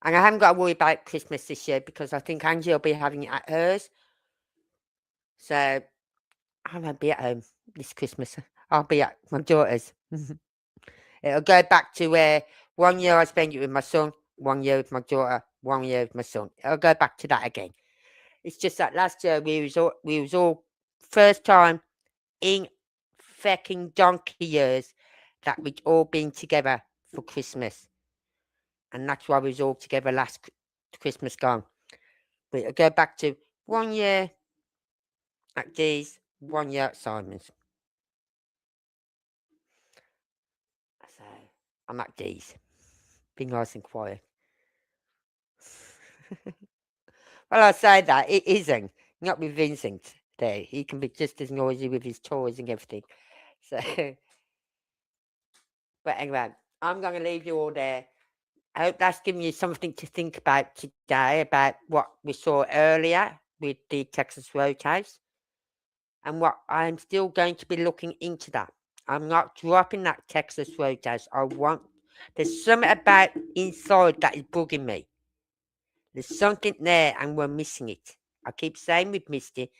And I haven't got to worry about Christmas this year because I think Angie will be having it at hers. So, I won't be at home this Christmas. I'll be at my daughter's. It'll go back to where 1 year I spent it with my son, 1 year with my daughter, 1 year with my son. It'll go back to that again. It's just that last year we was all first time in fucking donkey years that we'd all been together for Christmas. And that's why we was all together last Christmas gone. But it'll go back to 1 year at Dee's, 1 year at Simon's. So, I'm at Dee's. Be nice and quiet. Well, I say that, it isn't. Not with Vincent there. He can be just as noisy with his toys and everything. So, but anyway, I'm going to leave you all there. I hope that's given you something to think about today, about what we saw earlier with the Texas Roadhouse. And what I'm still going to be looking into that. I'm not dropping that Texas Roadhouse. There's something about inside that is bugging me. There's something there and we're missing it. I keep saying we've missed it.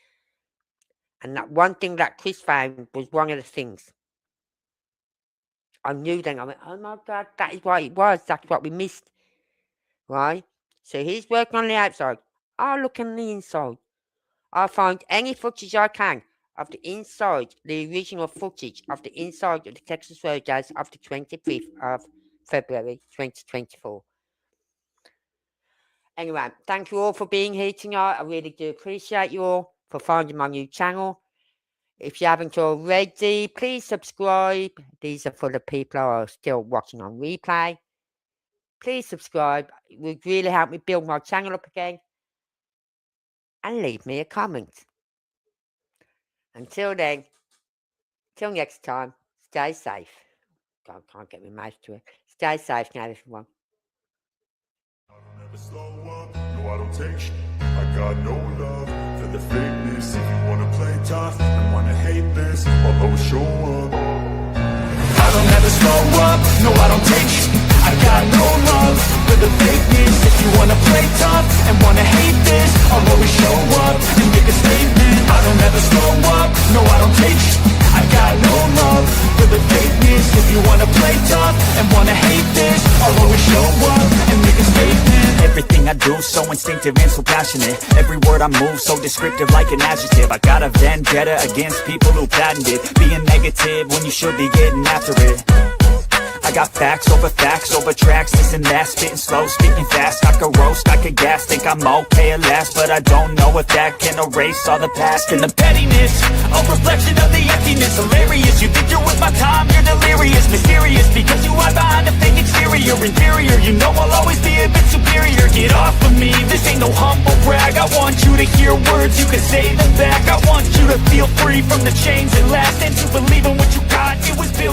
And that one thing that Chris found was one of the things. I knew then, I went, oh my God, that is what it was. That's what we missed. Right? So he's working on the outside. I'll look on the inside. I'll find any footage I can of the inside, the original footage of the inside of the Texas Roadhouse of the 25th of February 2024. Anyway, thank you all for being here tonight. I really do appreciate you all for finding my new channel. If you haven't already, please subscribe. These are for the people who are still watching on replay. Please subscribe. It would really help me build my channel up again. And leave me a comment. Until then, till next time, stay safe. God, I can't get my mouth to it. Stay safe now, everyone. I don't ever slow up, no I don't take shit. I got no love for the fakeness. If you wanna play tough and wanna hate this, I'll always show up. I don't ever slow up, no I don't take shit. I got no love for the fakeness. If you wanna play tough and wanna hate this, I'll always show up and make a statement. I don't ever slow up, no I don't take shit. I got no love for the fakeness. If you wanna play tough and wanna hate this, I'll always show up and make a statement. Everything I do so instinctive and so passionate. Every word I move so descriptive like an adjective. I got a vendetta against people who patented being negative when you should be getting after it. I got facts over tracks, this and that, spitting slow, speaking fast. I could roast, I could gas, think I'm okay at last, but I don't know if that can erase all the past. And the pettiness, a reflection of the emptiness. Hilarious, you think you're with my time, you're delirious. Mysterious, because you hide behind a fake exterior. Inferior, you know I'll always be a bit superior. Get off words, you can say them back. I want you to feel free from the chains that last, and to believe in what you got. It was built